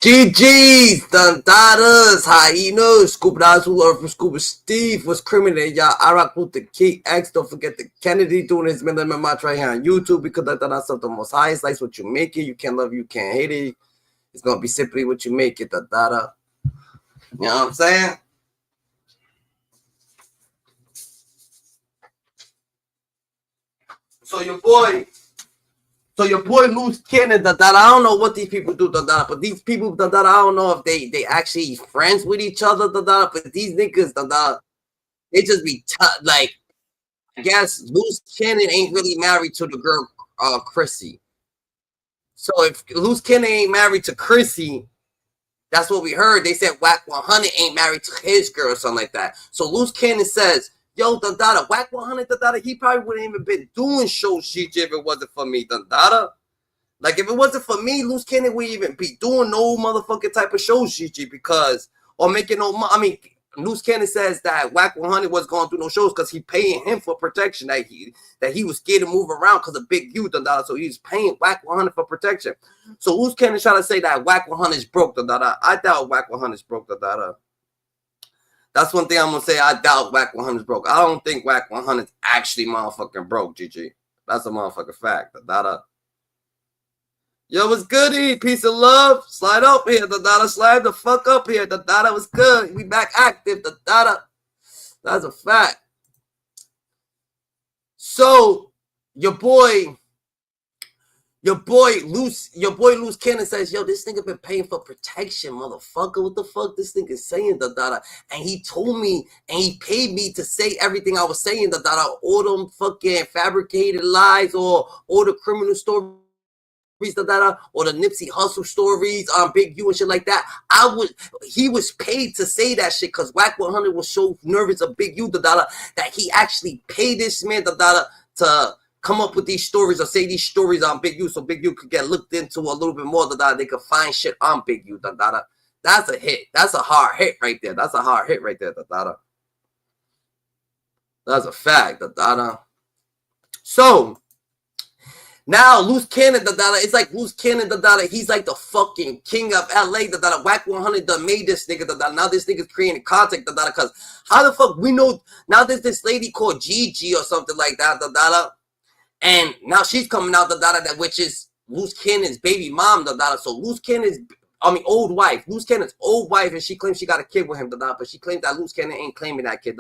Gigi's, Dandadas, Hyenas, Scuba Dogs who learned from Scuba Steve was criminal. Y'all, I rock with the Key X. Don't forget the Kennedy doing his minimum match right here on YouTube because that's the most highest. Likes what you make it. You can't love it, you can't hate it. It's gonna be simply what you make it, Dada. You know what I'm saying? So your boy Luce Cannon, I don't know what these people do, but these people, I don't know if they actually friends with each other, but these niggas, they just be like, I guess Luce Cannon ain't really married to the girl, Chrissy. So if Luce Cannon ain't married to Chrissy, that's what we heard. They said Wack 100 ain't married to his girl or something like that. So Luce Cannon says, yo, Wack 100, he probably wouldn't even been doing shows, Gigi, if it wasn't for me, Like, if it wasn't for me, Luce Cannon wouldn't even be doing no motherfucking type of shows, Gigi, because, or making no money. I mean, Luce Cannon says that Wack 100 was going through no shows because he paying him for protection, that he was scared to move around because of big youth, so he's paying Wack 100 for protection. So Luce Cannon trying to say that Wack 100 is broke, I doubt Wack 100 is broke, That's one thing I'm going to say. I doubt Wack 100 is broke. I don't think Wack 100 is actually motherfucking broke, Gigi. That's a motherfucking fact, Yo, what's goody? Peace of love. Slide up here, Slide the fuck up here, was good. We back active, That's a fact. So, your boy Luce Cannon says, yo, this nigga been paying for protection, motherfucker. What the fuck this nigga saying, And he told me, and he paid me to say everything I was saying, all them fucking fabricated lies or all the criminal stories, or the Nipsey Hussle stories on Big U and shit like that. He was paid to say that shit because Wack 100 was so nervous of Big U, that he actually paid this man, to come up with these stories or say these stories on Big U so Big U could get looked into a little bit more, they could find shit on Big U, That's a hit. That's a hard hit right there. That's a hard hit right there, That's a fact, So, now, Luce Cannon, it's like Luce Cannon, he's like the fucking king of LA, Wack 100 made this nigga, Now this nigga's creating content, because how the fuck we know, now there's this lady called Gigi or something like that, and now she's coming out, which is Luce Cannon's baby mom, so Luce Cannon's, old wife, Luce Cannon's old wife, and she claims she got a kid with him, but she claims that Luce Cannon ain't claiming that kid,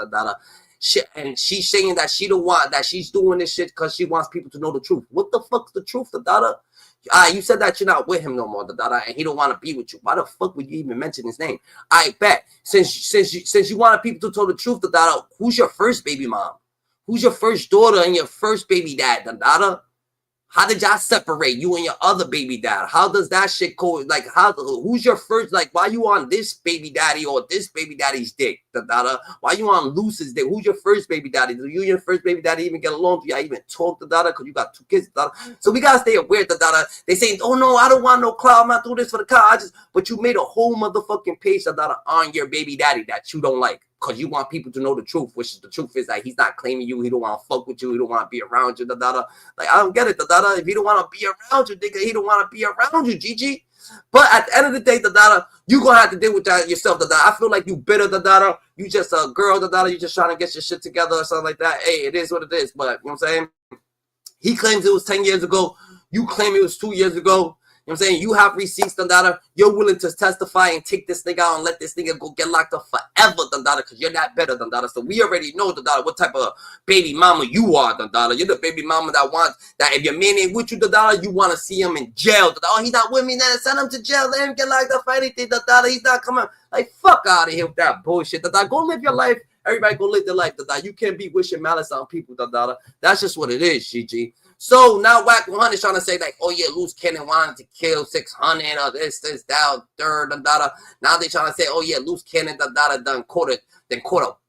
and she's saying that she don't want, that she's doing this shit because she wants people to know the truth. What the fuck's the truth, you said that you're not with him no more, and he don't want to be with you. Why the fuck would you even mention his name? I bet since you wanted people to tell the truth, who's your first baby mom? Who's your first daughter and your first baby dad, How did y'all separate, you and your other baby dad? How does that shit go? Like, who's your first, like, why you on this baby daddy or this baby daddy's dick, Why you on Luce's dick? Who's your first baby daddy? Do you and your first baby daddy even get along? Do y'all even talk, Because you got 2 kids, So we gotta stay aware, They saying, oh no, I don't want no clout. I'm not doing this for the clout. But you made a whole motherfucking page, on your baby daddy that you don't like. Because you want people to know the truth, which the truth is that he's not claiming you. He don't want to fuck with you. He don't want to be around you. Like, I don't get it. If he don't want to be around you, nigga, he don't want to be around you, Gigi. But at the end of the day, you going to have to deal with that yourself, I feel like you bitter, You just a girl, You just trying to get your shit together or something like that. Hey, it is what it is. But, you know what I'm saying? He claims it was 10 years ago. You claim it was 2 years ago. You know what I'm saying? You have receipts, You're willing to testify and take this nigga out and let this nigga go get locked up forever, because you're not better, So we already know, what type of baby mama you are, You're the baby mama that wants, that if your man ain't with you, you want to see him in jail, Oh, he's not with me, then send him to jail. Let him get locked up for anything, He's not coming. Like, fuck out of here with that bullshit, Go live your life. Everybody go live their life, You can't be wishing malice on people, That's just what it is, Gigi. So now Wack 100 is trying to say, like, oh yeah, Luce Cannon wanted to kill 600 or this, that, third, Now they trying to say, oh yeah, Luce Cannon, done caught a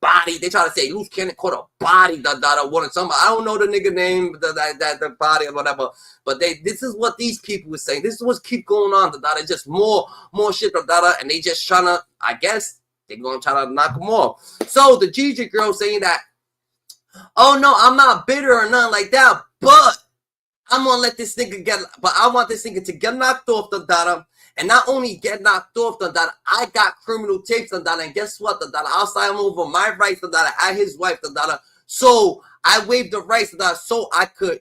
body. They try to say Luce Cannon caught a body, wanted somebody. I don't know the nigga name, the body or whatever. But this is what these people were saying. This is what keep going on, It's just more shit, and they just trying to, I guess, they're going to try to knock them off. So the Gigi girl saying that, oh no, I'm not bitter or nothing like that, but I'm gonna let this nigga I want this nigga to get knocked off, And not only get knocked off, that I got criminal tapes, that, and guess what, that I'll sign over my rights, that I his wife, that so I waived the rights, that so I could,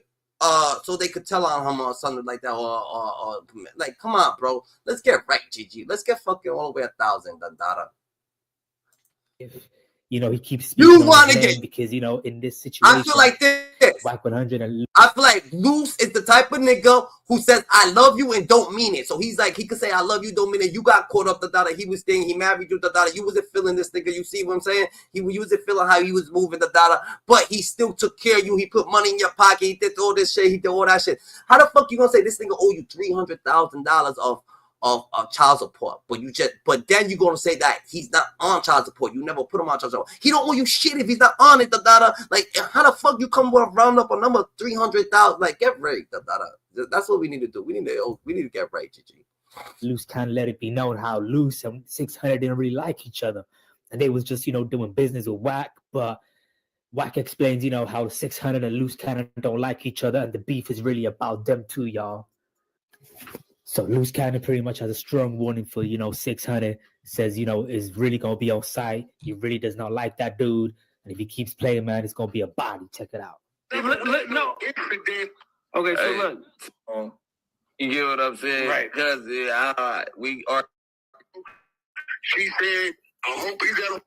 so they could tell on him or something like that, or like, come on, bro, let's get right, Gigi, let's get fucking all the way 1,000, that. You know, he keeps speaking you want to get, because, you know, in this situation, I feel like this. Wack 100 and I feel like Luce is the type of nigga who says, I love you and don't mean it. So he's like, he could say, I love you, don't mean it. You got caught up, that he was thinking, he married you, that you wasn't feeling this nigga. You see what I'm saying? He wasn't feeling how he was moving, that but he still took care of you. He put money in your pocket. He did all this shit. He did all that shit. How the fuck you gonna say this nigga owe you $300,000 of child support, but then you're gonna say that he's not on child support? You never put him on child support. He don't owe you shit if he's not on it, like, how the fuck you come with a round up a number 300,000? Like, get right, that's what we need to do. We need to get right, Gigi. Luce can't let it be known how Luce and 600 didn't really like each other, and they was just, you know, doing business with Wack. But Wack explains, you know, how 600 and Luce kind of don't like each other, and the beef is really about them two, y'all. So Luce Cannon pretty much has a strong warning for, you know, 600. Says, you know, is really going to be on site. He really does not like that dude. And if he keeps playing, man, it's going to be a body. Check it out. No. Okay, so look. You get what I'm saying? Right. Because we are. She said, I hope he got a...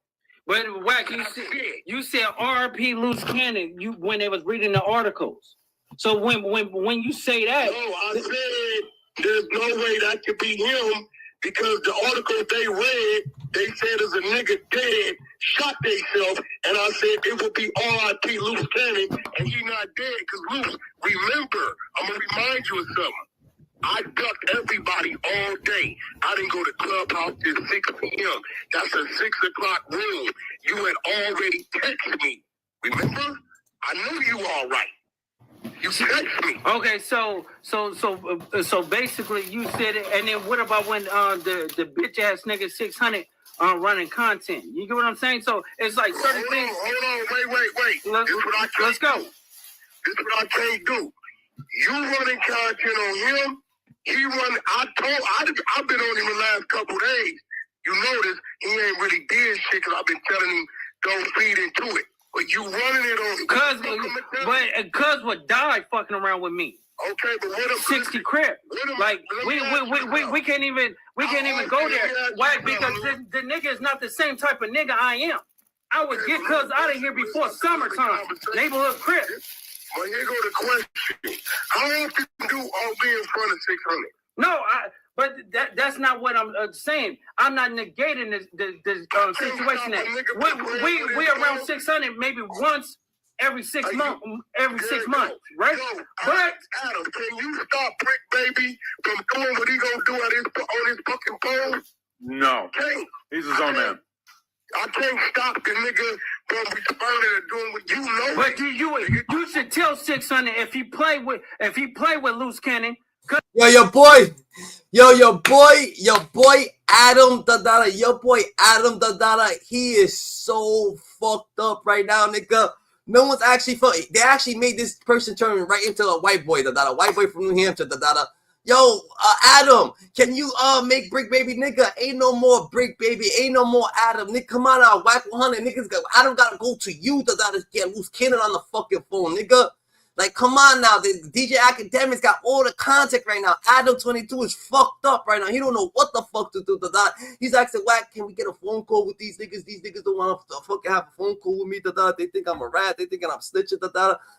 But Wack, you said RP Luce Cannon when they was reading the articles. So when you say that... No, I said... There's no way that could be him, because the article they read, they said there's a nigga dead, shot themselves, and I said it would be R.I.P. Luce Cannon, and he not dead, because Luce, remember, I'm going to remind you of something. I ducked everybody all day. I didn't go to Clubhouse till 6 p.m. That's a 6 o'clock room. You had already texted me. Remember? I knew you all right. You text me. Okay, so basically you said it, and then what about when the bitch ass nigga 600 running content? You get what I'm saying? So it's like certain things. Hold on, wait. Let's go. This is what I can't do. You running content on him. He run. I've been on him the last couple days. You notice he ain't really did shit because I've been telling him don't feed into it. But you running it on cuz what died fucking around with me. Okay, but what 60 crib. Like we can't even go there. Why? Because the nigga is not the same type of nigga I am. I would get cuz out of here before summertime. Neighborhood crib. Well, here go the question. How often do all be in front of 600? No, but that's not what I'm saying. I'm not negating this situation. That we around 600 maybe once every 6 months. Every 6 months, right? But Adam, can you stop Brick Baby from doing what he gonna do on his fucking phone? No, he's his own man. I can't stop the nigga from responding and doing what you know. But you should tell 600 if he play with Luce Cannon. Yo, your boy Adam Dadada, your boy Adam Dadada, he is so fucked up right now, nigga. No one's actually they actually made this person turn right into a white boy, Dadada, white boy from New Hampshire, Dadada. Yo, Adam, can you make Brick Baby, nigga? Ain't no more Brick Baby, ain't no more Adam, nigga. Come on out, Wack 100, niggas. Adam gotta go to you, Dadada, get Luce Cannon on the fucking phone, nigga. Like, come on now. The DJ Academics got all the contact right now. Adam 22 is fucked up right now. He don't know what the fuck to do. He's asking, Wack, can we get a phone call with these niggas? These niggas don't want to fucking have a phone call with me. They think I'm a rat. They think I'm snitching.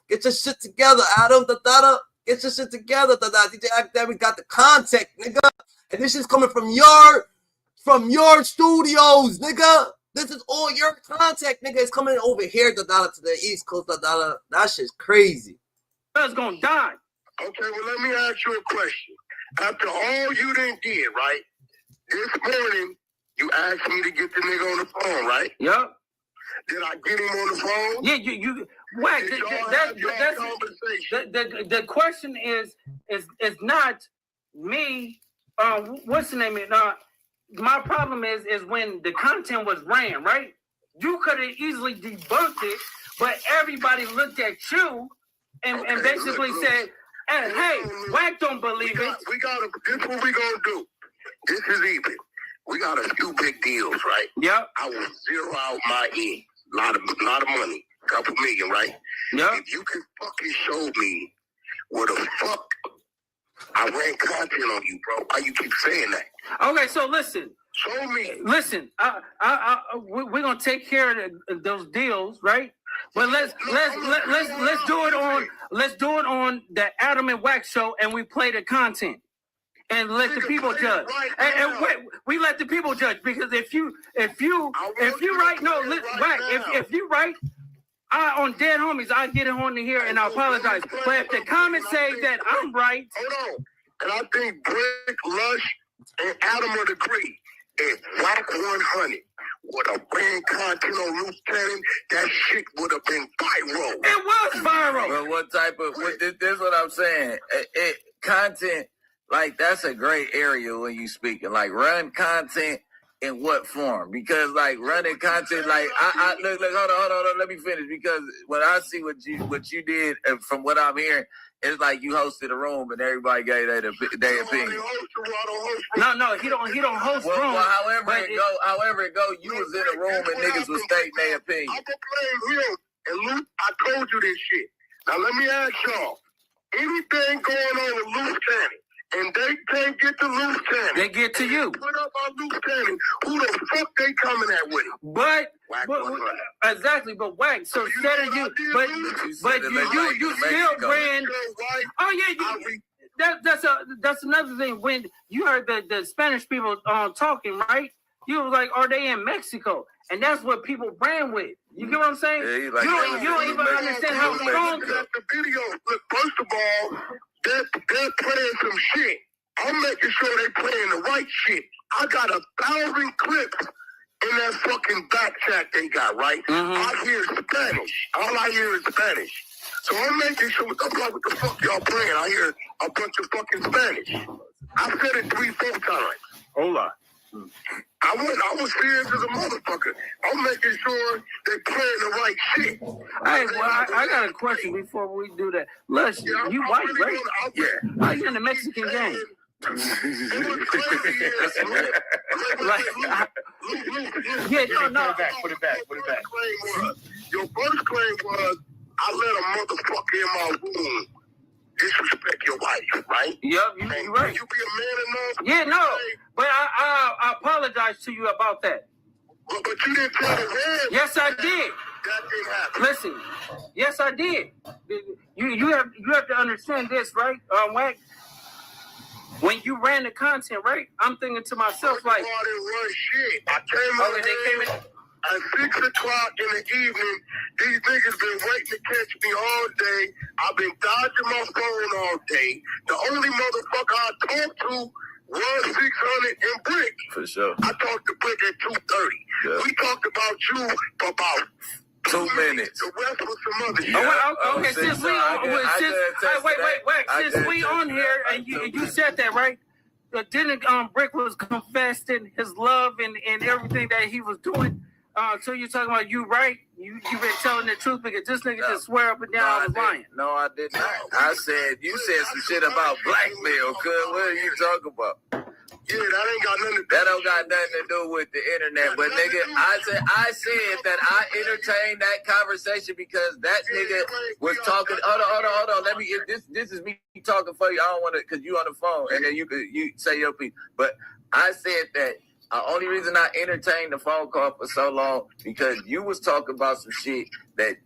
Get your shit together, Adam. Get your shit together. DJ Academics got the contact, nigga. And this is coming from your studios, nigga. This is all your contact, nigga. It's coming over here, to the East Coast, That shit's crazy. That's gonna die. Okay, well, let me ask you a question. After all you done did, right? This morning, you asked me to get the nigga on the phone, right? Yep. Did I get him on the phone? Yeah, you. Wack, the question is not me. What's the name? My problem is when the content was ran, right? You could have easily debunked it, but everybody looked at you and basically said, hey, Wack don't believe it. This is what we gonna do. This is even. We got a few big deals, right? Yep. I will zero out my end. Lot of money. Couple million, right? Yep. If you can fucking show me where the fuck I ran content on you, bro. Why you keep saying that? Okay, so listen. Show me. Listen, we're gonna take care of those deals, right? But let's do it on the Adam and Wack show, and we play the content and let the people judge. And we let the people judge, because if you write Wack, if you write on Dead Homies, I get it on here and I apologize. But if the comments say that I'm right, hold on, and I think Brick, Lush, and Adam would agree. If Wack 100 would have ran content on Luce Cannon, that shit would have been viral. It was viral. But what type of, this is what I'm saying. Content, like, that's a great area when you speaking. Like, run content in what form? Because, like, running content, like, I look, hold on, let me finish. Because when I see what you did, from what I'm hearing, it's like you hosted a room and everybody gave their opinion. No, he don't host rooms. Well, however it go, you was in a room and niggas was stating their opinion. I'm playing him, and Luke, I told you this shit. Now let me ask y'all, anything going on with Luce Cannon, and they can't get to Luce Cannon, they get to you. Put up on Luce Cannon. Who the fuck they coming at with it? But Wack exactly, but Wack. So instead of you, but you still ran. Oh yeah, that's another thing. When you heard the Spanish people talking, right? You was like, are they in Mexico? And that's what people ran with. You get what I'm saying? Yeah, like, you don't even understand how strong. The video. Look, first of all, they're playing some shit. I'm making sure they playing the right shit. I got 1,000 clips in that fucking back chat they got, right? Mm-hmm. I hear Spanish. All I hear is Spanish. So I'm making sure, what the fuck y'all playing? I hear a bunch of fucking Spanish. I said it 3-4 times. Hold on. I was serious as a motherfucker. I'm making sure they're playing the right shit. Hey, well, I got a question before we do that. Lush, you white, right? Yeah. How you in the Mexican game? It was crazy. No. Put it back. Your first claim was, I let a motherfucker in my room disrespect your wife, right? Yep, you right. You be a man enough? Yeah, no. But I apologize to you about that. But you didn't tell the world. Yes, I did. That didn't happen. Listen, yes, I did. You have to understand this, right, Wack? When you ran the content, right? I'm thinking to myself, like, I didn't run shit. I came in at 6 o'clock in the evening. These niggas been waiting to catch me all day. I've been dodging my phone all day. The only motherfucker I talked to was 600 and Brick. For sure. I talked to Brick at 2:30. Yeah. We talked about you for about 2 minutes. The rest was some other shit. Okay, since we on here and you said that, right? Didn't Brick was confessing his love and everything that he was doing. So you're talking about you, right? You been telling the truth, because this nigga just swear up and down I was lying. No, I did not. I said, you said some shit about blackmail, cuz. What are you talking about? Yeah, that ain't got nothing to do. That don't got nothing to do with the internet. But nigga, I said that I entertained that conversation because that nigga was talking. Hold on. Let me. This is me talking for you. I don't want to, because you on the phone, and then you say your piece. But I said that the only reason I entertained the phone call for so long because you was talking about some shit that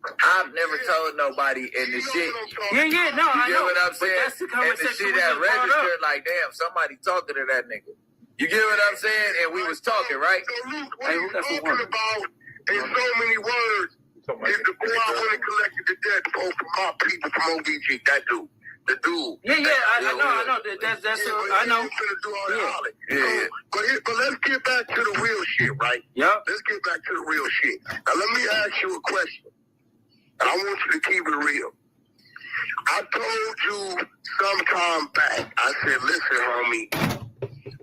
I've never told nobody, and the shit. No, I know. You know what I'm saying? That's the and the shit that registered, like, damn, somebody talking to that nigga. You get what I'm saying? And we was talking, right? So, Luke, what you talking about in so many words is the boy I went and collected the debt for my people from OVG. That dude. The dude. Yeah, I know. That's I know. Yeah. But let's get back to the real shit, right? Yep. Let's get back to the real shit. Now, let me ask you a question. And I want you to keep it real. I told you sometime back, I said, listen, homie,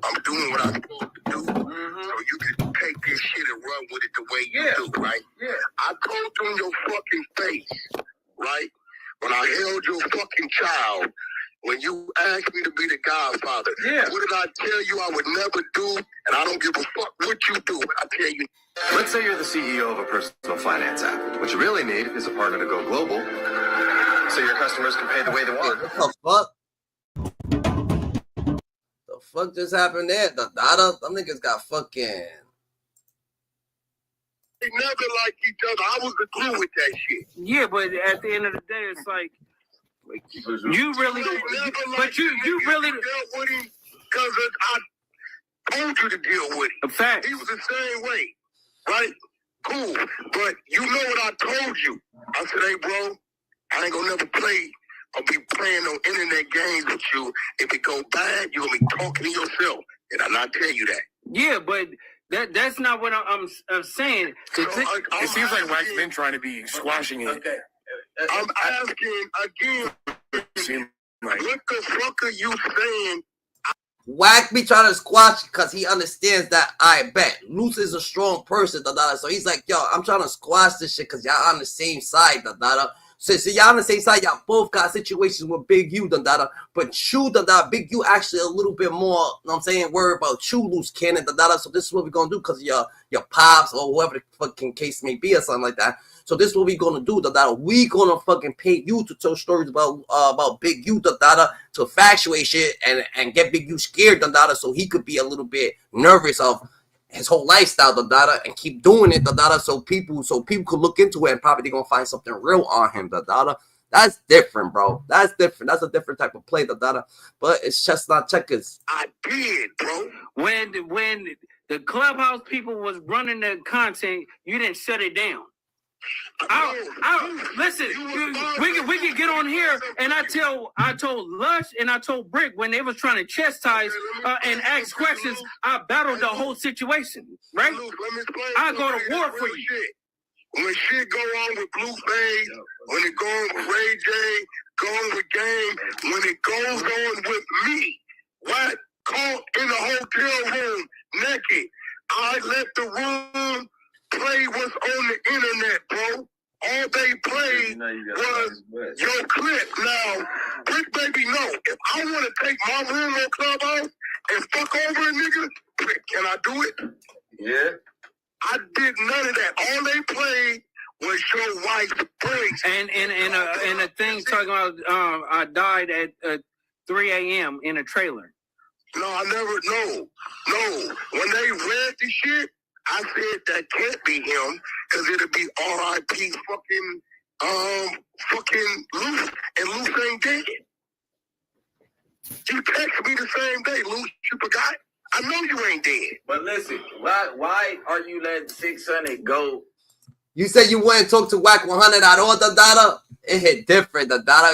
I'm doing what I'm supposed to do. Mm-hmm. So you can take this shit and run with it the way you do, right? Yeah. I told you in your fucking face, right? When I held your fucking child, when you asked me to be the godfather. Yeah. What did I tell you I would never do? And I don't give a fuck what you do, but I tell you. Let's say you're the CEO of a personal finance app. What you really need is a partner to go global, so your customers can pay the way they want. What the fuck? The fuck just happened there? The data? Them niggas got fucking. They never liked each other. I was the glue with that shit. Yeah, but at the end of the day, it's like you really, but you really dealt with him because I told you to deal with him. A fact. He was the same way, right? Cool, but you know what I told you. I said, hey, bro, I ain't gonna never play or be playing no internet games with you. If it go bad, you're gonna be talking to yourself, and I'm not telling you that. Yeah, but that's not what I'm saying. So, it seems like Wack's been trying to be squashing it. Okay. I'm asking again, Like, what the fuck are you saying? Wack be trying to squash because he understands that I bet Luce is a strong person, so he's like, yo, I'm trying to squash this shit because y'all on the same side, So y'all on the same side, y'all both got situations with Big U, but you, Big U actually a little bit more, you know what I'm saying, worried about you, Luce Cannon, so this is what we're gonna do because your pops or whoever the fucking case may be or something like that. So this is what we gonna do, we gonna fucking pay you to tell stories about Big U, to factuate shit and get Big U scared, so he could be a little bit nervous of his whole lifestyle, and keep doing it, so people could look into it and probably gonna find something real on him, That's different, bro. That's different. That's a different type of play, but it's just not checkers. I did, bro. When the Clubhouse people was running the content, you didn't shut it down. Listen, we can get on here, and I told Lush and I told Brick when they was trying to chastise and ask questions, I battled the whole situation, right? I go to war for you. When shit go on with Blueface, when it go on with Ray J, go on with Game, when it goes on with me, what? Caught in the hotel room naked. I let the room play what's on the internet, bro. All they played was your clip. Now, Brick Baby, no. If I want to take my room on Clubhouse and fuck over a nigga, Brick, can I do it? Yeah. I did none of that. All they played was your wife's breaks. And a thing talking about I died at 3 a.m. in a trailer. No, I never, no. When they read the shit, I said that can't be him, because it'll be R.I.P. fucking Luce, and Luce ain't dead. You texted me the same day, Luce, you forgot? I know you ain't dead. But listen, why are you letting 600 go? You said you wouldn't talk to Wack 100 at all, It hit different,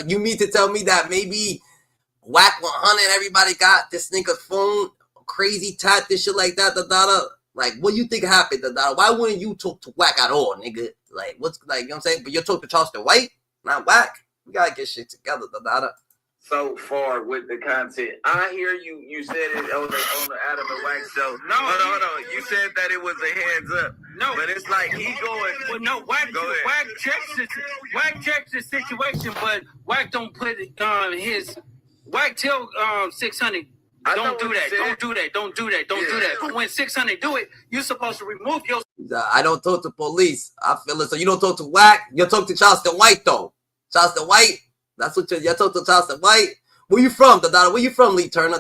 You mean to tell me that maybe Wack 100, everybody got this nigga's phone, crazy tat, this shit like that, Like, what do you think happened, Why wouldn't you talk to Wack at all, nigga? Like, what's, like, you know what I'm saying? But you talk to Charleston White, not Wack. We gotta get shit together, So far with the content, I hear you said it on the Adam and Wack show. No, hold on. You said that it was a hands up. No, but it's like he going. Well, no, Wack checks the situation, but Wack don't put his. Wack tell 600. Don't do that. But when 600 do it, you're supposed to remove your. I don't talk to police. I feel it. So you don't talk to Wack. You talk to Charleston White though. Charleston White. That's what you talk to Charleston White. Where you from, Where you from, Lee Turner,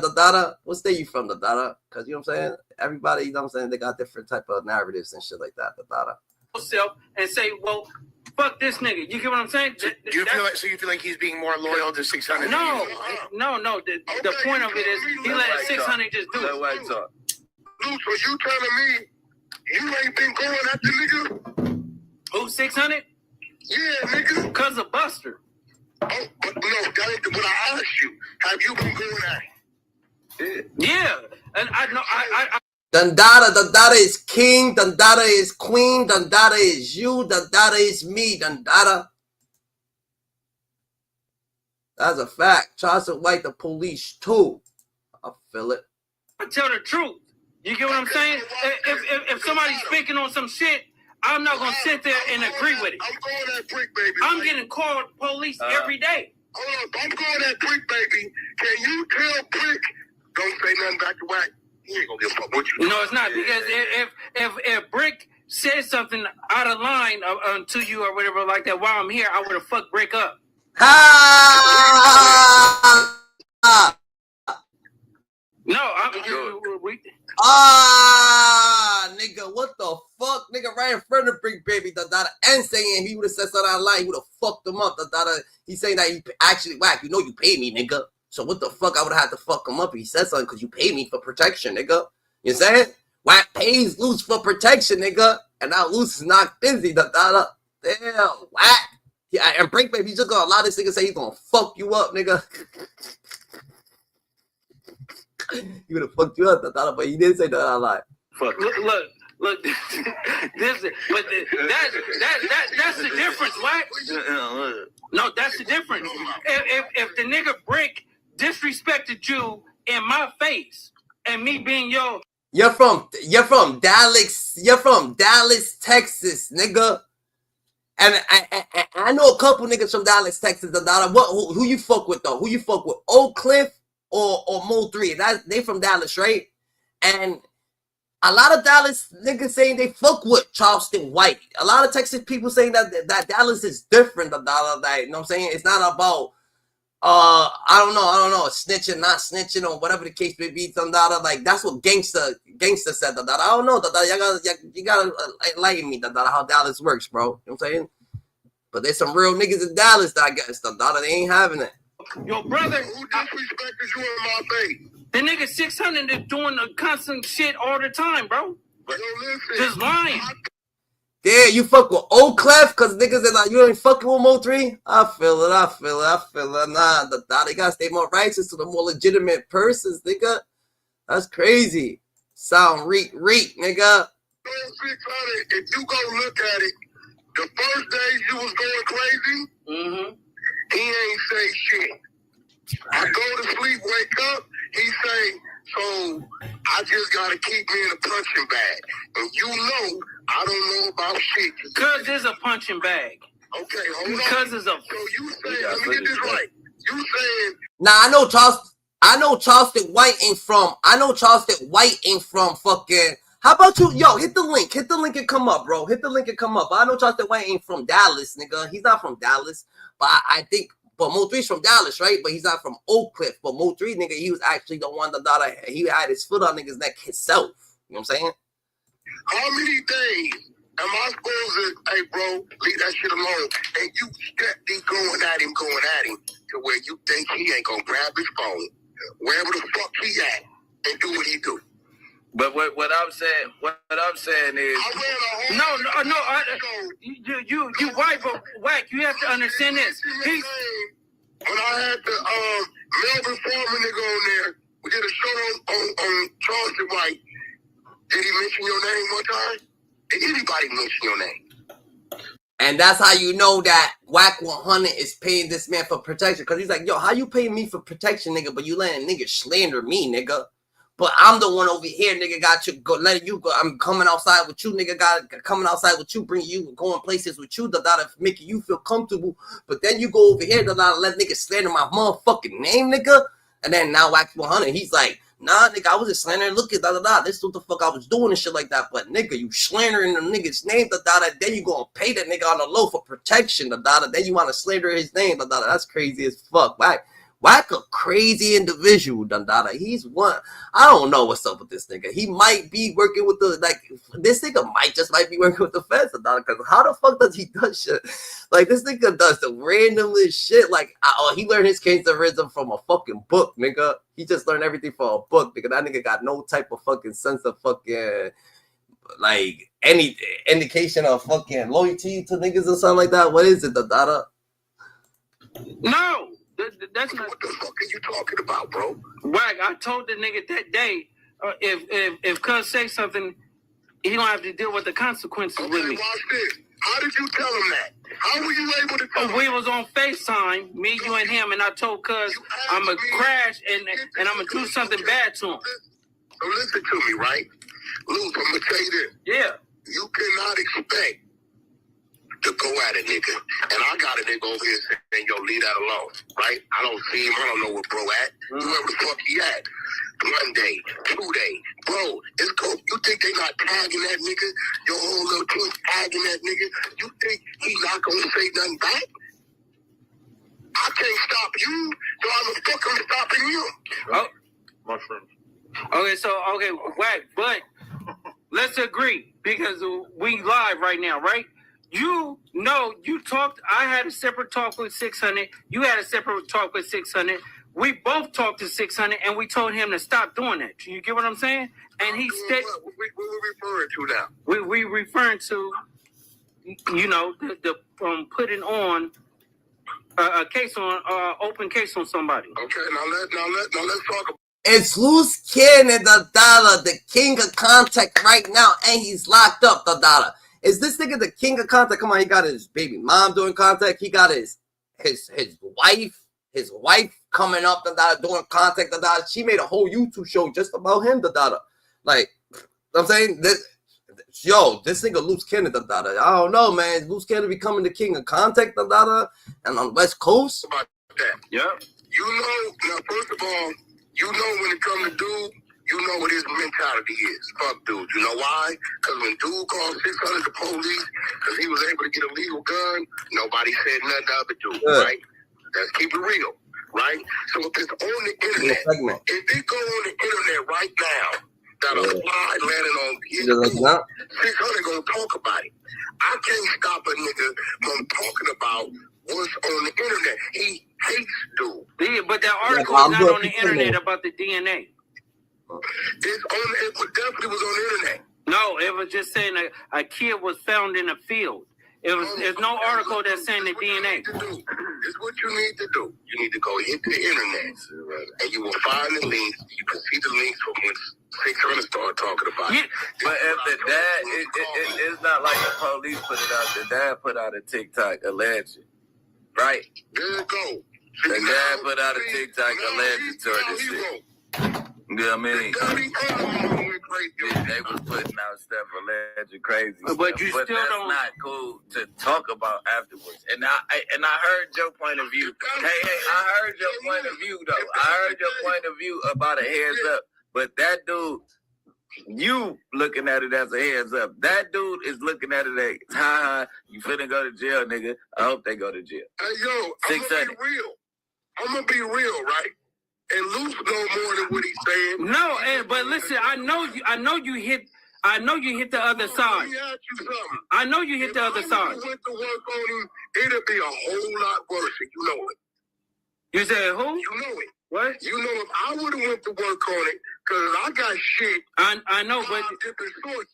What state you from, Because you know what I'm saying? Everybody, you know what I'm saying? They got different type of narratives and shit like that, Yourself and say, well, fuck this nigga. You get what I'm saying? Do you feel like he's being more loyal to 600? No. The point of it is he let 600 just do it. Luce, are you telling me you ain't been going at the nigga? Who, 600? Yeah, nigga. Because of Buster. Oh, but no, that ain't what I asked you. Have you been going at it? Yeah. And I know I Dandada is king, Dandada is queen, Dandada is you, Dandada is me, Dandada. That's a fact. Charleston White, the police too. I feel it. I tell the truth. You get what I'm saying? If somebody's speaking on some shit, I'm not gonna sit there and agree with it. I'm going at Brick Baby. I'm getting called police every day. Hold on, don't go that Brick, baby. Can you tell Brick, don't say nothing back to Wack? He ain't gonna give a fuck what you. No, it's not, because if Brick said something out of line to you or whatever like that while I'm here, I would have fucked Brick up. No, nigga, what the fuck, nigga, right in front of Brick Baby, and saying he would have said something out of line, he would have fucked him up, he's saying that he actually, Wack, you know you pay me, nigga, so what the fuck I would have had to fuck him up if he said something, because you pay me for protection, nigga, you saying? Wack pays Luce for protection, nigga, and now Luce is not busy, damn, Wack, yeah, and Brick Baby just gonna allow this nigga say he's gonna fuck you up, nigga. He would have fucked you up, but he didn't say that out loud. Fuck. Look. That's the difference, Wack. No, that's the difference. If the nigga Brick disrespected you in my face, and me being you're from Dallas, Texas, nigga. And I know a couple niggas from Dallas, Texas. Who you fuck with though? Who you fuck with? Oak Cliff or Mo 3? They from Dallas, right? And a lot of Dallas niggas saying they fuck with Charleston White. A lot of Texas people saying that Dallas is different. You know what I'm saying? It's not about I don't know, snitching, not snitching, or whatever the case may be. Like that's what gangster said. I don't know. You gotta enlighten me. How Dallas works, bro. You know what I'm saying? But there's some real niggas in Dallas that I guess they ain't having it. Your brother, who disrespected you in my face? The nigga 600 is doing the constant shit all the time, bro. Just lying. Yeah, you fuck with Oak Cliff because niggas are like, you ain't fucking with Mo 3? I feel it. Nah, they gotta stay more righteous to the more legitimate persons, nigga. That's crazy. Sound reek, nigga. 600, if you go look at it, the first days you was going crazy, he ain't say shit. I go to sleep, wake up, he say, so I just gotta keep me in a punching bag. And you know, I don't know about shit. Because there's a punching bag. Okay, hold on. Because there's a... So you saying, let me get this right. You saying... Nah, I know Charleston White ain't from fucking... How about you? Yo, hit the link and come up, bro. Hit the link and come up. But I know Charleston White ain't from Dallas, nigga. He's not from Dallas. But I think... But Mo 3's from Dallas, right? But he's not from Oak Cliff. But Mo 3, nigga, he was actually the one he had his foot on nigga's neck himself. You know what I'm saying? How many days am I supposed to, hey, bro, leave that shit alone? And you steady going at him to where you think he ain't gonna grab his phone, wherever the fuck he at, and do what he do. But what I'm saying is, you white, but Wack, you have to understand this. When I had the Melvin Foreman nigga on there, we did a show on Charleston White. Did he mention your name one time? Did anybody mention your name? And that's how you know that Wack 100 is paying this man for protection. Because he's like, yo, how you paying me for protection, nigga, but you letting niggas slander me, nigga? But I'm the one over here, nigga, got you go, letting you go. I'm coming outside with you, nigga, coming outside with you, bringing you, going places with you, making you feel comfortable. But then you go over here, let niggas slander my motherfucking name, nigga. And then now Wack 100, he's like, nah, nigga, I was just slandering. Look at this is what the fuck I was doing and shit like that. But nigga, you slandering the nigga's name, then you gonna pay that nigga on the low for protection, then you want to slander his name, That's crazy as fuck. Wack a crazy individual, He's one. I don't know what's up with this nigga. He might be working with this nigga might be working with the feds, because how the fuck does he do shit? Like, this nigga does the randomest shit. Like, he learned his gangsterism from a fucking book, nigga. He just learned everything from a book, nigga. That nigga got no type of fucking sense of fucking, like, any indication of fucking loyalty to niggas or something like that. What is it, No! That's not... What the fuck are you talking about, bro? Wack, I told the nigga that day, if Cuz say something, he don't have to deal with the consequences with me. Watch this. How did you tell him that? How were you able to tell him? We was on FaceTime, me, you, and him, and I told Cuz I'm going to crash and I'm going to do something bad to him. So listen to me, right? Luce, I'm going to tell you this. Yeah. You cannot expect to go at a nigga, and I got a nigga over here saying, yo, leave that alone, right? I don't see him. I don't know where bro at. Whoever the fuck he at. 1 day, 2 days. Bro, it's cool. You think they not tagging that nigga? Your whole little team tagging that nigga? You think he's not going to say nothing back? I can't stop you, so I'm fucking stopping you. Oh. My friend. Okay, so, okay, Wack, but let's agree, because we live right now, right? You know, you talked, I had a separate talk with 600, you had a separate talk with 600, we both talked to 600, and we told him to stop doing that. You get what I'm saying? And he said... What we referring to now? We referring to, you know, the putting on a case on, open case on somebody. Okay, now let's talk about... It's Luce Cannon, the king of contact right now, and he's locked up, Is this nigga the king of contact? Come on, he got his baby mom doing contact. He got his wife coming up, doing contact, She made a whole YouTube show just about him, Like, I'm saying, this nigga Luce Cannon, I don't know, man. Luce Cannon becoming the king of contact, and on West Coast. About that. Yeah. You know, now, first of all, you know when it comes to dude, you know what his mentality is. Fuck dude. You know why? Because when dude called 600 the police because he was able to get a legal gun, nobody said nothing to other dude, right? Let's keep it real, right? So if it's on the internet, if it go on the internet right now, that a fly landing on his dude, 600 gonna talk about it. I can't stop a nigga from talking about what's on the internet. He hates dude. Yeah, but that article is not on the internet about the DNA. It definitely was on the internet. No, it was just saying a kid was found in a field. There's no article that's saying the DNA. This is what you need to do. You need to go hit the internet, and you will find the links. You can see the links from when 600 started talking about it. But if the dad, it's not like the police put it out. The dad put out a TikTok alleged, right? There you go. The dad put out a TikTok alleged toward this shit. You know what I mean? They was putting out stuff alleged crazy but stuff, you but still that's don't... not cool to talk about afterwards. And I heard your point of view. Hey, I heard your point of view though. I heard your point of view about a heads up. But that dude, you looking at it as a heads up. That dude is looking at it as, you finna go to jail, nigga. I hope they go to jail. Hey, yo, I'm gonna be real. I'm gonna be real, right? And Luce know more than what he's saying. No, but listen, I know you hit the other side. Let me ask you something. I know you hit the other side. If I went to work on him, it'd be a whole lot worse. You know it. You said who? You know it. What? You know, if I would have went to work on it, because I got shit. I know, but different sources.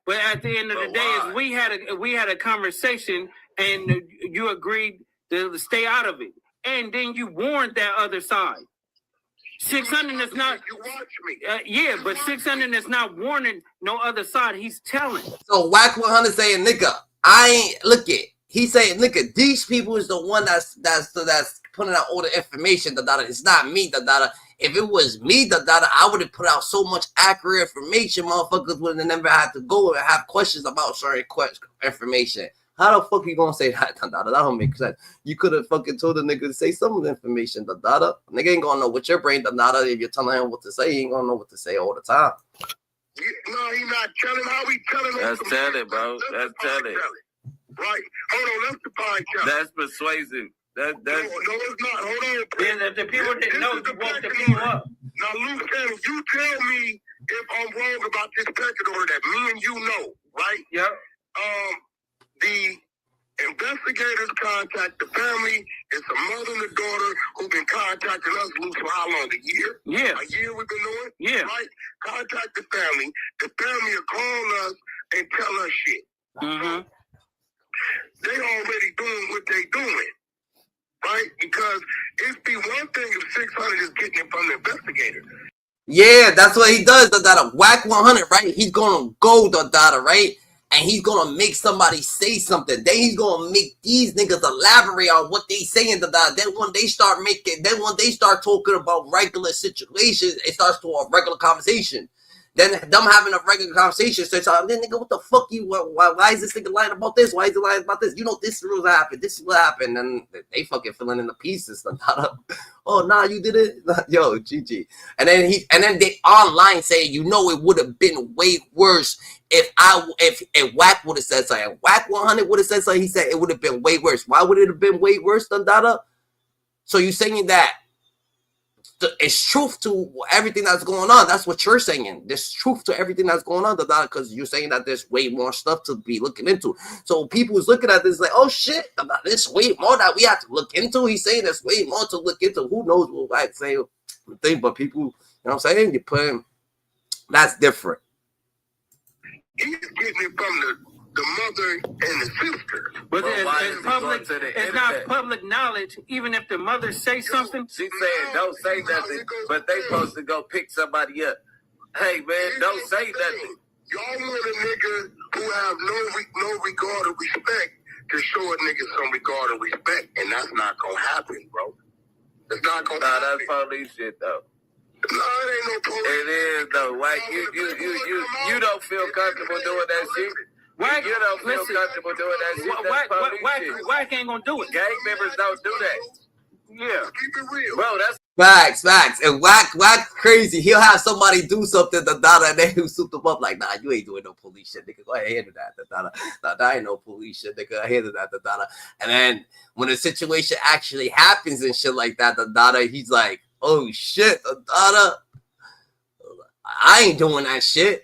But at the end of the day, is we had a conversation, and you agreed to stay out of it, and then you warned that other side. 600 is not. You watch me. Yeah, but 600 is not warning no other side. He's telling. So Wack 100 saying, nigga, I ain't look it. He saying, nigga, these people is the one that's putting out all the information. It's not me. If it was me, I would have put out so much accurate information. Motherfuckers would have never had to go and have questions about certain information. How the fuck you gonna say that? That don't make sense. You could have fucking told the nigga to say some of the information. Nigga ain't gonna know what your brain. If you're telling him what to say, he ain't gonna know what to say all the time. No, he not telling. How he telling? That's telling, bro. That's telling. Right. Hold on. That's the podcast. That's persuasive. That's no, it's not. Hold on. Yeah, the people didn't know you woke the people up. Now, Luce, you tell me if I'm wrong about this pecking order that me and you know, right? Yep. The investigators contact the family. It's a mother and a daughter who've been contacting us, Luce, for how long? A year? Yeah. A year we've been doing? Yeah. Right? Contact the family. The family will call us and tell us shit. Mm-hmm. They already doing what they doing. Right? Because it'd be one thing if 600 is getting it from the investigator. Yeah, that's what he does. Wack 100, right? He's gonna go right? And he's gonna make somebody say something. Then he's gonna make these niggas elaborate on what they saying. Then when they start talking about regular situations, it starts to a regular conversation. Then them having a regular conversation starts out, then nigga, what the fuck you, why is this nigga lying about this? Why is he lying about this? You know, this is what happened. This is what happened. And they fucking filling in the pieces. Oh, nah, you did it? Yo, Gigi. And then they online saying, you know, it would have been way worse if Wack would have said something. Wack 100 would have said something. He said it would have been way worse. Why would it have been way worse than Dada? So you're saying that it's truth to everything that's going on. That's what you're saying. There's truth to everything that's going on, because you're saying that there's way more stuff to be looking into. So people who's looking at this like, oh shit, there's way more that we have to look into. He's saying there's way more to look into. Who knows what I say thing, but people, you know what I'm saying? You put him, that's different. He's getting it from the mother and the sister. But it's not public knowledge, even if the mother say something. She said don't say nothing, but they supposed to go pick somebody up. Hey man, don't say nothing. Y'all want a nigga who have no regard or respect to show a nigga some regard and respect, and that's not gonna happen, bro. It's not gonna happen. That's police shit though. No, it ain't no police. It is though. Like you don't feel comfortable doing that shit. Wack, you don't feel comfortable doing that shit. Wack ain't gonna do it. Gang members don't do that. Yeah. Keep it real. Bro, that's Facts. And Wack crazy. He'll have somebody do something to Dada, and they will soup them up like, nah, you ain't doing no police shit, nigga. Go ahead, handle that, Dada. Nah, that ain't no police shit, nigga. Handle that, Dada. And then when the situation actually happens and shit like that, Dada, he's like, oh shit, Dada, I ain't doing that shit.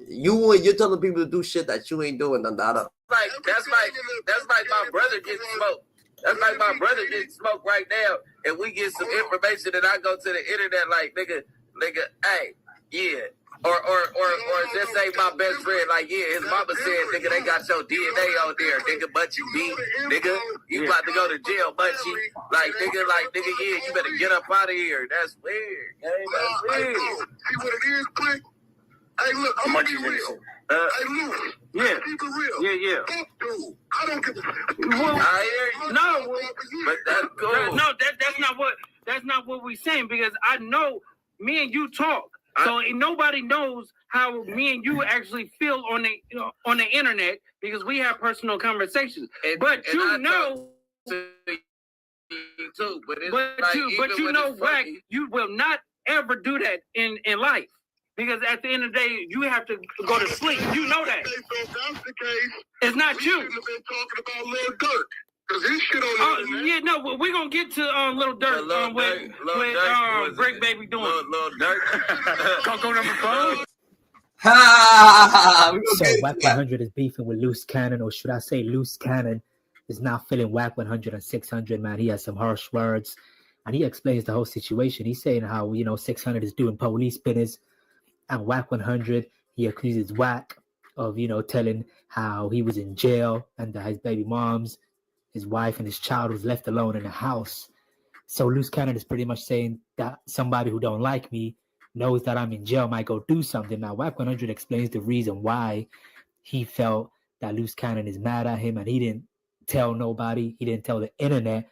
You're telling people to do shit that you ain't doing, Dada. That's like my brother getting smoked. That's like my brother getting smoked right now, and we get some information that I go to the internet like, nigga, hey, yeah. Or just say my best friend, like, yeah, his mama said, nigga, they got your DNA on there, nigga, but you beat, nigga, you about to go to jail, but you, like, nigga, yeah, you better get up out of here. That's weird. Hey, that's weird. See what it is, quick? Hey, look, I'm gonna be real. Hey, Luce. Yeah. Keep it real. Yeah. Fuck, dude. I don't give a fuck. I hear you. No, but that's cool. No, that's not what we're saying, because I know me and you talk. So nobody knows how me and you actually feel on the internet, because we have personal conversations. But you know, Wack, you will not ever do that in life. Because at the end of the day, you have to go to sleep. You know that. So if that's the case, it's not you. We shouldn't have been talking about Lil Durk. Because his shit on the internet. Yeah, no, we're going to get to Lil Durk with Break Baby doing. Lil Durk. Coco number 4. So Wack 100 is beefing with Luce Cannon, or should I say Luce Cannon is not feeling Wack 100 and 600, man. He has some harsh words, and he explains the whole situation. He's saying how, 600 is doing police business, and Wack 100, he accuses Wack of, telling how he was in jail and that his baby moms, his wife, and his child was left alone in the house. So Luce Cannon is pretty much saying that somebody who don't like me knows that I'm in jail, might go do something. Now, Wack 100 explains the reason why he felt that Luce Cannon is mad at him, and he didn't tell nobody. He didn't tell the internet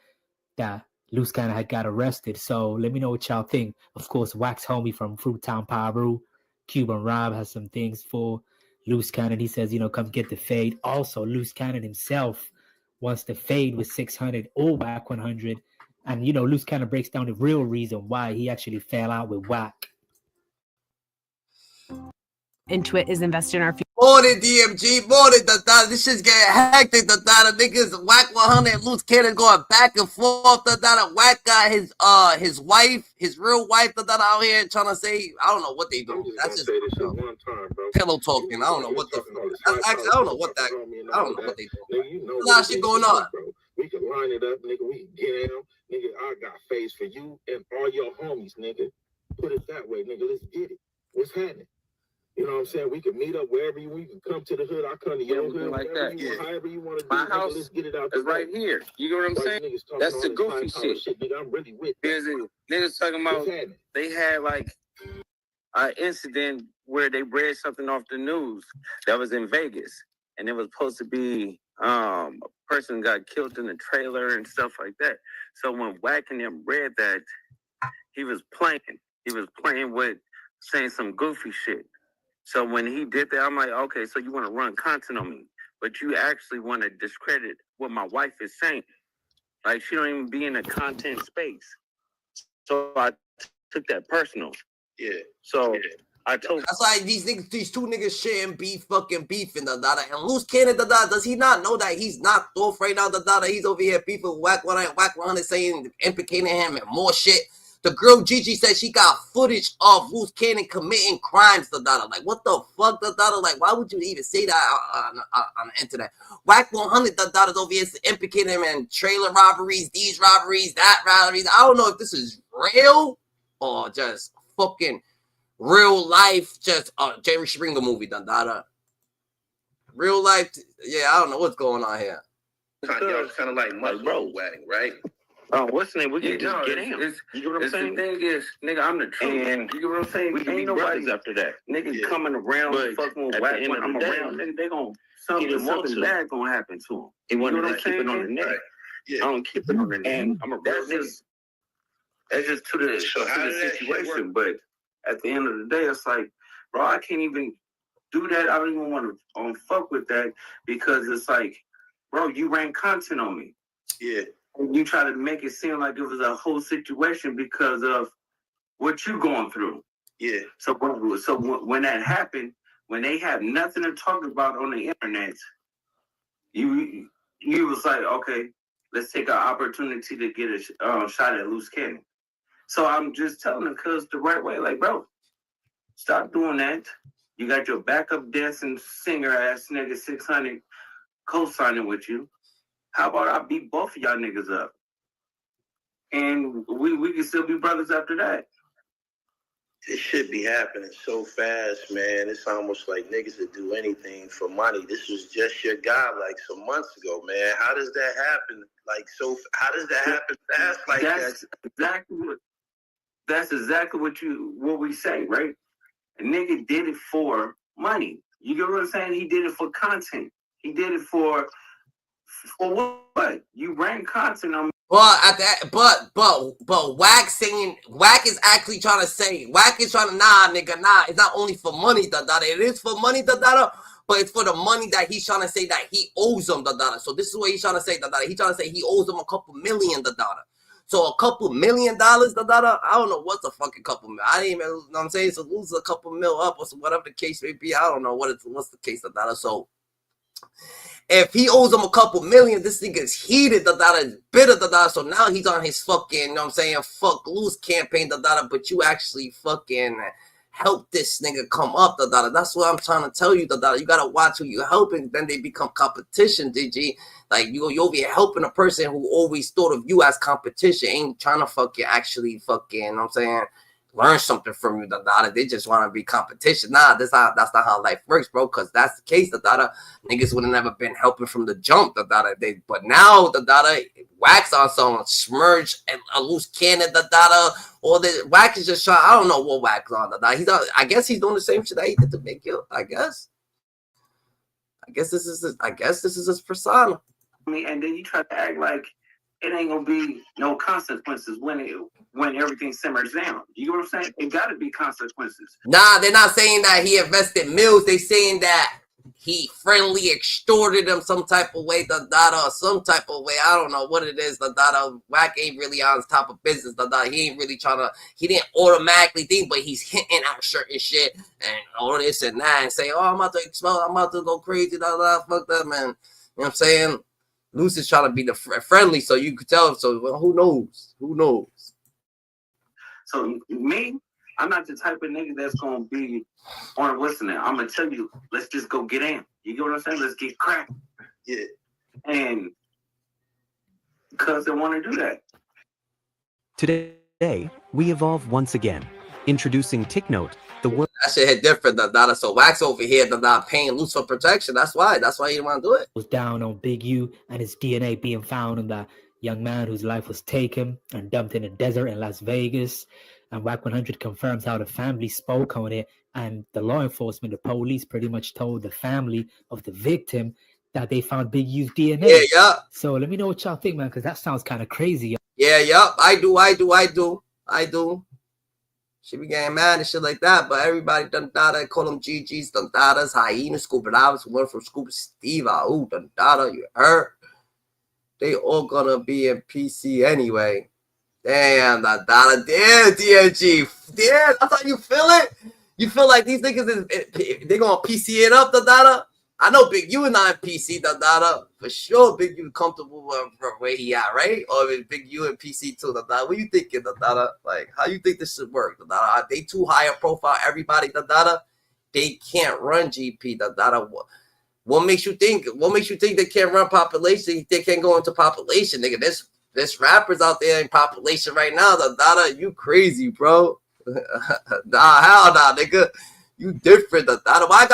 that Luce Cannon had got arrested. So let me know what y'all think. Of course, Wack's homie from Fruittown, Peru, Cuban Rob, has some things for Luce Cannon. He says, come get the fade. Also, Luce Cannon himself wants to fade with 600 or Wack 100. And, Luce Cannon breaks down the real reason why he actually fell out with Wack. Intuit is invested in our future. Morning, DMG. Morning, this shit's getting hectic. The niggas, Wack 100 and Luce Cannon going back and forth. Wack got his wife, his real wife, out here trying to say, I don't know what they do. That's just pillow talking. I don't know what the. Actually, I don't know what that. I don't know what they do. There's a lot of shit going on. We can line it up, nigga. We can get at them, nigga. I got face for you and all your homies, nigga. Put it that way, nigga. Let's get it. What's happening? You know what I'm saying? We can meet up wherever you can come to the hood. I come to your hood, like that. However you want to do. My house let's get it out is right here. You know what I'm saying? That's the goofy shit. Nigga, I'm really with there's niggas talking about they had like an incident where they read something off the news that was in Vegas, and it was supposed to be a person got killed in a trailer and stuff like that. So when Wack and them read that, he was playing with saying some goofy shit. So when he did that, I'm like, okay, so you want to run content on me, but you actually want to discredit what my wife is saying. Like, she don't even be in a content space. So I took that personal. Yeah. So I told. That's why these two niggas shouldn't be fucking beefing the dada. And Luce Cannon the dada, does he not know that he's knocked off right now the dada? He's over here beefing with Wack 100 saying, implicating him and more shit. The girl Gigi said she got footage of Luce Cannon committing crimes the dada. Like, what the fuck the dada? Like, why would you even say that on the internet? Wack 100 the dada's over here implicating him in trailer robberies, these robberies, that robberies. I don't know if this is real or just fucking real life, just Jerry Springer movie, dada. Real life, yeah, I don't know what's going on here. Y'all kind of like muscle wedding, right? Oh, what's the name? We can just get him. You know what I'm saying? The thing is, nigga, I'm the truth. And you know what I'm saying? We can be brothers after that. Niggas coming around, fucking with Wack. When I'm around, nigga, they gon' something bad gonna happen to him. He wanted to keep it on the neck. Right. Yeah. I don't keep it on the neck. I'm a real nigga. That's just to the situation. But at the end of the day, it's like, bro, I can't even do that. I don't even want to fuck with that because it's like, bro, you ran content on me. Yeah. And you try to make it seem like it was a whole situation because of what you going through. Yeah. So when that happened, when they have nothing to talk about on the internet, you was like, okay, let's take an opportunity to get a shot at Luce Cannon. So I'm just telling them, cause the right way, like, bro, stop doing that. You got your backup dancing singer ass nigga 600 co-signing with you. How about I beat both of y'all niggas up? And we can still be brothers after that. This should be happening so fast, man. It's almost like niggas would do anything for money. This was just your guy like some months ago, man. How does that happen? How does that happen fast like that? That's exactly what we say, right? A nigga did it for money. You get what I'm saying? He did it for content. He did it for what? You ran content on me. But at that, but Wack is actually trying to say, Wack is trying to, nigga, it's not only for money, it is for money, but it's for the money that he's trying to say that he owes them, So this is what he's trying to say, He's trying to say he owes them a couple million, So a couple $1 million, I don't know what's a fucking couple mil. I didn't even, you know what I'm saying? So lose a couple mil up or whatever the case may be. I don't know what's the case, So if he owes him a couple million, this nigga's heated, is bitter, So now he's on his fucking, you know what I'm saying, fuck Luce campaign, but you actually fucking help this nigga come up, That's what I'm trying to tell you, You gotta watch who you helping, then they become competition, Gigi. Like, you'll be helping a person who always thought of you as competition, ain't trying to fucking actually fucking, you know what I'm saying, learn something from you, They just want to be competition. That's not how life works, bro. Because that's the case, niggas would have never been helping from the jump, But now, Wax on some Smurge and a Luce Cannon, or the Wack is just trying. I don't know what Wax on, I guess he's doing the same shit that he did to Big Yo. I guess this is his persona. I mean, and then you try to act like it ain't gonna be no consequences when everything simmers down. You know what I'm saying? It gotta be consequences. They're not saying that he invested mills. They saying that he friendly extorted them some type of way, or some type of way. I don't know what it is, Wack ain't really on top of business, He ain't really trying to, he didn't automatically think, but he's hinting at certain shit and all this and that and say, oh, I'm about to explode, I'm about to go crazy, fuck that, man. You know what I'm saying? Luce is trying to be the friendly, so you could tell. So who knows? Who knows? So me, I'm not the type of nigga that's gonna be on listening. I'm gonna tell you, let's just go get in. You get what I'm saying? Let's get cracked. Yeah. And because they want to do that. Today, we evolve once again. Introducing TickNote, the word. That shit hit different, So Wax over here, paying Luce for protection. That's why he didn't want to do it. Was down on Big U and his DNA being found on the young man whose life was taken and dumped in a desert in Las Vegas. And Wack 100 confirms how the family spoke on it, and the law enforcement, the police, pretty much told the family of the victim that they found Big U's DNA. Yeah. So let me know what y'all think, man, because that sounds kind of crazy. Yeah. I do. She be getting mad and shit like that, but everybody done dada, call them Gigi's, done dadas, hyenas, scuba divers, who went from scuba Steve, ooh, done dada, you heard? They all gonna be in PC anyway. Damn, done dada, damn, DNG, damn, that's how you feel it? You feel like these niggas they gonna PC it up, done dada? I know Big U and I in PC, done dada, for sure. Big U comfortable where he at, right? Or is Big U and PC too, done dada? What you thinking, done dada? Like, how you think this should work, done dada? Are they too high a profile? Everybody, done dada? They can't run GP, done dada. What makes you think? What makes you think they can't run population? They can't go into population, nigga. There's rappers out there in population right now, done dada. You crazy, bro? Nah, hell nah, nigga. You different, done dada. Why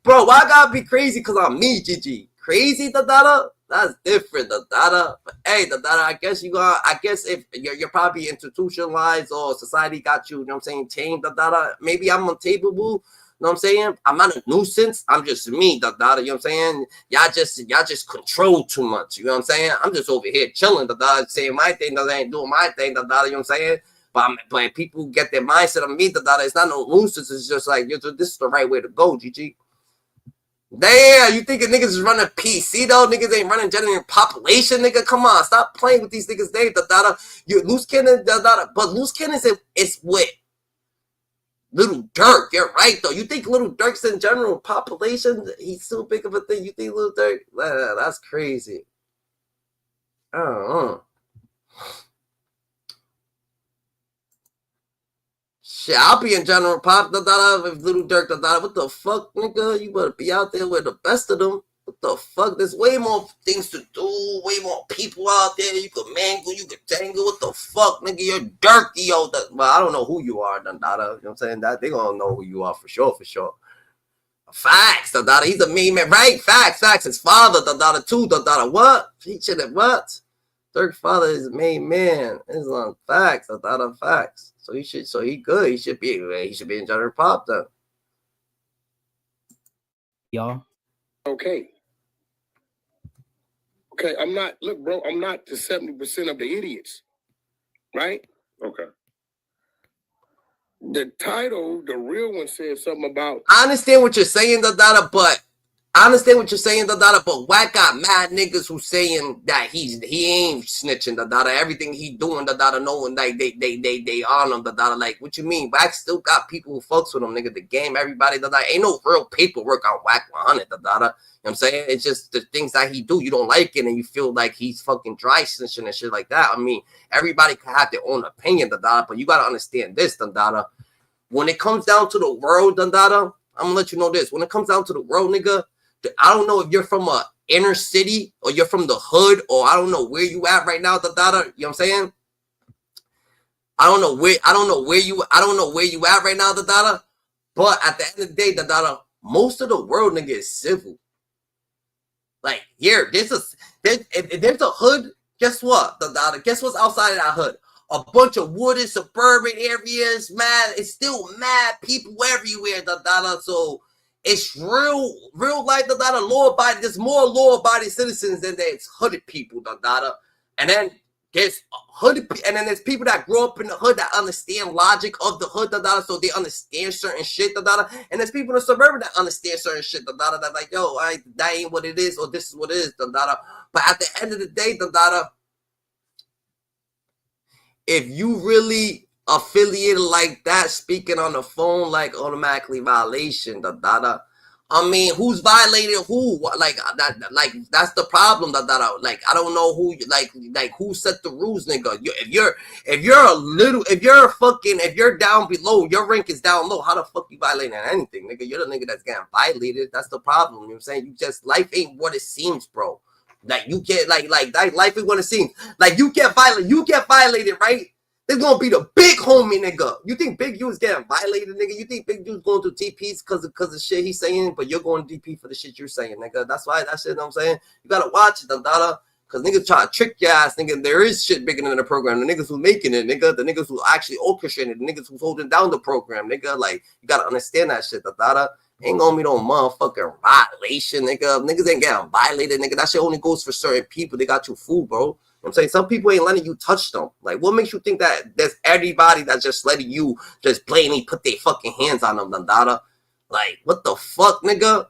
I gotta be crazy because I'm me, Gigi? Crazy, da-da-da? That's different, da-da-da. But hey, da-da-da, I guess if you're probably institutionalized or society got you, you know what I'm saying, tamed, da-da-da. Maybe I'm untapeable, you know what I'm saying? I'm not a nuisance. I'm just me, da-da-da, you know what I'm saying? Y'all just control too much, you know what I'm saying? I'm just over here chilling, da-da-da, saying my thing, da-da, ain't doing my thing, da-da-da, you know what I'm saying? But people get their mindset of me, da-da-da, it's not no nuisance. It's just like, this is the right way to go, Gigi. Damn, you thinking niggas is running PC though? Niggas ain't running generating population, nigga. Come on, stop playing with these niggas. You Luce Cannon, but Luce Cannon is with Little Durk. You're right though. You think Little Durk's in general population? He's so big of a thing. You think Little Durk? That's crazy. I don't know. Shit, I'll be in general pop, with Little Durk, what the fuck, nigga? You better be out there with the best of them. What the fuck? There's way more things to do, way more people out there. You could mangle, you could tangle. What the fuck, nigga? You're dirty, yo. Well, I don't know who you are, you know what I'm saying? That they gonna know who you are for sure. Facts, he's a mean man, right? Facts. His father, too, what? He should have what? Durk's father is a main man. It's on facts, facts. So he good. He should be in general pop though. Y'all. Okay, I'm not the 70% of the idiots, right? Okay. The title, the real one, says something about. I understand what you're saying, but Wack got mad niggas who saying that he ain't snitching, everything he doing, knowing like they on him, like what you mean? Wack still got people who fucks with him, nigga. The game, everybody, ain't no real paperwork on Wack 100, you know what I'm saying? It's just the things that he do, you don't like it, and you feel like he's fucking dry snitching and shit like that. I mean, everybody can have their own opinion, but you gotta understand this, when it comes down to the world, I'm gonna let you know this. When it comes down to the world, nigga, I don't know if you're from a inner city or you're from the hood, or I don't know where you at right now, you know what I'm saying? I don't know where you at right now, but at the end of the day, most of the world, nigga, is civil. Like, here, if there's a hood, guess what, guess what's outside of that hood? A bunch of wooded suburban areas, man. It's still mad people everywhere, so it's real life, law-abiding. There's more law-abiding citizens than there's hooded people, and then there's there's people that grow up in the hood that understand logic of the hood, so they understand certain shit, and there's people in the suburban that understand certain shit, that like, yo, that ain't what it is, or this is what it is, but at the end of the day, if you really affiliated like that, speaking on the phone, like automatically violation, I mean, who's violated who? Like that's the problem. Like, I don't know who. Like who set the rules, nigga? If you're down below, your rank is down low. How the fuck you violating anything, nigga? You're the nigga that's getting violated. That's the problem. You know what I'm saying? Life ain't what it seems, bro. Like, you can't like life is what it seems. Like, you get violated, right? There's gonna be the big homie, nigga. You think Big U is getting violated, nigga? You think Big U's going to DPs because of shit he's saying, but you're going to DP for the shit you're saying, nigga. That's why that shit, you know what I'm saying? You gotta watch it, because niggas try to trick your ass, nigga. There is shit bigger than the program. The niggas who's making it, nigga. The niggas who actually orchestrating it. The niggas who's holding down the program, nigga. Like, you gotta understand that shit, Ain't gonna be no motherfucking violation, nigga. Niggas ain't getting violated, nigga. That shit only goes for certain people. They got you fooled, bro. I'm saying some people ain't letting you touch them. Like, what makes you think that there's everybody that's just letting you just blatantly put their fucking hands on them, Dandara? Like, what the fuck, nigga?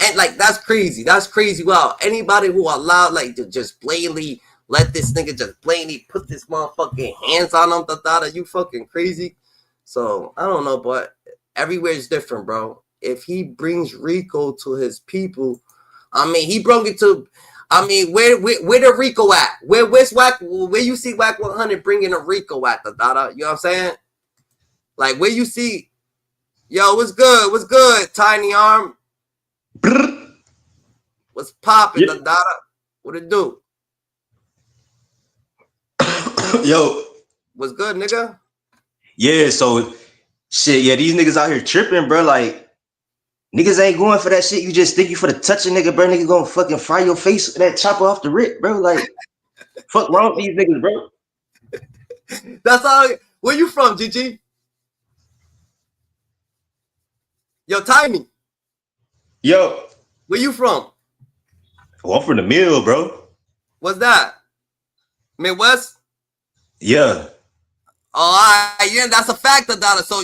And like, that's crazy. That's crazy. Wow, anybody who allowed like to just blatantly let this nigga just blatantly put this motherfucking hands on them, Dandara, you fucking crazy. So I don't know, but everywhere is different, bro. If he brings Rico to his people, I mean, he brought it to. I mean, where the Rico at? Where's Wack? Where you see Wack 100 bringing a Rico at, Dandara? You know what I'm saying? Like, where you see, yo, what's good? What's good, Tiny Arm? What's poppin', Dandara? What it do? Yo. What's good, nigga? Yeah, so shit, yeah, these niggas out here tripping, bro. Like, niggas ain't going for that shit. You just think you for the touch a nigga, bro. Nigga gonna fucking fry your face with that chopper off the rip, bro. Like, fuck wrong with these niggas, bro. That's all. Where you from, Gigi? Yo, Tiny. Yo. Where you from? Oh, I'm from the mill, bro. What's that? Midwest? Yeah. Oh, yeah, that's a fact, Dandara. So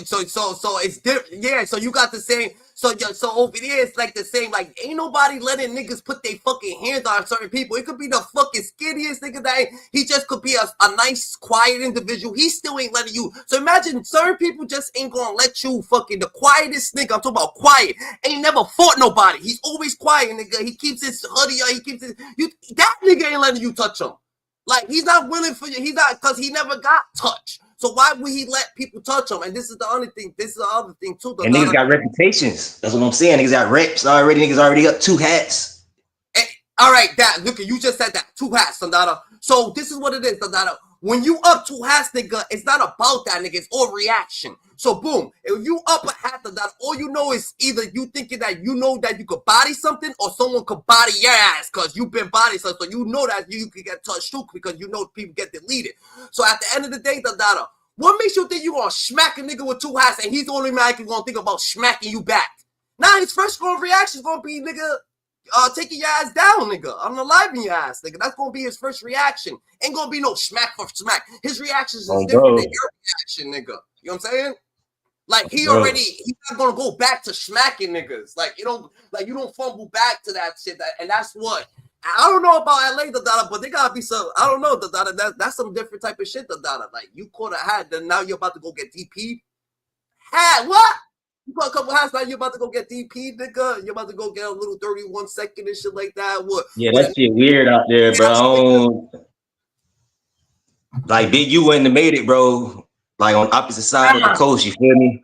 it's different. Yeah, so you got the same. So over there, it's like the same. Like, ain't nobody letting niggas put their fucking hands on certain people. It could be the fucking skinniest nigga that he just could be a nice, quiet individual. He still ain't letting you. So imagine certain people just ain't gonna let you fucking the quietest nigga. I'm talking about quiet. Ain't never fought nobody. He's always quiet, nigga. He keeps his hoodie on. He keeps his. That nigga ain't letting you touch him. Like, he's not willing for you. He's not, because he never got touched. So why would he let people touch him? And this is the other thing. This is the other thing too. And niggas got reputations. That's what I'm saying. Niggas got reps already. Niggas already up 2 hats. And, all right, that look, you just said that 2 hats, Dandara. So this is what it is, Dandara. When you up 2 hats, nigga, it's not about that, nigga. It's all reaction. So boom, if you up a hat, Dandara, all you know is either you thinking that you know that you could body something, or someone could body your ass because you've been body something. So you know that you could get touched too because you know people get deleted. So at the end of the day, Dandara, what makes you think you gonna smack a nigga with 2 hats and he's the only man gonna think about smacking you back? Now his first reaction is gonna be, nigga, taking your ass down, nigga. I'm unaliving your ass, nigga. That's gonna be his first reaction. Ain't gonna be no smack for smack. His reaction is different than your reaction, nigga. You know what I'm saying? Like, he's not gonna go back to smacking niggas. Like, you don't fumble back to that shit. And that's what. I don't know about LA, but they gotta be some. I don't know, that's some different type of shit, Like, you caught a hat, then now you're about to go get DP'd. Hat, what? You got a couple hats, now you're about to go get DP'd, nigga. You're about to go get a little 31 second and shit like that. What? Yeah, that shit weird out there, bro. Like, Big U wouldn't have made it, bro. Like, on opposite side of the coast, you feel me?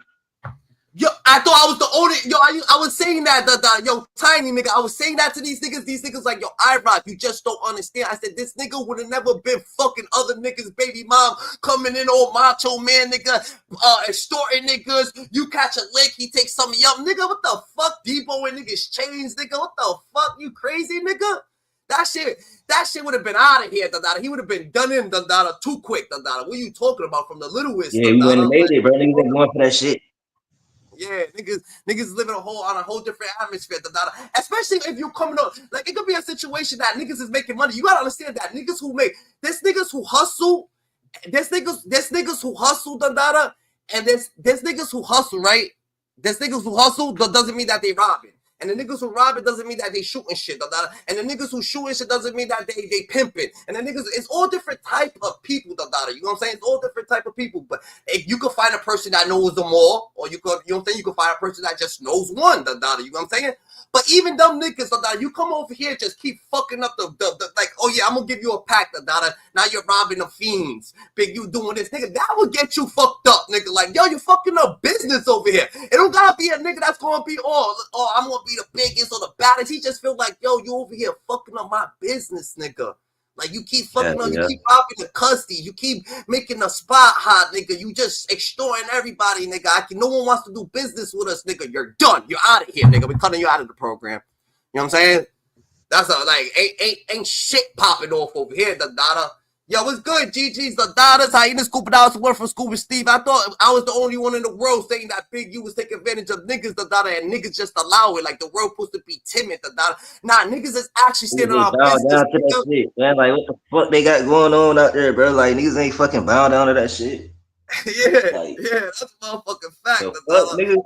Yo, I thought I was the only. Yo, I was saying that, yo, Tiny nigga. I was saying that to these niggas. These niggas like, yo, I-Rock, you just don't understand. I said, this nigga would have never been fucking other niggas' baby mom coming in, old macho man, nigga, extorting niggas. You catch a lick, he takes some of y'all. Nigga, what the fuck? Debo and niggas chains, nigga. What the fuck? You crazy, nigga? That shit would have been out of here, Dandara. He would have been done in, Dandara, too quick, Dandara. What are you talking about from the littlest? Yeah, he wouldn't have made it, bro. Niggas ain't going for that shit. Yeah, niggas living on a whole different atmosphere, especially if you coming up. Like, it could be a situation that niggas is making money. You gotta understand that niggas who hustle, there's niggas who hustle, Dandara, and there's niggas who hustle, right? There's niggas who hustle, that doesn't mean that they robbing. And the niggas who rob it doesn't mean that they shooting shit. And the niggas who shooting shit doesn't mean that they pimping. And the niggas, it's all different type of people, you know what I'm saying? It's all different type of people. But if you can find a person that knows them all, or you could, you know what I'm saying? You can find a person that just knows one, you know what I'm saying? But even them niggas, you come over here, just keep fucking up the like, oh yeah, I'm gonna give you a pack, now you're robbing the fiends. Big, you doing this, nigga, that will get you fucked up, nigga. Like, yo, you fucking up business over here. It don't gotta be a nigga that's gonna be, oh, I'm gonna be the biggest or the baddest. He just feel like, yo, you over here fucking up my business, nigga. Like, you keep fucking up, you keep robbing the custody, you keep making the spot hot, nigga. You just extorting everybody, nigga. No one wants to do business with us, nigga. You're done. You're out of here, nigga. We're cutting you out of the program. You know what I'm saying? That's like ain't shit popping off over here, Dandara. Yo, what's good, Gigi's the daughters? How you scooping out some word from Scuba Steve? I thought I was the only one in the world saying that Big U was taking advantage of niggas, the daughter, and niggas just allow it. Like the world supposed to be timid, the daughter. Nah, niggas is actually standing on our business. Down to that shit, man. Like, what the fuck they got going on out there, bro? Like, niggas ain't fucking bound down to that shit. Yeah, like, yeah, that's a motherfucking fact. The fuck, nigga.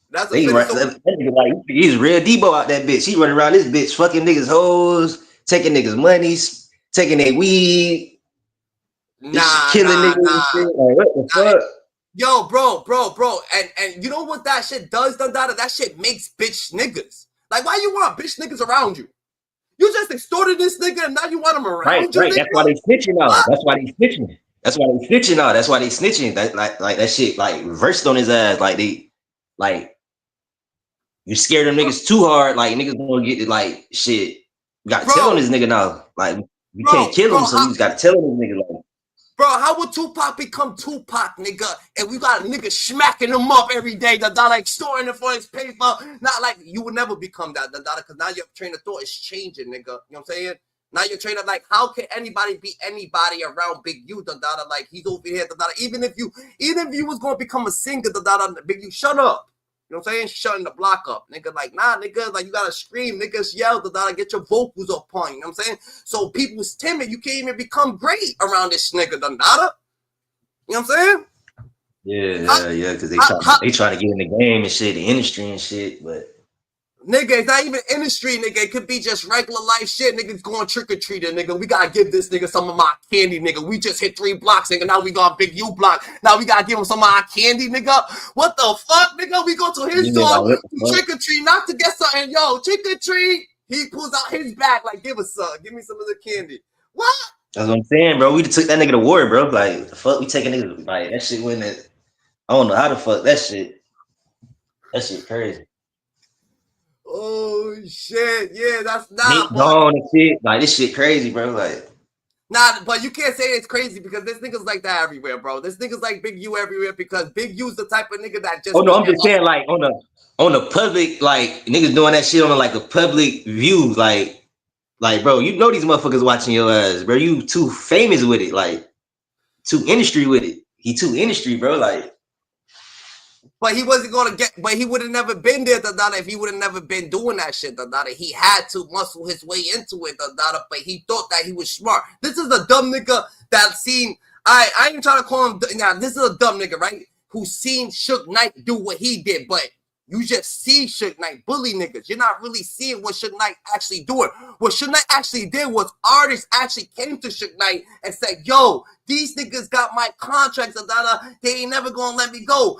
That's a that nigga, like, he's real Debo out that bitch. He running around this bitch, fucking niggas hoes, taking niggas monies, taking their weed, killing niggas and shit. Like, what the fuck? Yo, bro, and you know what that shit does, Dundada? That shit makes bitch niggas. Like, why you want bitch niggas around you? You just extorted this nigga and now you want him around you, right. nigga? That's why they snitching now. That's why they snitching. That's why they snitching now. That's why they snitching. That like that shit like reversed on his ass. Like they like you scared them niggas too hard. Like niggas gonna get it. Like shit. You gotta tell on this nigga now. Like you can't kill him, so you just gotta tell on this nigga. Like, bro, how would Tupac become Tupac, nigga? And we got a nigga smacking him up every day, the dollar extorting it for his paper. Not like you would never become that, the dollar, because now your train of thought is changing, nigga. You know what I'm saying? Now your train of like, how can anybody be anybody around Big U, the dollar? Like he's over here, the dollar. Even if you was gonna become a singer, the dollar, Big U, shut up. You know what I'm saying? Shutting the block up, nigga. Like, nah, nigga, like you gotta scream, niggas yell, the dollar, get your vocals up on, you know what I'm saying? So people's timid, you can't even become great around this nigga, the dollar. You know what I'm saying? Yeah, because they trying to get in the game and shit, the industry and shit, but nigga, it's not even industry, nigga. It could be just regular life shit. Niggas going trick-or-treating, nigga. We gotta give this nigga some of my candy, nigga. We just hit 3 blocks, nigga. Now we got Big U block. Now we gotta give him some of our candy, nigga. What the fuck, nigga? We go to his door to trick-or-treat, not to get something. Yo, trick-or-treat. He pulls out his bag like, give us some. Give me some of the candy. What? That's what I'm saying, bro. We took that nigga to war, bro. Like, the fuck, we taking niggas, like, that shit went at, I don't know how the fuck that shit crazy. Oh shit, yeah, that's not gone and shit. Like this shit crazy, bro. Like, nah, but you can't say it's crazy because this nigga's like that everywhere, bro. This nigga's like Big U everywhere because Big U's the type of nigga that just. Oh no, I'm just saying, like on the public, like niggas doing that shit on like a public view, like, bro, you know these motherfuckers watching your ass, bro. You too famous with it, like, too industry with it. He too industry, bro. Like. But he wasn't gonna get. But he would have never been there, Dada, if he would have never been doing that shit, Dada. He had to muscle his way into it, Dada. But he thought that he was smart. This is a dumb nigga that seen. I ain't trying to call him. Now this is a dumb nigga, right? Who seen Suge Knight do what he did, but you just see Suge Knight bully niggas. You're not really seeing what Suge Knight actually doing. What Suge Knight actually did was artists actually came to Suge Knight and said, yo, these niggas got my contracts, they ain't never gonna let me go,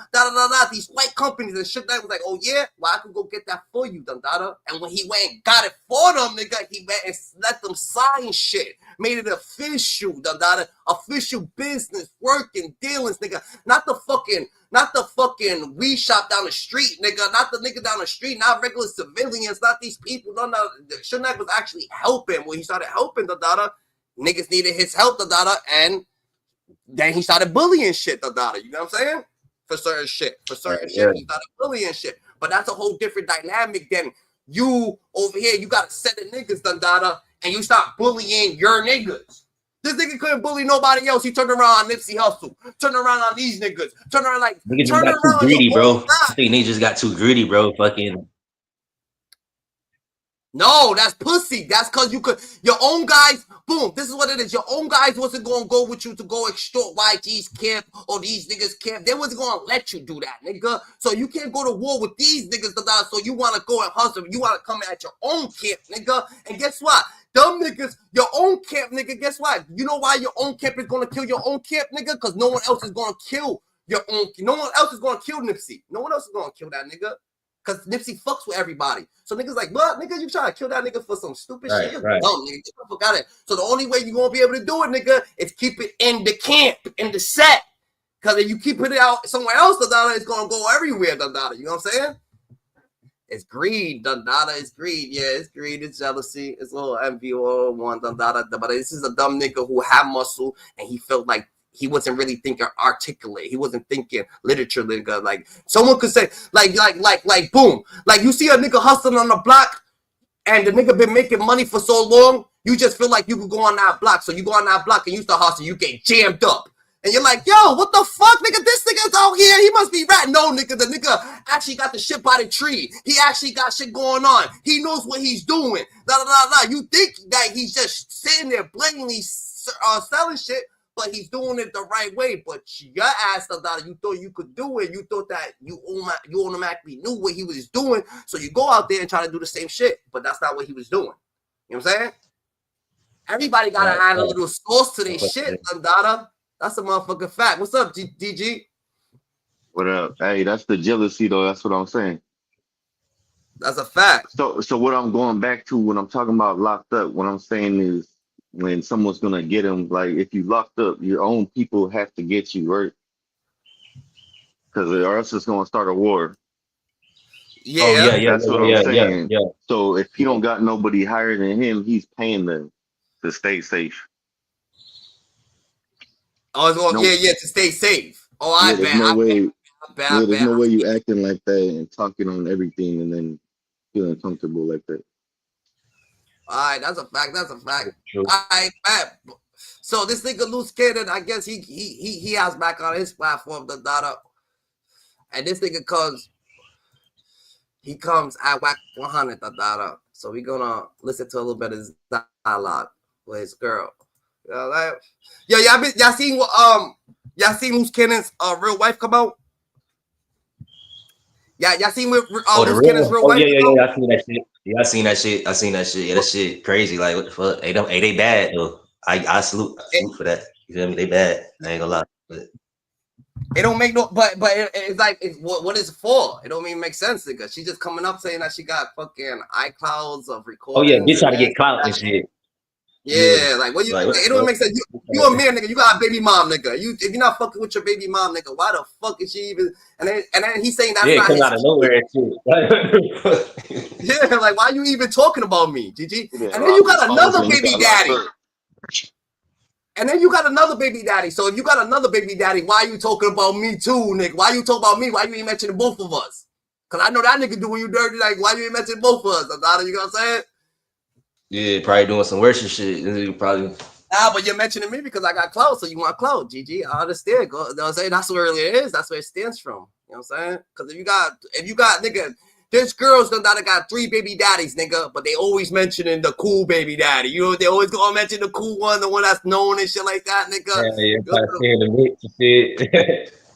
these white companies. And Suge Knight was like, oh yeah, well I can go get that for you, And when he went and got it for them, nigga, he went and let them sign shit, made it official, official business, working, dealings, nigga. Not the fucking weed shop down the street, nigga. Not the nigga down the street, not regular civilians, not these people. No. Suge Knight was actually helping. When he started helping, niggas needed his help, and then he started bullying shit, you know what I'm saying? For certain shit. He started bullying shit. But that's a whole different dynamic than you over here. You got a set of niggas, and you start bullying your niggas. This nigga couldn't bully nobody else. He turned around on Nipsey Hussle. Turned around on these niggas. Turned around like... Niggas just got too greedy, bro. I think niggas just got too greedy, bro. Fucking... No, that's pussy. That's because you could... Your own guys... Boom, this is what it is. Your own guys wasn't going to go with you to go extort YG's camp or these niggas' camp. They wasn't going to let you do that, nigga. So you can't go to war with these niggas, so you want to go and hustle. You want to come at your own camp, nigga. And guess what? Dumb niggas, your own camp, nigga, guess what? You know why your own camp is going to kill your own camp, nigga? Because no one else is going to kill your own... No one else is going to kill Nipsey. No one else is going to kill that nigga. Because Nipsey fucks with everybody. So niggas like, what? Nigga, you trying to kill that nigga for some stupid shit? You're dumb, nigga. Get the fuck out of it. So the only way you're going to be able to do it, nigga, is keep it in the camp, in the set. Because if you keep it out somewhere else, it's going to go everywhere, you know what I'm saying? It's greed, it's greed. Yeah, it's greed, it's jealousy, it's a little envy or one, But this is a dumb nigga who had muscle, and he felt like he wasn't really thinking articulate. He wasn't thinking literature, nigga. Like someone could say, like, boom. Like you see a nigga hustling on the block, and the nigga been making money for so long, you just feel like you could go on that block. So you go on that block and you start hustling, you get jammed up. And you're like, yo, what the fuck, nigga? This nigga's out here. He must be rat. No, nigga, the nigga actually got the shit by the tree. He actually got shit going on. He knows what he's doing. You think that he's just sitting there blatantly selling shit, but he's doing it the right way. But your ass, you thought you could do it. You thought that you automatically knew what he was doing. So you go out there and try to do the same shit. But that's not what he was doing. You know what I'm saying? Everybody got to add a little sauce to their shit, Dada. That's a motherfucking fact. What's up, DG? What up? Hey, that's the jealousy, though. That's what I'm saying. That's a fact. So what I'm going back to when I'm talking about locked up, what I'm saying is when someone's going to get him, like if you locked up, your own people have to get you, right? Because or else it's going to start a war. Yeah. That's what I'm saying. Yeah. So if he don't got nobody higher than him, he's paying them to stay safe. Oh, to stay safe. Oh, I bet. There's no way you acting like that and talking on everything and then feeling comfortable like that. All right, that's a fact. All right, bet. So this nigga Luce Cannon, I guess he has back on his platform, the Dada, and this nigga comes at Wack 100, the Dada. So we're gonna listen to a little bit of his dialogue with his girl. Y'all seen Luce Cannon's real wife come out? Yeah, y'all seen Luce Cannon's real wife? Yeah, I seen that shit. Yeah, I seen that shit. Yeah, that shit crazy. Like, what the fuck? Hey, they bad though. I salute for that. You feel me? They bad. I ain't gonna lie. But it don't make no, but it's like, what is it for? It don't even make sense, nigga. She just coming up saying that she got fucking iClouds of recordings. Oh yeah, bitch trying to get clout and shit. Yeah, like what you? It don't make sense. You a man, nigga. You got a baby mom, nigga. If you're not fucking with your baby mom, nigga, why the fuck is she even? And then he's saying that's not come his out of nowhere too. Yeah, like why you even talking about me, Gigi? And then you got another baby daddy. And then you got another baby daddy. So if you got another baby daddy, why you talking about me too, nigga? Why you talking about me? Why you ain't mentioning both of us? Cause I know that nigga doing you dirty. Like why you ain't mentioning both of us? You know what I'm saying? Yeah, probably doing some worse shit. Probably. Nah, but you're mentioning me because I got clout, so you want clout, Gigi. I understand. You know what I'm saying? That's where it is. That's where it stands from. You know what I'm saying? Because if you got, nigga, there's girls that got 3 baby daddies, nigga, but they always mentioning the cool baby daddy. You know, they always gonna mention the cool one, the one that's known and shit like that, nigga.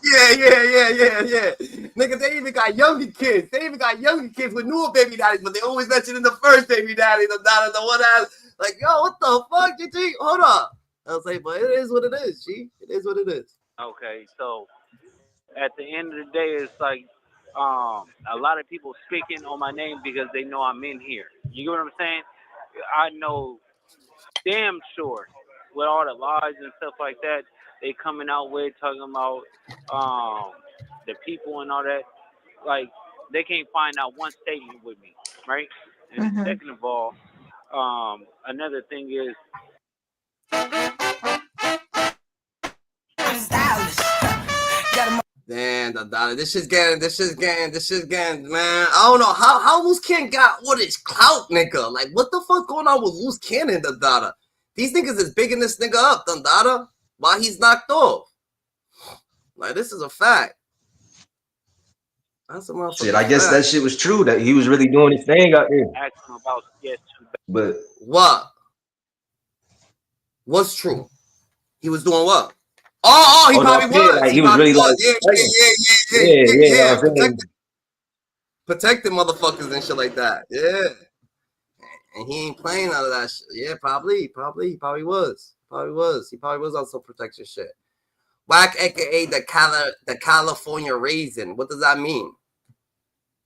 Yeah. Nigga, they even got younger kids. They even got younger kids with newer baby daddies, but they always mentioning the first baby daddy, the one that, like, yo, what the fuck, Gigi? Hold on. I was like, but it is what it is, G. It is what it is. Okay, so at the end of the day, it's like a lot of people speaking on my name because they know I'm in here. You get what I'm saying? I know damn sure with all the lies and stuff like that they coming out with, talking about the people and all that, like they can't find out one statement with me, right? And second of all, another thing is Damn, this shit's getting, man. I don't know how Luce Cannon got all this clout, nigga. Like, what the fuck going on with Luce Cannon, Dada? These niggas is bigging this nigga up, Dada, while he's knocked off. Like, this is a fact. That's a motherfucker. Shit, I guess that shit was true, that he was really doing his thing out there. asking about But what? What's true? He was doing what? Oh, he probably was. Like, he was really like, yeah. Protecting motherfuckers and shit like that. Yeah. And he ain't playing out of that shit. Yeah, probably. He probably was. He probably was on some protection shit. Wack, aka the California Raisin. What does that mean?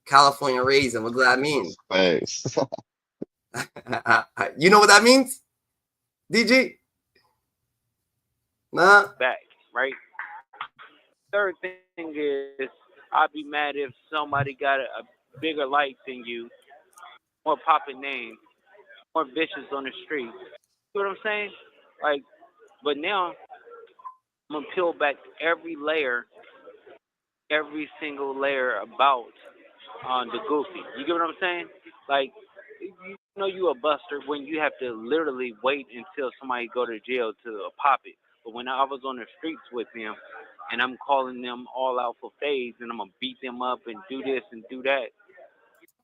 California Raisin. What does that mean? Thanks. You know what that means? DG? Nah. Back, right? Third thing is, I'd be mad if somebody got a bigger light than you, more popping name, more bitches on the street. You know what I'm saying? Like, but now I'm gonna peel back every single layer about the goofy. You get what I'm saying? Like, you know you a buster when you have to literally wait until somebody go to jail to pop it. But when I was on the streets with them, and I'm calling them all out for fades, and I'm gonna beat them up and do this and do that.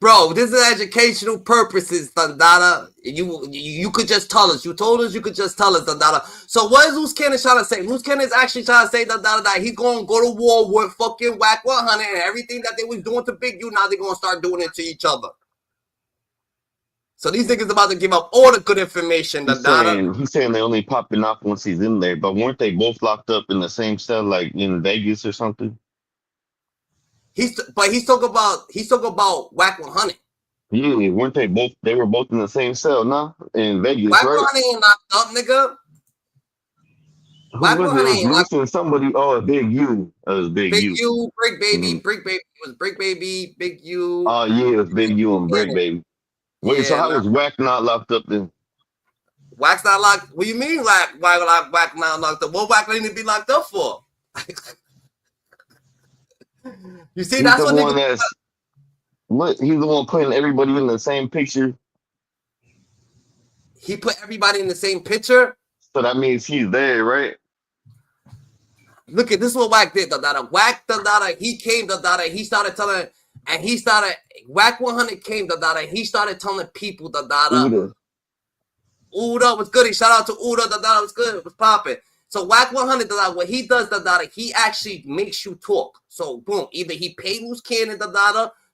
Bro, this is educational purposes, Dandada. You could just tell us. You told us you could just tell us, Dandada. So what is Luce Cannon trying to say? Luce Cannon is actually trying to say, Dandada, that he's going to go to war with fucking Wack 100 and everything that they was doing to Big U, now they're going to start doing it to each other. So these niggas about to give up all the good information, Dandada. He's saying they only popping off once he's in there, but weren't they both locked up in the same cell, like in Vegas or something? He's talking about Wack 100. Yeah, weren't they both? They were both in the same cell, nah? In Vegas, Wack right? 100 ain't locked up, nigga. Who was it? It was Luce and somebody. Oh, Big U. It was Big U. Big U, Brick Baby, Brick Baby. It was Brick Baby, Big U. Oh yeah, it was Big U and Brick Baby. Wait, Yeah, so how was Wack not locked up then? Wack's not locked. What do you mean, Wack not locked up? What Wack need to be locked up for? You see, He's that's the what one niggas. He's the one putting everybody in the same picture. He put everybody in the same picture. So that means he's there, right? Look at this is what Wack did. Wack, he came, he started telling, and he started, Wack 100 came, he started telling people, Uda was good. Shout out to Uda, was good. It was popping. So Wack 100, what he does, he actually makes you talk. So boom, either he paid Luce Cannon,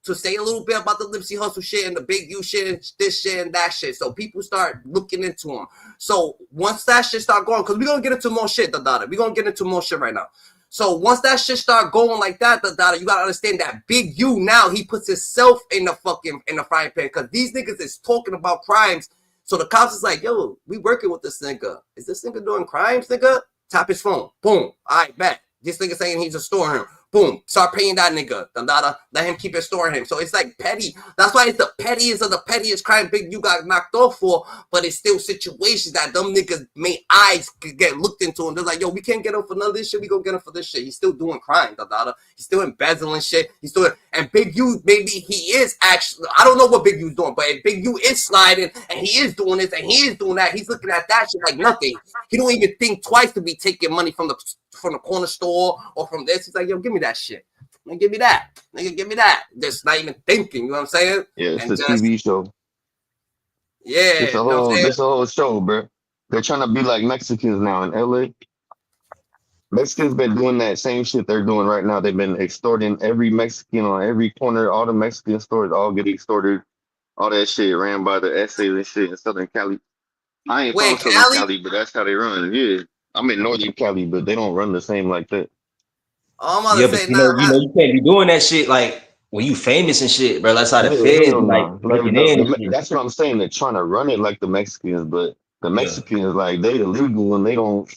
to say a little bit about the Nipsey Hussle shit and the Big U shit and this shit and that shit. So people start looking into him. So once that shit start going, because we're going to get into more shit, We're going to get into more shit right now. So once that shit start going like that, you got to understand that Big U now, he puts himself in the frying pan, because these niggas is talking about crimes. So the cops is like, yo, we working with this nigga. Is this nigga doing crimes, nigga? Tap his phone. Boom. All right, bet. This nigga saying he's a store him. Boom. Start paying that nigga. Let him keep it storing him. So it's like petty. That's why it's the pettiest of the pettiest crime Big U got knocked off for. But it's still situations that them niggas made eyes get looked into. And they're like, yo, we can't get him for none of this shit. We gonna get him for this shit. He's still doing crime, He's still embezzling shit. He's still, and Big U, maybe he is actually, I don't know what Big U's doing, but if Big U is sliding and he is doing this and he is doing that, he's looking at that shit like nothing. He don't even think twice to be taking money from the corner store or from this. He's like, yo, give me that shit. Man, give me that. Nigga, give me that. Just not even thinking, you know what I'm saying? Yeah, it's a TV show. Yeah. It's a whole show, bro. They're trying to be like Mexicans now in LA. Mexicans been doing that same shit they're doing right now. They've been extorting every Mexican on every corner. All the Mexican stores all get extorted. All that shit ran by the essays and shit in Southern Cali. I ain't from Southern Cali, but that's how they run. Yeah. I'm in Northern Cali, but they don't run the same like that. Yeah, but you know, you can't be doing that shit like when you famous and shit, bro. That's how the feds that's what I'm saying. They're trying to run it like the Mexicans, but the Mexicans like they illegal and they don't.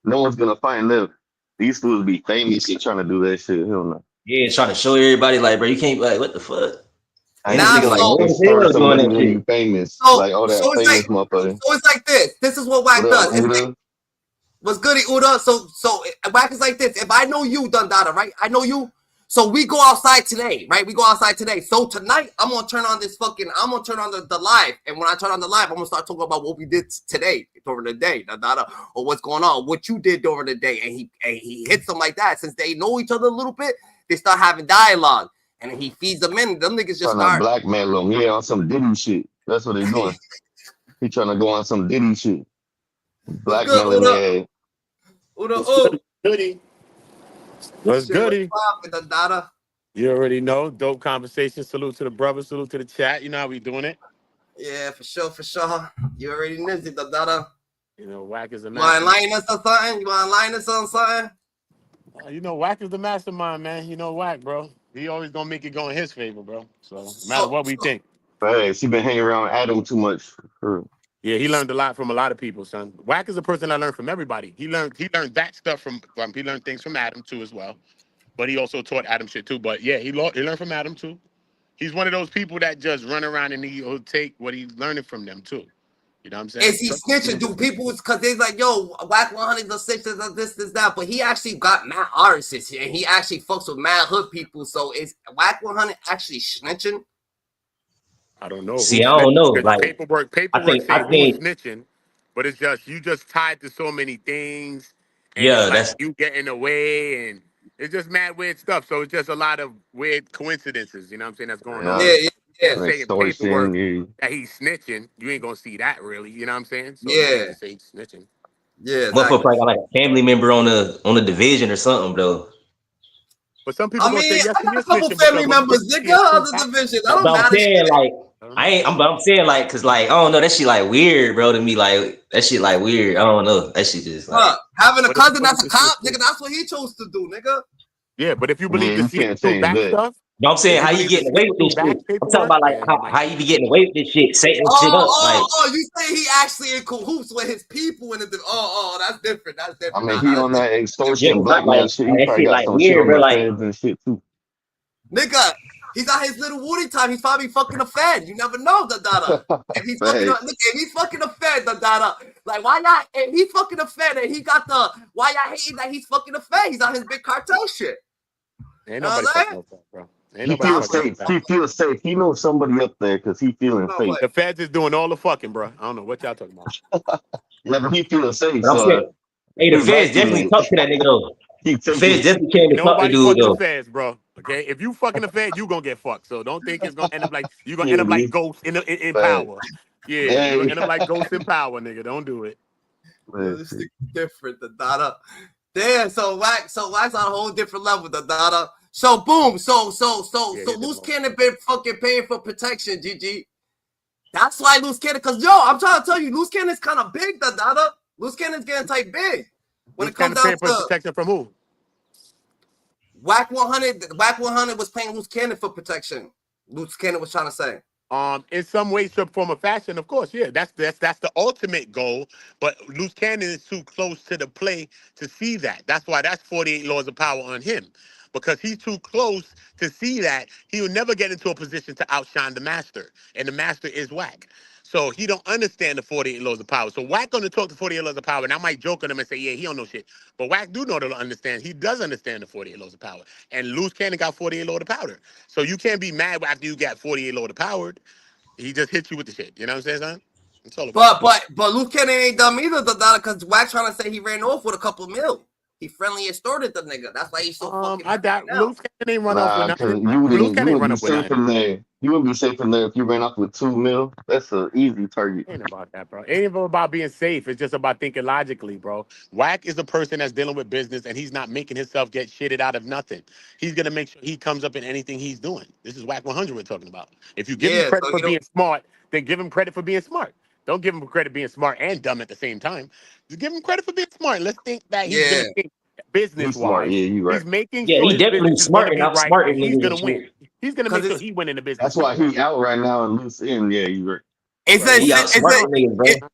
No one's gonna find them. These fools be famous and trying to do that shit. Hell no. Yeah, trying to show everybody like, bro, you can't like what the fuck. I ain't like somebody when you famous, like all that famous motherfucker. So it's like this. This is what Wack does. What's goody, Uda? So Wack is like this. If I know you, Dundada, right? I know you. So we go outside today, right? We go outside today. So tonight, I'm gonna turn on the live. And when I turn on the live, I'm gonna start talking about what we did today, over the day, Dundada, or what's going on, what you did over the day. And he hits them like that. Since they know each other a little bit, they start having dialogue. And he feeds them in. Them niggas just start blackmail them. Yeah, on some Diddy shit. That's what they doing. He trying to go on some Diddy shit. Blackmailing their Uda, goody. What's goody? You already know. Dope conversation. Salute to the brothers. Salute to the chat. You know how we doing it. Yeah, for sure. You already know it, Dada. You know, Wack is a mastermind. You want to enlighten us on something? You want to enlighten us on something? You know, Wack is the mastermind, man. You know Wack, bro. He always gonna make it go in his favor, bro. So no matter what we think. Hey, she been hanging around Adam too much. Yeah, he learned a lot from a lot of people, son. Wack is a person I learned from everybody. He learned that stuff from he learned things from Adam too as well. But he also taught Adam shit too. But yeah, he learned from Adam too. He's one of those people that just run around and he'll take what he's learning from them too. You know what I'm saying? Is he snitching? Do people, because they're like, yo, Wack 100 the snitches of this, that, but he actually got mad artists here, and he actually fucks with mad hood people. So is Wack 100 actually snitching? I don't know See, who's I don't know. snitching because Like, paperwork I say who's think, snitching, but it's just you just tied to so many things, and it's yeah, like that's you getting away, and it's just mad weird stuff. So it's just a lot of weird coincidences. You know what I'm saying? That's going on. Yeah, Just Yeah. saying extortion. paperwork Yeah. that he's snitching, you ain't gonna see that really. You know what I'm saying? So you can't Yeah. just say he's snitching. Yeah. motherfucker Exactly. probably got like a family member on the division or something, though. But some people I gonna say mean, yes, I he got a is couple snitching because family when you get members, nigga, it's true other fact. division. I But don't I'm matter saying shit. like I'm saying like, cause like I don't know, that shit like weird, bro, to me. Like that shit like weird. I don't know. That shit just like Huh. Having a But if you cousin believe that's a the shit cop, true, nigga, that's what he chose to do, nigga. yeah. But if you Yeah, believe the you see can't through change back that. stuff, but I'm if saying you how you believe the getting away see with through this shit. back I'm talking paperwork, about like then you might how be you be right. getting away with this shit, setting shit up. Like You say he actually in cahoots with his people in the that's different. That's I different. mean, Nah, he that's on that yeah, extortion, cause I'm like blackmail shit. He that probably shit got like some shit weird, on bro. the Like feds and shit too. nigga. He's got his little Woody time. He's probably fucking a Fed. You never know, the dada. If he's fucking, Facts. look, if he's fucking a Fed, the dada. Like why not? If he's fucking a Fed and he got the why y'all hating that he's fucking a Fed? He's on his big cartel shit. Ain't You know nobody what I'm fucking saying? no fact, bro. Ain't He nobody Nah, feels fucking no safe. fact. He feels safe. He knows somebody up there because he feeling no safe. way. The feds is doing all the fucking, bro. I don't know what y'all talking about. Yeah, but he feeling safe. but I'm So saying, hey, the he feds definitely vacuuming talk to that nigga though. He The taking feds it. definitely came to talk to Nobody dude fucking the though. feds, bro. Okay, if you fucking the fed, you gonna get fucked. So don't think it's gonna end up like you gonna end Yeah, up like me. Ghost in Facts. power. Yeah, you gonna Hey, end up like Ghost in power, nigga. Don't do it. Yo, this thing different, the dada. Damn, so Wack's on a whole different level, the dada. So boom, so Yeah, Luce Cannon been fucking paying for protection, Gigi. That's why Luce Cannon, cause yo, I'm trying to tell you, Luce Cannon's kind of big, the dada. Luce Cannon's getting type big. When Who's it kind comes of down paying for to protection from who? Wack 100 was paying Luce Cannon for protection. Luce Cannon was trying to say. In some way, shape, form, or fashion, of course, yeah. That's the ultimate goal. But Luce Cannon is too close to the play to see that. That's why that's 48 laws of power on him. Because he's too close to see that, he will never get into a position to outshine the master. And the master is Wack. So he don't understand the 48 laws of power. So Wack gonna talk the 48 laws of power, and I might joke on him and say, yeah, he don't know shit. But Wack do know to understand. He does understand the 48 laws of power. And Luce Cannon got 48 laws of power. So you can't be mad after you got 48 laws of power. He just hit you with the shit. You know what I'm saying, son? It's all about. But Luce Cannon ain't dumb either, the dada, cause Wack trying to say he ran off with a couple mil. He friendly extorted the nigga. That's why he's so fucking I mad right doubt now. Luce Cannon ain't run off with nah, because nothing. you Luce wouldn't Cannon ain't run be up with safe nothing. in there. You wouldn't be safe in there if you ran off with 2 mil. That's an easy target. Ain't about that, bro. Ain't even about being safe. It's just about thinking logically, bro. Wack is a person that's dealing with business, and he's not making himself get shitted out of nothing. He's gonna make sure he comes up in anything he's doing. This is Wack 100 we're talking about. If you give him Yeah, credit so for you know, being smart, then give him credit for being smart. Don't give him credit being smart and dumb at the same time. Just give him credit for being smart. Let's think that he's yeah. gonna think He's smart. business-wise. Yeah, you right. He's making Yeah, sure he his definitely business is gonna smart and be right, and outsmarting he's niggas and gonna win. shit. He's gonna Cause make sure he win in the business That's why too, bro. he out right now and loose in. Yeah, you right. it's Right. a He outsmarting niggas, bro.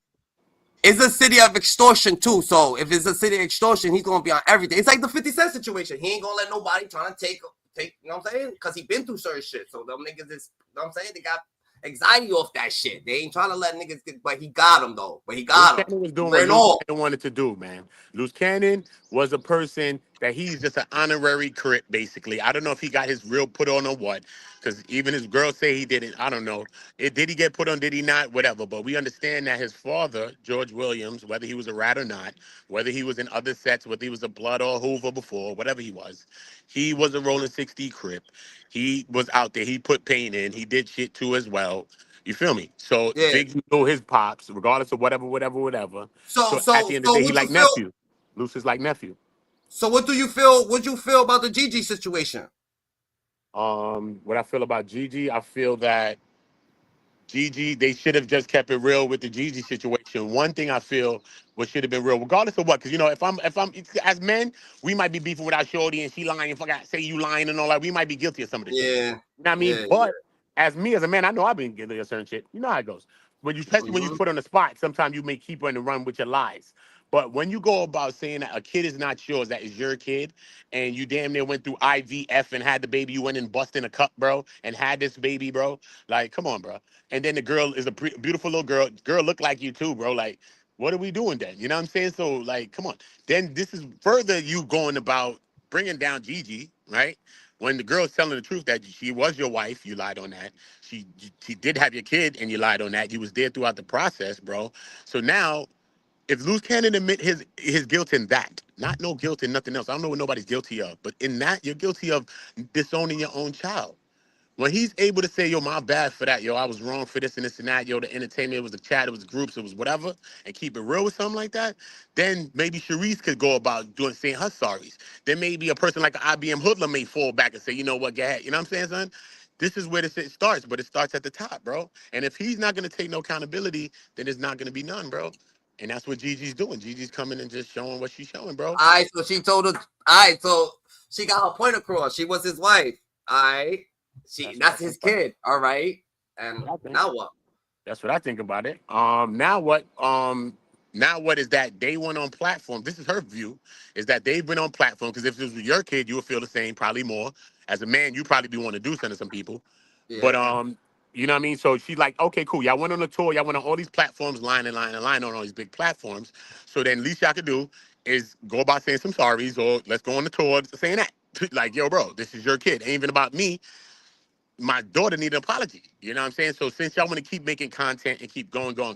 it's a city of extortion too. So if it's a city of extortion, he's gonna be on everything. It's like the 50 Cent situation. He ain't gonna let nobody trying to take, you know what I'm saying? Because he been through certain shit. So them niggas is, you know what I'm saying? They got anxiety off that shit. They ain't trying to let niggas get, but he got him though. But he Luce got him. Cannon was He doing what ran Luce off. Cannon wanted to do, man. Luce Cannon was a person that he's just an honorary crip, basically. I don't know if he got his real put on or what, because even his girls say he didn't. I don't know. Did he get put on? Did he not? Whatever. But we understand that his father, George Williams, whether he was a rat or not, whether he was in other sets, whether he was a Blood or Hoover before, whatever he was a Rolling 60 crip. He was out there. He put pain in. He did shit too as well. You feel me? So Yeah. Big knew his pops, regardless of whatever. So So at the end of the day, he what you like feel? nephew. Luce is like nephew. So what do you feel? What you feel about the Gigi situation? What I feel about Gigi, I feel that Gigi, they should have just kept it real with the Gigi situation. One thing I feel what should have been real, regardless of what, because you know, if I'm as men, we might be beefing with our shorty and she lying, if I got say you lying and all that, we might be guilty of some of this shit. Yeah. You know what I mean? Yeah. But as me as a man, I know I've been guilty of certain shit. You know how it goes. Especially when you put on the spot, sometimes you may keep on the run with your lies. But when you go about saying that a kid is not yours, that is your kid, and you damn near went through IVF and had the baby, you went and busted in a cup, bro, and had this baby, bro. Like, come on, bro. And then the girl is a beautiful little girl. Girl look like you too, bro. Like, what are we doing then? You know what I'm saying? So, like, come on. Then this is further you going about bringing down Gigi, right? when the girl's telling the truth that she was your wife, you lied on that. She did have your kid, and you lied on that. You was there throughout the process, bro. So now, if Luce Cannon admit his guilt in that, not no guilt in nothing else. I don't know what nobody's guilty of, but in that, you're guilty of disowning your own child. When he's able to say, yo, my bad for that, yo, I was wrong for this and this and that, yo, the entertainment, it was the chat, it was the groups, it was whatever, and keep it real with something like that, then maybe Charisse could go about saying her sorries. Then maybe a person like an IBM hoodlum may fall back and say, you know what, go ahead. You know what I'm saying, son? This is where this shit starts, but it starts at the top, bro. And if he's not going to take no accountability, then there's not going to be none, bro. And that's what Gigi's doing. Gigi's coming and just showing what she's showing, bro. All right, so she told her, all right, so she got her point across. She was his wife. All right. That's his kid, all right. And now what? That's what I think about it. Now what is that they went on platform. This is her view, is that they've been on platform, because if this was your kid, you would feel the same, probably more. As a man, you probably do want to do something to some people. Yeah. But you know what I mean? So she's like, okay, cool. Y'all went on a tour, y'all went on all these platforms, line on all these big platforms. So then least y'all could do is go about saying some sorries, or let's go on the tour saying that. Like, yo, bro, this is your kid. Ain't even about me. My daughter need an apology. You know what I'm saying? So since y'all want to keep making content and keep going, then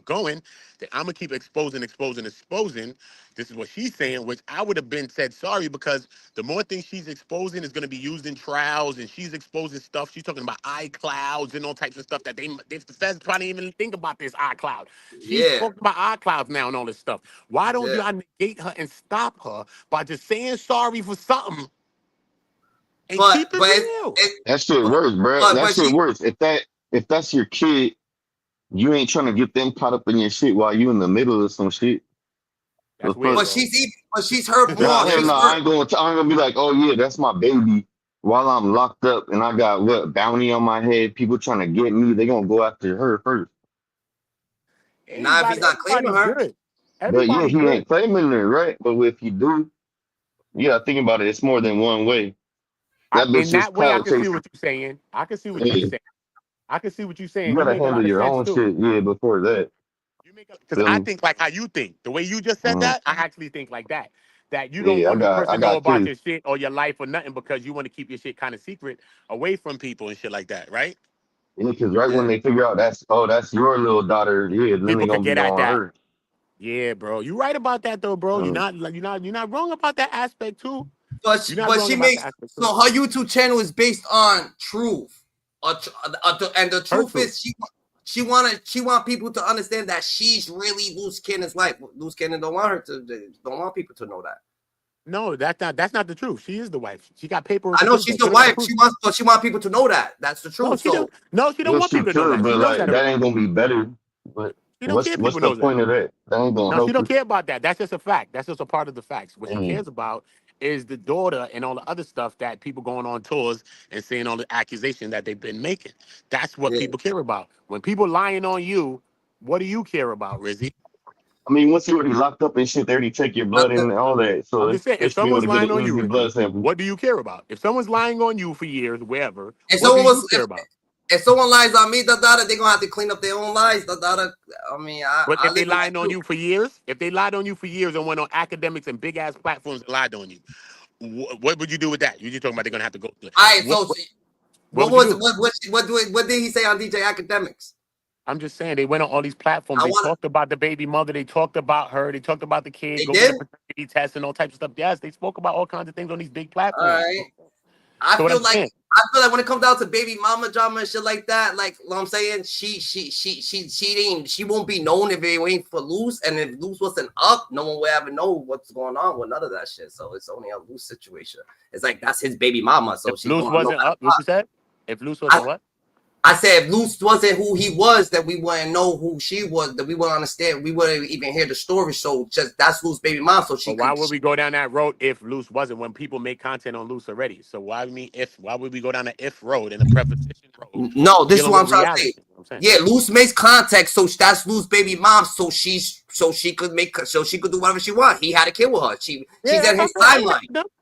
I'm going to keep exposing. This is what she's saying, which I would have been said sorry, because the more things she's exposing is going to be used in trials, and she's exposing stuff. She's talking about iClouds and all types of stuff that the feds probably even think about this iCloud. She's talking about iClouds now and all this stuff. Why don't y'all negate her and stop her by just saying sorry for something? And keep it real. That shit works, bro. That shit works. If that's your kid, you ain't trying to get them caught up in your shit while you in the middle of some shit. That's weird, but she's hurt more. I ain't gonna be like, oh yeah, that's my baby. While I'm locked up and I got what bounty on my head, people trying to get me, they gonna go after her first. Now if he's not claiming her, but yeah, he ain't claiming her, right? But if you do, yeah, think about it. It's more than one way. In that way, I can see what you're saying. I can see what you're saying. You gotta handle your own shit, before that. Because I think like how you think. The way you just said that, I actually think like that. That you don't want the person to know about your shit or your life or nothing, because you want to keep your shit kind of secret away from people and shit like that, right? Yeah, because when they figure out that's your little daughter, then people they gonna get be at on that. her. Yeah, bro, you're right about that though, bro. You're not wrong about that aspect too. But she makes so her YouTube channel is based on truth, and the truth is she want people to understand that she's really Luce Cannon's wife. Luce Cannon don't want people to know that. No, that's not the truth. She is the wife. She got paper. I know she's the wife. She wants people to know that. That's the truth. She don't want people to know that. But like, that ain't gonna be better. But what's the point of that? That ain't gonna help. She don't care about that. That's just a fact. That's just a part of the facts. What she cares about is the daughter and all the other stuff that people going on tours and saying all the accusations that they've been making. That's what people care about. When people lying on you, what do you care about, Rizzy? I mean, once you already locked up and shit, they already check your blood and all that. So I'm just saying, if someone's lying on you, what do you care about? If someone's lying on you for years, wherever, what do you care about? If someone lies on me, they're gonna have to clean up their own lies. I mean, but if they lied on you for years, and went on academics and big ass platforms and lied on you, what would you do with that? You're just talking about they're gonna have to go. All right, what did he say on DJ Academics? I'm just saying they went on all these platforms. They talked about the baby mother. They talked about her. They talked about the kid. They go get a paternity test and all types of stuff. Yes, they spoke about all kinds of things on these big platforms. All right. I feel like when it comes down to baby mama drama and shit like that, like what I'm saying, she won't be known if it ain't for Luce, and if Luce wasn't up, no one would ever know what's going on with none of that shit. So it's only a Luce situation. It's like that's his baby mama. So if Luce wasn't up, what you said? If Luce wasn't what? I said if Luce wasn't who he was, that we wouldn't know who she was, that we wouldn't understand, we wouldn't even hear the story. So just that's Luce's baby mom. So why would we go down that road if Luce wasn't, when people make content on Luce already? So why would we go down the if road and the preposition road? No, this is what I'm trying to say. Yeah, Luce makes contact, so that's Luce's baby mom. So she could do whatever she wants. He had a kid with her. She's at his timeline.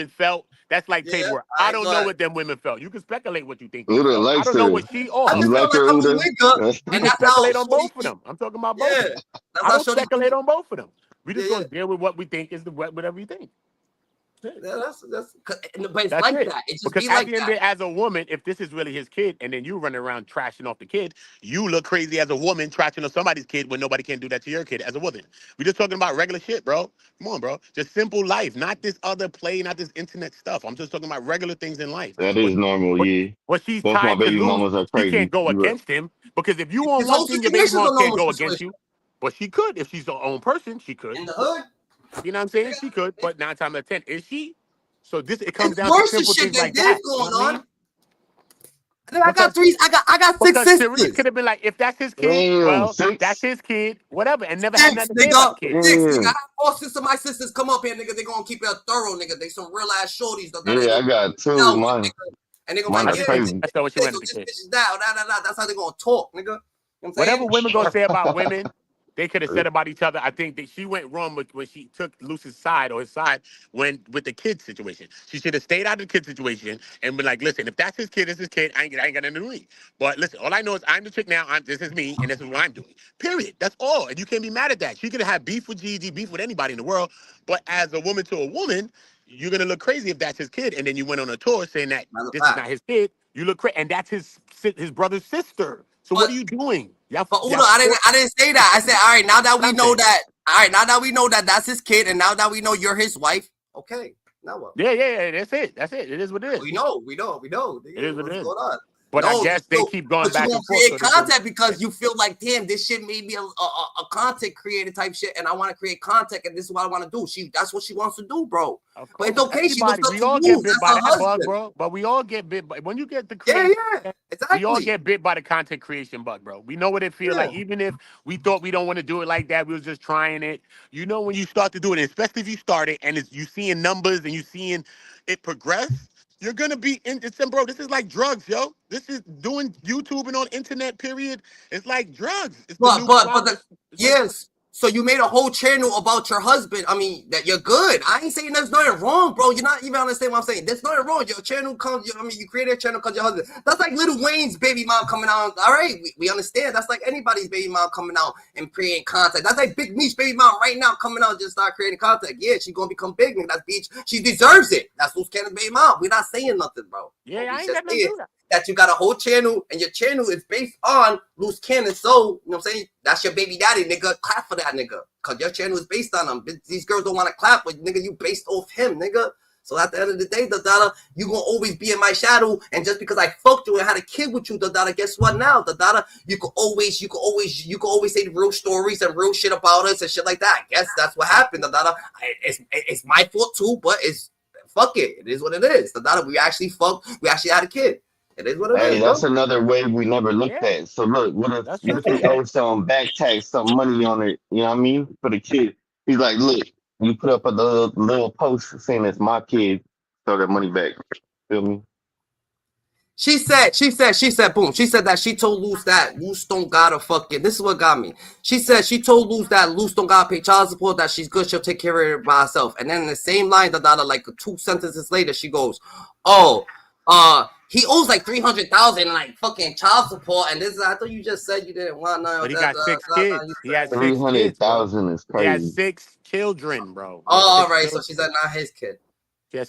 women felt That's like Yeah, table work. all I right, don't go know ahead. what them women felt. You can speculate what you think they Uda felt. I likes don't know her. what she or I her You just like felt felt. like her, I'm a Uda? nigga, We and can that's how speculate on Shorty. both of them. I'm talking about both Yeah, of them. that's I how don't Shorty. speculate on both of them. We Yeah, just yeah. gonna deal with what we think is the whatever you think. Yeah, that's. But it's That's like it. that. It just Because be at like the end that. of the day, as a woman, if this is really his kid, and then you running around trashing off the kid, you look crazy as a woman trashing on somebody's kid when nobody can do that to your kid as a woman. We just talking about regular shit, bro. Come on, bro. Just simple life, not this other play, not this internet stuff. I'm just talking about regular things in life. That is normal, yeah. What she's Both my tied to baby Luce, mamas are she can't crazy. go You right. against him because if you want His one whole thing, your baby situation's mom a can't normal go against situation you. But she could if she's her own person. She could. in the hood. You know what I'm saying? She could. But 9 times out of 10, is she? So it comes It's down to worse than simple shit things than like this that. You know going what I on. mean? And then I Because got 6 Cherie sisters. could have been like, if that's his kid, Damn, well, that's 6? his kid, whatever, and never had 6, nothing to say about nigga. the kid. 6, nigga. I Damn. have 4 sisters. My sisters come up here, nigga. They gonna keep it thorough, nigga. They some real ass shorties that they Yeah, I gonna got 2. out with, Mine, nigga. And they gonna be mine like, I are yeah, just think crazy. that's not what she this, wanted so the this kid. bitch is that, that. That's how they gonna talk, nigga. You know what I'm Whatever saying? women gonna say about women, they could have said about each other. I think that she went wrong when she took Luce's side or his side with the kid situation. She should have stayed out of the kid situation and been like, listen, if that's his kid, it's his kid. I ain't got nothing to do with it. But listen, all I know is I'm the chick now. This is me, and this is what I'm doing. Period. That's all. And you can't be mad at that. She could have had beef with Gigi, beef with anybody in the world. But as a woman to a woman, you're gonna look crazy if that's his kid. And then you went on a tour saying that Matter of this is fact. not his kid. You look crazy, and that's his brother's sister. So But what are you doing? But Udo, I didn't say that. I said, all right, now that we know that, that's his kid, and now that we know you're his wife, okay, now what? Yeah, that's it. It is what it is. We know. It is what it What's is. going on? But I No, guess they keep going but you back gonna and forth. create content because you feel like, damn, this shit made me a content creator type shit, and I want to create content, and this is what I want to do. That's what she wants to do, bro. But it's okay. She looks up We to all you. get bit That's by her that bug, husband. bro. But we all get bit by when you get the creation. Yeah, exactly. We all get bit by the content creation bug, bro. We know what it feels like. Even if we thought we don't want to do it like that, we was just trying it. You know, when you start to do it, especially if you start it and you seeing numbers and you seeing it progress, you're gonna be in. Bro, this is like drugs, yo. This is doing YouTube and on internet. Period. It's like drugs. It's the new Yes. So you made a whole channel about your husband. I mean, that you're good. I ain't saying there's nothing wrong, bro. You're not even understanding what I'm saying. There's nothing wrong. Your channel comes. You created a channel because your husband. That's like Lil Wayne's baby mom coming out. All right, we understand. That's like anybody's baby mom coming out and creating content. That's like Big Meech's baby mom right now coming out and just start creating content. Yeah, she's gonna become big. Nigga. That's Beach. She deserves it. That's Luce Cannon's baby mom. We're not saying nothing, bro. Yeah, I ain't got nothing to do that you got a whole channel and your channel is based on Luce Cannon. So, you know what I'm saying? That's your baby daddy, nigga. Clap for that, nigga. Because your channel is based on him. These girls don't want to clap, but nigga, you based off him, nigga. So at the end of the day, Dada, you gonna always be in my shadow. And just because I fucked you and had a kid with you, Dada, guess what now? Dada, you can always say the real stories and real shit about us and shit like that. I guess that's what happened, Dada. It's my fault too, but it's fuck it. It is what it is. Dada, we actually fucked. We actually had a kid. It is what it is, that's bro. another way we never looked at. So look, what if he owes some back tax, some money on it, you know what I mean? For the kid. He's like, look, you put up a little post saying it's my kid, throw that money back. Feel me? She said, boom. She said that she told Luce that Luce don't gotta fucking. This is what got me. She said she told Luce that Luce don't gotta pay child support, that she's good, she'll take care of it by herself. And then in the same line, like 2 sentences later, she goes, oh, he owes like $300,000 like fucking child support. And this is, I thought you just said you didn't want none. But he got 6 kids. He has 6 kids, bro. 300,000 is He has crazy. 6 children, bro. All right, so she's not his kid.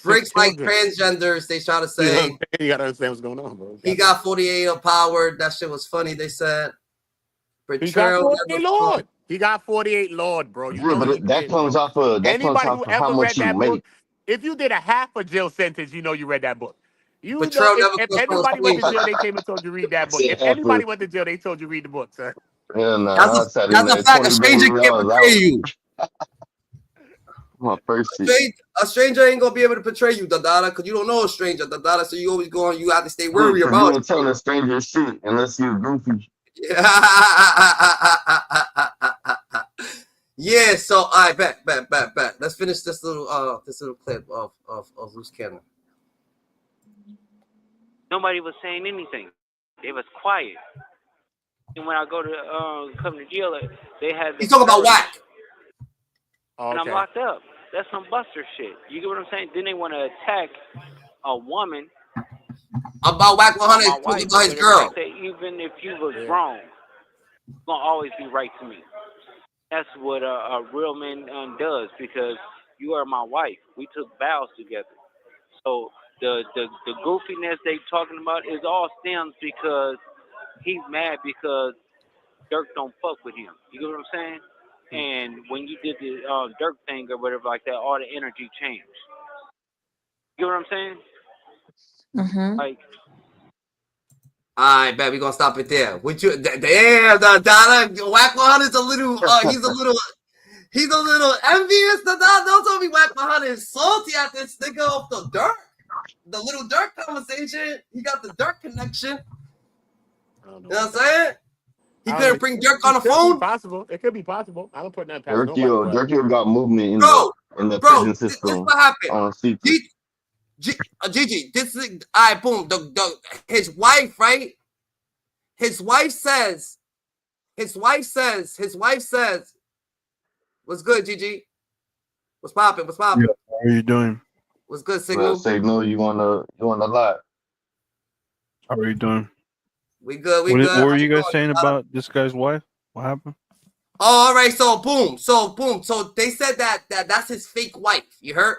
Breaks like transgenders, they try to say. You gotta understand what's going on, bro. He got 48 of power. That shit was funny, they said. Betrayal. He got 48 Lord, bro. You know but that comes off of how much you make. If you did a half a jail sentence, you know you read that book. You Betrayal know, if anybody went to jail, they came and told you read that book. If anybody went to jail, they told you read the book, sir. Yeah, no, that's a fact. A stranger can't betray you. My first a stranger ain't gonna be able to betray you, Dada, because you don't know a stranger, Dada. So you always going, you have to stay worried about. You don't tell a stranger shit unless you're goofy. Yeah. So I bet. Let's finish this little clip of Luce Cannon. Nobody was saying anything. They was quiet. And when I go to come to jail, they had. He's talking about Wack. And I'm locked up. That's some buster shit. You get what I'm saying? Then they want to attack a woman about Wack my 100 wife, about his but girl. it's like that, even if you was wrong, you're gonna always be right to me. That's what a real man does, because you are my wife. We took vows together. So the goofiness they talking about is all stems because he's mad because Dirk don't fuck with him. You get what I'm saying? And when you did the Dirk thing or whatever like that, all the energy changed. You get what I'm saying? Mm-hmm. Like, I bet we're gonna stop it there. Would you? Damn, the Wack 100's a little. He's a little envious. Don't tell me Wack 100 is salty at this nigga off the Dirk. The little Dirk conversation. He got the Dirk connection. You know what I'm saying? He couldn't bring Dirk on the phone. Possible. It could be possible. I don't put nothing past nobody. Dirkio got movement in the Bro, prison this system. what happened. On Gigi, this is all right. Boom. His wife, right? His wife says. What's good, Gigi? What's popping? Yeah, how are you doing? What's good, Signal? Well, Signal, you wanna lie? How are you doing? We good. What were you guys saying about this guy's wife? What happened? Oh, all right. So boom. So they said that's his fake wife. You heard?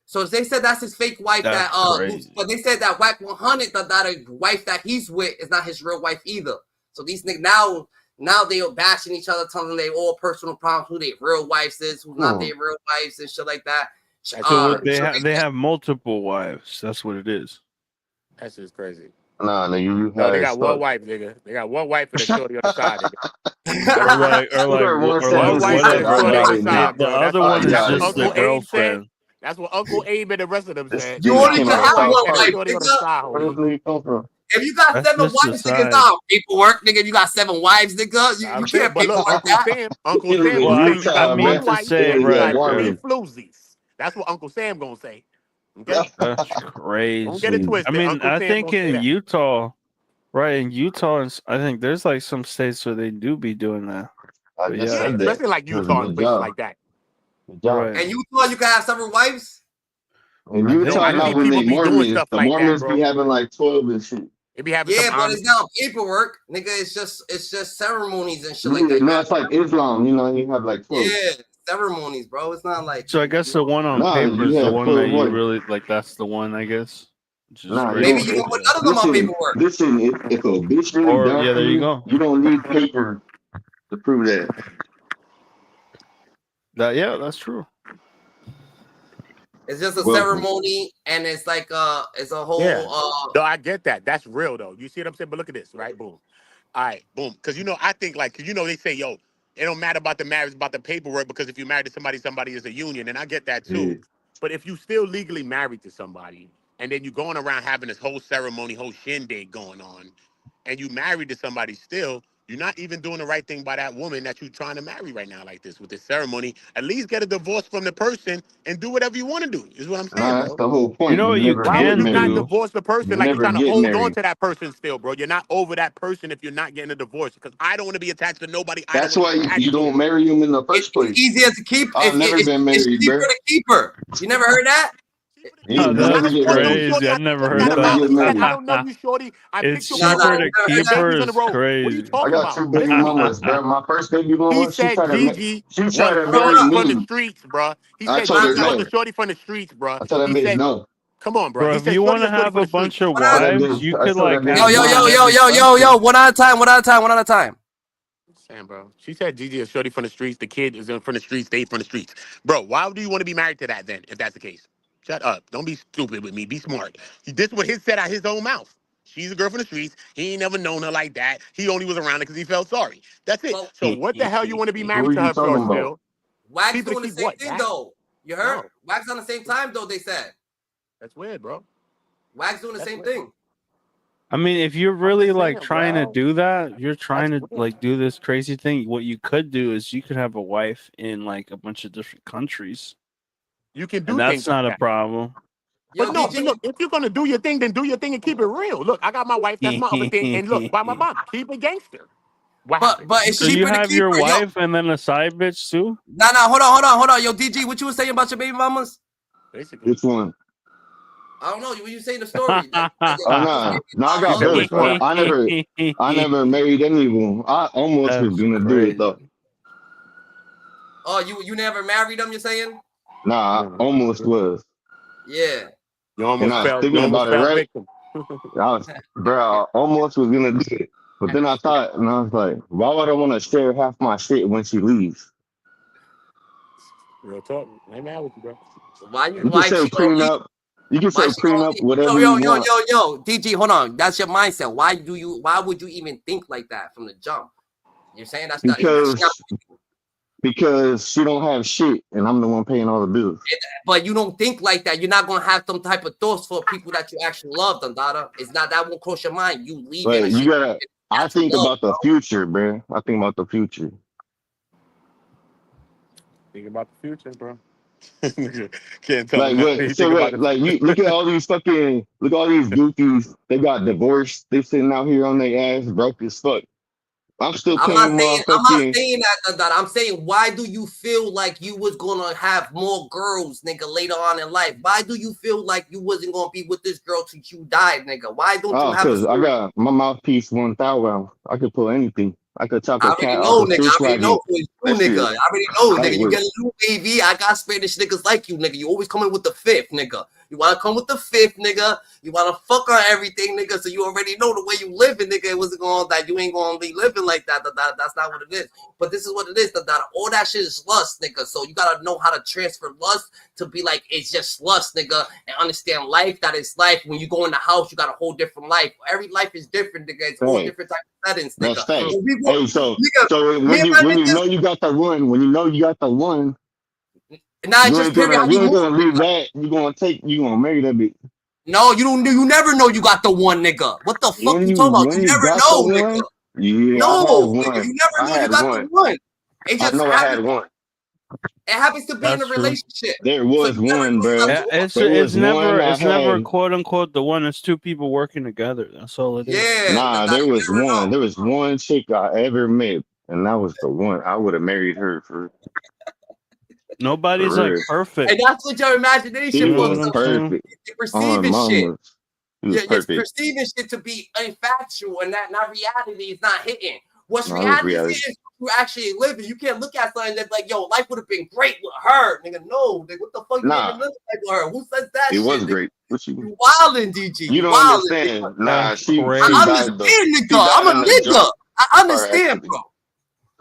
So they said that's his fake wife. That's crazy. But they said that Wack 100 that a wife that he's with is not his real wife either. So these niggas now they are bashing each other, telling them they all personal problems, who their real wives is, who's not their real wives and shit like that. So they have multiple wives. That's what it is. That's just crazy. Nah, No, they got one wife, nigga. They got one wife and a shorty on the side, nigga. The other one is just the girlfriend. That's what Uncle Abe and the rest of them said. You only can have one wife, nigga. If you got 7 wives, nigga, it's not paperwork, nigga. You got 7 wives, nigga. You can't paperwork that. Uncle Sam, I mean to say, right? Floozies. That's what Uncle Sam gonna say. Okay? That's crazy. Don't get it twisted. I mean, Uncle I Sam think gonna say in that. Utah, right? In Utah, I think there's like some states where they do be doing that. Yeah, especially like Utah and places like that. Right. And Utah, you can have several wives. In Utah, not when they Mormons. The Mormons be having like 12 and shit. It be having but it's not paperwork, nigga. It's just ceremonies and shit like that. No, it's like Islam. You know, you have like 12. Yeah, ceremonies, bro. It's not like. So I guess the one on paper is the one that you really like. That's the one, I guess. Maybe you don't put none of them on paperwork. Listen, if a bitch really down there you go. You don't need paper to prove that. Yeah, that's true. It's just a ceremony, and it's like it's a whole. No, I get that. That's real though. You see what I'm saying? But look at this, right? Boom. All right, boom. Because I think like, they say, yo, it don't matter about the marriage, about the paperwork, because if you're married to somebody is a union, and I get that too. Yeah. But if you still legally married to somebody, and then you going around having this whole ceremony, whole shindig going on, and you married to somebody still, you're not even doing the right thing by that woman that you're trying to marry right now like this with this ceremony. At least get a divorce from the person and do whatever you want to do, is what I'm saying, That's the whole point. You know what you Why would can you not do? divorce the person? You Like you're never trying to get hold married. on to that person still, bro. You're not over that person if you're not getting a divorce. Because I don't want to be attached to nobody. That's why you don't marry him in the first place. It's easier to keep. I've never been married, it's cheaper bro. to keep her. You never heard that? Oh, that's crazy. I never heard that. I don't know you, shorty. It's cheaper to keep her is What are you crazy. talking I got about? 2 baby mamas, bro. My first baby mama, He she said tried to Gigi she tried to was marry from the me. streets, bro. He I said told her Gigi was no. a shorty from the streets, bro. I told that He bitch said, no. come on, bro. Bro, He if said you want shorty to was have from a the bunch streets. of wives, you could like have Yo, one at a time. Saying, bro. She said Gigi is shorty from the streets. The kid is from the streets. They from the streets. Bro, why do you want to be married to that then, if that's the case? Shut up. Don't be stupid with me. Be smart. This what he said out his own mouth. She's a girl from the streets. He ain't never known her like that. He only was around her because he felt sorry. That's it. Well, So what the hell you want to be Who married are to you her talking for about? still? Wax People doing the keep same what, thing that? though. You heard? No. Wax on the same time though. They said That's weird, bro. Wax doing the That's same weird. thing. I mean, if you're really just like saying, trying to bro. do that, you're trying to weird. like do this crazy thing. What you could do is you could have a wife in like a bunch of different countries, You can do and that's things like not a that. problem. But no, but look, if you're gonna do your thing, then do your thing and keep it real. Look, I got my wife, that's my other thing. And look, by my mom, keep it gangster. But it's So cheaper you to have keep your her. wife and then a side bitch too? Nah, hold on. Yo, DG, what you was saying about your baby mamas? Basically. Which one? I don't know. What you saying the story? Oh no, I got brothers. I never married any of them. I almost was gonna do it though. Oh, you never married them? You're saying? Nah, I almost was. Yeah. You almost I was fell. thinking You almost about it, fell right? victim. I almost was gonna do it, but then I thought, and I was like, why would I want to share half my shit when she leaves? Real talk. I ain't mad with you, bro. You can say prenup. You can say prenup, whatever you want. Yo, DG, hold on. That's your mindset. Why would you even think like that from the jump? You're saying that's because she don't have shit, and I'm the one paying all the bills. But you don't think like that. You're not gonna have some type of thoughts for people that you actually love, Dandada. It's not that won't cross your mind. You leaving. But you gotta. I think about the future, bro. I think about the future. Think about the future, bro. Can't tell Like them what? So what? Like you look at all these goofies. They got divorced. They sitting out here on their ass, broke as fuck. I'm still I'm paying not saying that. I'm saying, why do you feel like you was gonna have more girls, nigga, later on in life? Why do you feel like you wasn't gonna be with this girl till you died, nigga? Why don't you have? Because I got my mouthpiece 1,000. I could pull anything. I could chop a cat know, off a nigga. fish I already know who it's you, nigga. I already know, nigga. You get a new baby. I got Spanish niggas like you, nigga. You always coming with the fifth, nigga. You want to come with the fifth, nigga. You want to fuck on everything, nigga. So you already know the way you living, nigga. It wasn't going that you ain't going to be living like that. That's not what it is. But this is what it is. All that shit is lust, nigga. So you got to know how to transfer lust to be like, it's just lust, nigga. And understand life, that is life. When you go in the house, you got a whole different life. Every life is different, nigga. It's all different type of settings, nigga. That's facts. Hey, so when you know you got the one, nah, it's just period. You ain't gonna leave that. You gonna marry that bitch. No, you don't. You never know you got the one, nigga. What the fuck you talking about? You never know, nigga. Yeah, no, nigga, you never know you got the one. It just I had one. It happens to be in a relationship. There was one, bro. It's never quote unquote the one. It's two people working together. That's all it is. Yeah. Nah, there was one. There was one chick I ever met, and that was the one. I would have married her for. Nobody's like perfect. And that's what your imagination was. Perfect. You're perceiving shit. You're perfect. perceiving shit to be unfactual, and that not reality is not hitting. What's reality is you actually living. You can't look at something that's like, yo, life would have been great with her, nigga. No, nigga, what the fuck? You can't even live like with her. Who says that? It was shit, great. You wildin', DG. You don't understand. Nigga. Nah, she I understand, nigga. I'm a nigga. I understand, bro.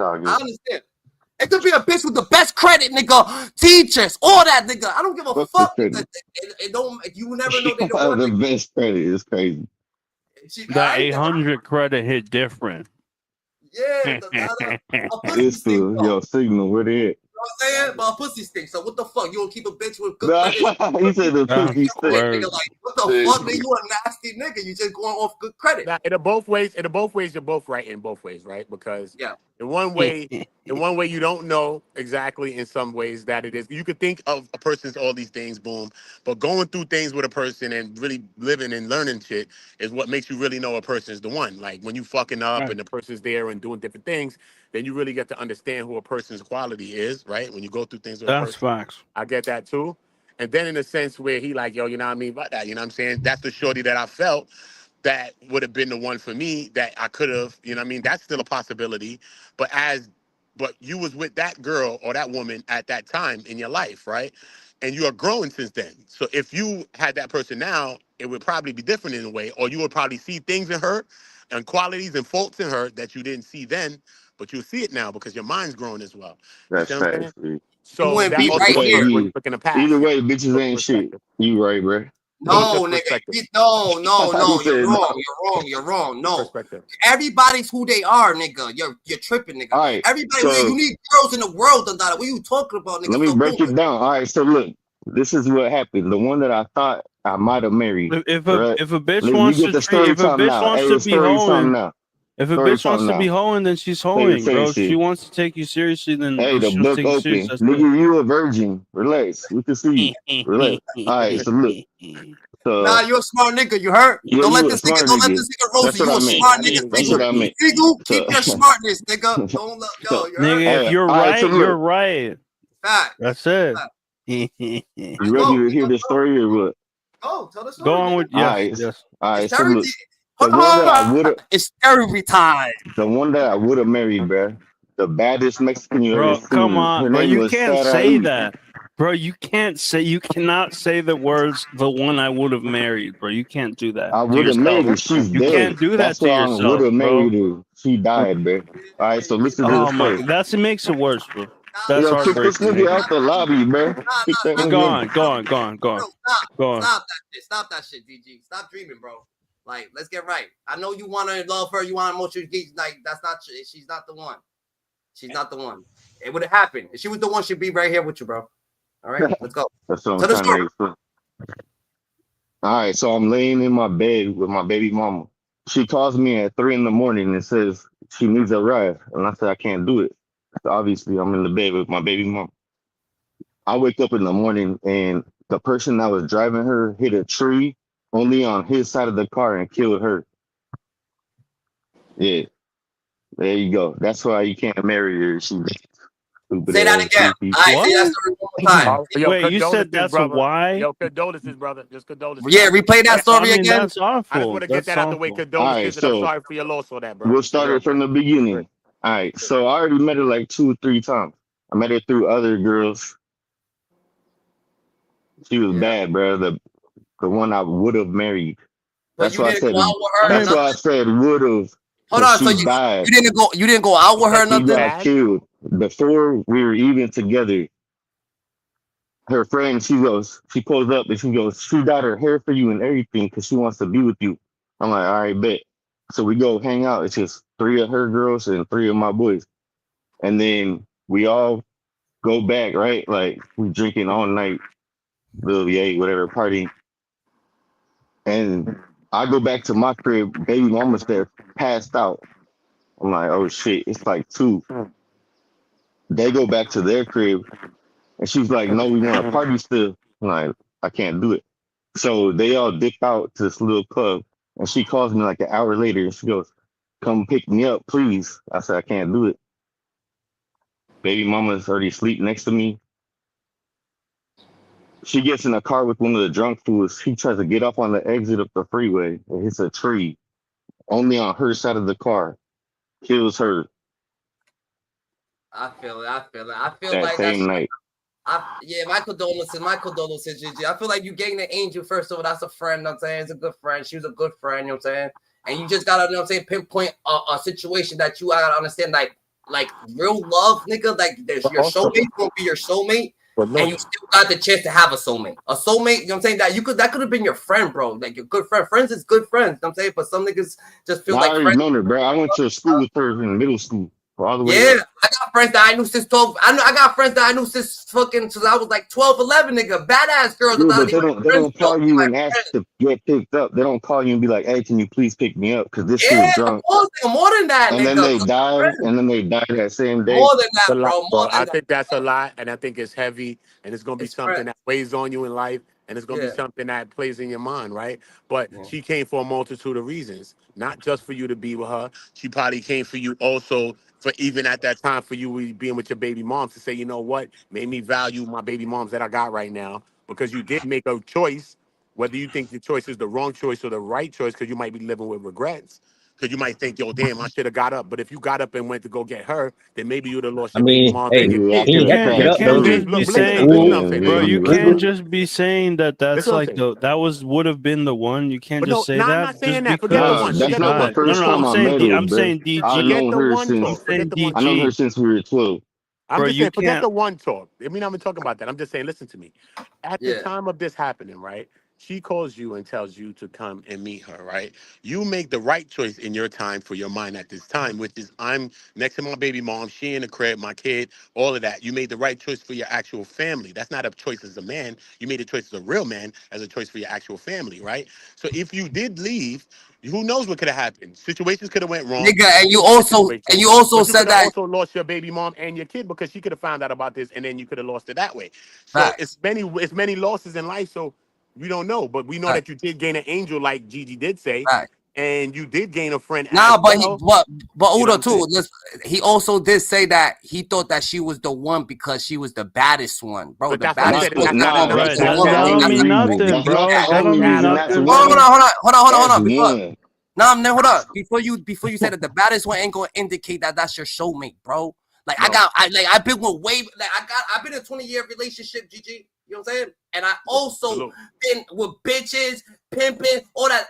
I understand. It could be a bitch with the best credit, nigga. Teachers, all that, nigga. I don't give a fuck. It don't. You never know they don't want the best credit is crazy. That 800 credit hit different. Yeah, it's the yo signal. Where they at? You know what I'm saying? But a pussy stink. So what the fuck? You don't keep a bitch with good credit? He said the pussy stink. Nigga, like, what the fuck? Nigga, you a nasty nigga. You just going off good credit. Now, in both ways, you're both right in both ways, right? Because in one way, you don't know exactly. In some ways, that it is. You could think of a person's all these things, boom, but going through things with a person and really living and learning shit is what makes you really know a person's the one. Like when you fucking up and the person's there and doing different things, then you really get to understand who a person's quality is, right? When you go through things with a person. Facts. I get that too. And then in a sense where he like, yo, you know what I mean about that? You know what I'm saying? That's the shorty that I felt that would have been the one for me that I could have, you know what I mean? That's still a possibility. But you was with that girl or that woman at that time in your life, right? And you are growing since then. So if you had that person now, it would probably be different in a way, or you would probably see things in her and qualities and faults in her that you didn't see then, but you'll see it now because your mind's growing as well. That's facts. So that be right here. Looking to pass. Either way, bitches ain't shit. You right, bro. No, nigga. No. You're wrong. No. Everybody's who they are, nigga. You're tripping, nigga. All right, Everybody, you need girls in the world. What are you talking about, nigga? Let me break it down. All right, so look, this is what happened. The one that I thought I might have married. If a bitch wants to be hoeing, then she's hoeing, bro. If she wants to take you seriously, then the book open. Nigga, you a virgin. Relax. We can see you. Relax. All right, so look. So nah, you a smart nigga. You heard? yeah, Don't let you a this nigga. smart Don't let nigga. this nigga roast That's you. what You I a meant. smart nigga. That's what I meant. Keep So, your smartness, nigga. Don't let go. You heard? Nigga, if hey, you're all right, so right, you're look, right. Fact. That's it. Fact. you Let's ready go. to hear the story or what? Go. Tell the Go story, on nigga. with All yes, right, yes. all right. It's So look, charity. the Hold one that I would on. have, It's charity time. the one that I would have married, bruh, the baddest Mexican you ever Bro, come seen. Her on, bro. name You was can't say Saraí. that. Bro, you cannot say the words the one I would have married, bro. You can't do that I to would have yourself. married her. She's You dead. can't do that That's to why I would yourself, have bro. married her. She died, bruh. All right, so listen to the Oh my, story. it makes it worse, bro. That's Yo, kick this heartbreaking, nigga nigga. out the lobby, bruh. Kick that Go nigga out. on, go on, go on, go on, go on. Stop that shit, DG. Stop dreaming, bro. Like, let's get right. I know you want to love her. You want emotional. Like, that's not. She's not the one. She's not the one. It would have happened. If she was the one, she'd be right here with you, bro. All right, let's go. That's what I'm Tell the trying story. to explain. All right, so I'm laying in my bed with my baby mama. She calls me at 3 a.m. and says she needs a ride, and I said I can't do it. So obviously, I'm in the bed with my baby mama. I wake up in the morning and the person that was driving her hit a tree only on his side of the car and killed her. Yeah, there you go. That's why you can't marry her. She stupid Say that ass again. goofy. All right, say that story one more time. Yo, Wait, you said condolences, that's brother. why? Yo, condolences, brother. Just condolences. Yeah, replay that I story mean, again. that's I just awful. want to get That's that out the way. awful. All right, Condolences, and I'm so sorry for your loss on that, bro. we'll start it from the beginning. All right, so I already met her like 2 or 3 times. I met her through other girls. She was bad, bro. The one I would have married. But That's you why I didn't said. go out with her or That's why I nothing. said would have. Hold Cause on. So she died. you didn't go out with her or She nothing. got killed before we were even together. Her friend, she pulls up and she goes, she dyed her hair for you and everything because she wants to be with you. I'm like, all right, bet. So we go hang out. It's just 3 of her girls and 3 of my boys. And then we all go back, right? Like we drinking all night, Lil Yay, whatever, party. And I go back to my crib, baby mama's there, passed out. I'm like, oh shit, it's like 2. They go back to their crib and she's like, no, we want to party still. I'm like, I can't do it. So they all dip out to this little club and she calls me like an hour later and she goes, come pick me up, please. I said, I can't do it. Baby mama's already asleep next to me. She gets in a car with one of the drunk fools. He tries to get off on the exit of the freeway and hits a tree only on her side of the car. Kills her I feel it. I feel that like same night. my condolences, Gigi. I feel like you gained an angel first of all. That's a friend, you know what I'm saying? It's a good friend. She was a good friend, you know what I'm saying? And you just gotta, you know what I'm saying, pinpoint a situation that you gotta understand, like real love, nigga. Like there's your soulmate gonna be your soulmate. And you still got the chance to have a soulmate. A soulmate, you know what I'm saying? That could have been your friend, bro. Like your good friend. Friends is good friends, you know what I'm saying? But some niggas just feel I like already friends. known her, bro. I went to school with her in middle school. All the way Yeah, up. I got friends that I knew since 12. I got friends that I knew since I was like 12, 11, nigga. Badass girls. Yeah, but they don't call you and ask to get picked up. They don't call you and be like, hey, can you please pick me up? Because this shit is drunk. More than that, And nigga. then they die, that same day. More than that, a lot, bro. More I than that. think that's a lot, and I think it's heavy, and it's gonna be something that weighs on you in life, and it's gonna be something that plays in your mind, right? But she came for a multitude of reasons, not just for you to be with her. She probably came for you also for even at that time for you being with your baby mom to say, you know what, made me value my baby moms that I got right now because you did make a choice, whether you think the choice is the wrong choice or the right choice, because you might be living with regrets. Because you might think, yo, damn, I should have got up. But if you got up and went to go get her, then maybe you'd have lost I your baby mean, moms and hey, your Yeah, I kids. he could ain't have have to get You up crashed though. can't through. just be Listen saying, what I'm saying. bro. Listen You what I'm saying. can't just be saying that that's Listen what I'm like saying. that would have been the one. You can't But just say I'm not that saying just that. Forget the because Nah, one. she that's Forget the not the one. died. first Forget the time one. I Forget met the her, one. I'm bro. saying I've DG. Forget known the her one I'm since talk. Forget saying the one I known talk. her DG, since we were 12. I'm bro. just You saying, forget can't. the one talk. I mean, I'm not talking about that. I'm just saying, listen to me. At the time of this happening, right? She calls you and tells you to come and meet her, right? You make the right choice in your time for your mind at this time, which is I'm next to my baby mom, she in the crib, my kid, all of that. You made the right choice for your actual family. That's not a choice as a man. You made a choice as a real man, as a choice for your actual family, right? So if you did leave, who knows what could have happened? Situations could have went wrong. Nigga, and you That also situation. But you said could have that. also lost your baby mom and your kid because she could have found out about this and then you could have lost it that way. So Facts. it's many losses in life. So We don't know, but we know that you did gain an angel, like Gigi did say, and you did gain a friend. Nah, as but well. but You know Udo what I'm too. He also did say that he thought that she was the one because she was the baddest one, bro. But the that's what I baddest said. one. That's not enough. Right, That's that don't only mean reason. nothing, bro. That's That don't mean that's nothing. one. Hold on. That's one. Hold up. Before you said that the baddest one ain't gonna indicate that that's your soulmate, bro. Like I've been with I've been in a 20-year relationship, Gigi. You know what I'm saying? And I also been with bitches, pimping, all that.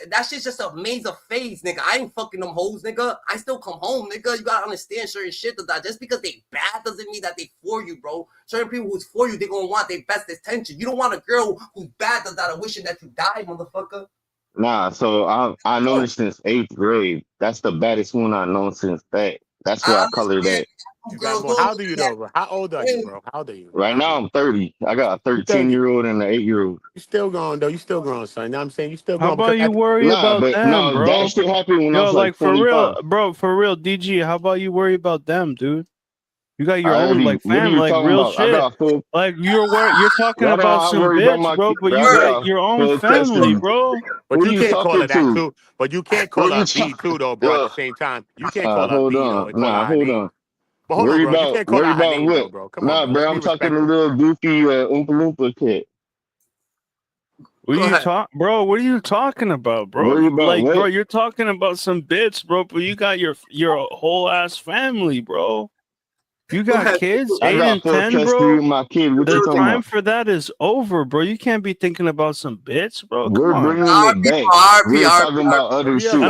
That shit's just a maze of phase, nigga. I ain't fucking them hoes, nigga. I still come home, nigga. You gotta understand certain shit that just because they bad doesn't mean that they for you, bro. Certain people who's for you, they gonna want their best attention. You don't want a girl who's bad that wishing that you die, motherfucker. Nah, so I known her since 8th grade. That's the baddest one I known since that. That's why I call her that. You got more. How old are you though, bro? How old are you, bro? How old are you? Right now I'm 30. I got a 13-year-old and an 8-year-old. You still growing though. You still growing, son. You know what I'm saying? You still How growing. about you worry about them, bro? That shit happened when I was like for 25. real, bro, for real, DG. How about you worry about them, dude? You got your own like What are family, you like talking real about? I shit. got full. Like you're talking Right about now, I some worry about bitch, my bro, kid. but Right, you I got got your own full family, custody. bro. But What you are you can't call talking her that to? too. But you can't call What are her you B too, though, bro. At the same time, you can't call her hold B on. though. You call her her Hold name. on. But hold on, bro. You can't call her her name what? though, bro. Come on, Nah, bro. bro, Let's be I'm talking to respectful. little goofy Oompa Loompa kid. What are you talking, bro? What are you talking about, bro? Worry about Like, what? bro, you're talking about some bitch, bro, but you got your whole ass family, bro. You got kids, I 8 got and full 10, custody bro. of my kid. What you The talking time about? for that is over, bro. You can't be thinking about some bitch, bro. Come We're on. bringing it back. We're talking about other shit. Come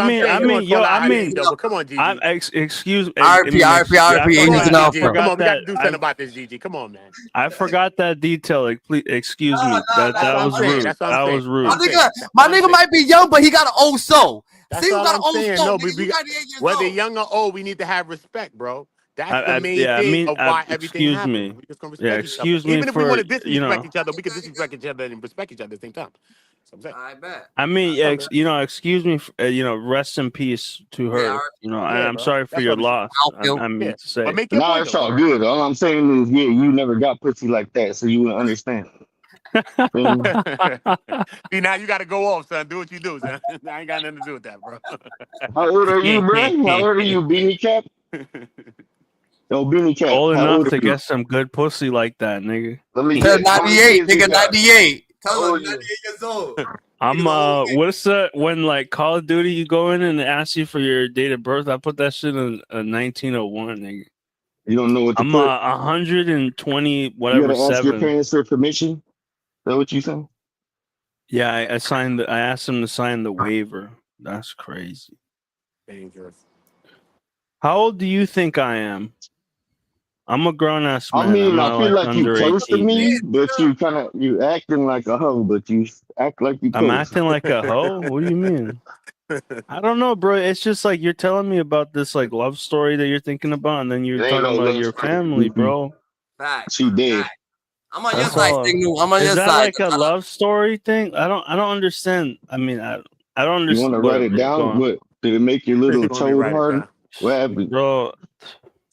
on, Gigi. Excuse me. Come on, I Gigi. Come forgot on, we got to that. do something about this, Gigi. Come on, man. I forgot that detail. Like, please, excuse me. That That's what I'm was saying. rude. That's what I'm That saying. was rude. My nigga might be young, but he got an old soul. That's See, who all got I'm an old saying. soul? No, Nigga, you 98 years whether old. young or old, we need to have respect, bro. That's the main thing of why everything excuse happens. me. We just gonna Yeah, respect each other. excuse me Even if we for, want to disrespect each other, we can disrespect each other and respect each other at the same time. So I'm saying. I bet. I mean, excuse me. Rest in peace to her. And I'm bro. sorry for That's your what we should- loss. I mean to say. But make your Nah, point, it's though, all bro. good. All I'm saying is, you never got pussy like that, so you wouldn't understand. See, now you got to go off, son. Do what you do, son. I ain't got nothing to do with that, bro. How old are you, bro? How old are you, beanie cap? No, beanie cap. Old How enough old are to you? get some good pussy like that, nigga. Let me Tell get 98, nigga, 98. How Tell him old 98 years old. I'm what's that when like Call of Duty you go in and ask you for your date of birth? I put that shit in 1901, nigga. You don't know what to I'm put. 120 You whatever gotta ask your 7. parents for permission. Is that what you saying? Yeah, I signed. I asked him to sign the waiver. That's crazy. Dangerous. How old do you think I am? I'm a grown ass man. I mean, I'm I not feel like you under close to 18. me, but you acting like a hoe, but you act like you I'm close. acting like a hoe. What do you mean? I don't know, bro. It's just like you're telling me about this like love story that you're thinking about, and then you're It ain't talking no about love your story. family, bro. Fact. She dead. I'm on your That's side, all. Signal. I'm on Is your that side. like a love story thing? I don't understand. I mean, I don't You want understand. to write it Whatever. Go down? on. What did it make your little toad hard? What happened? Bro,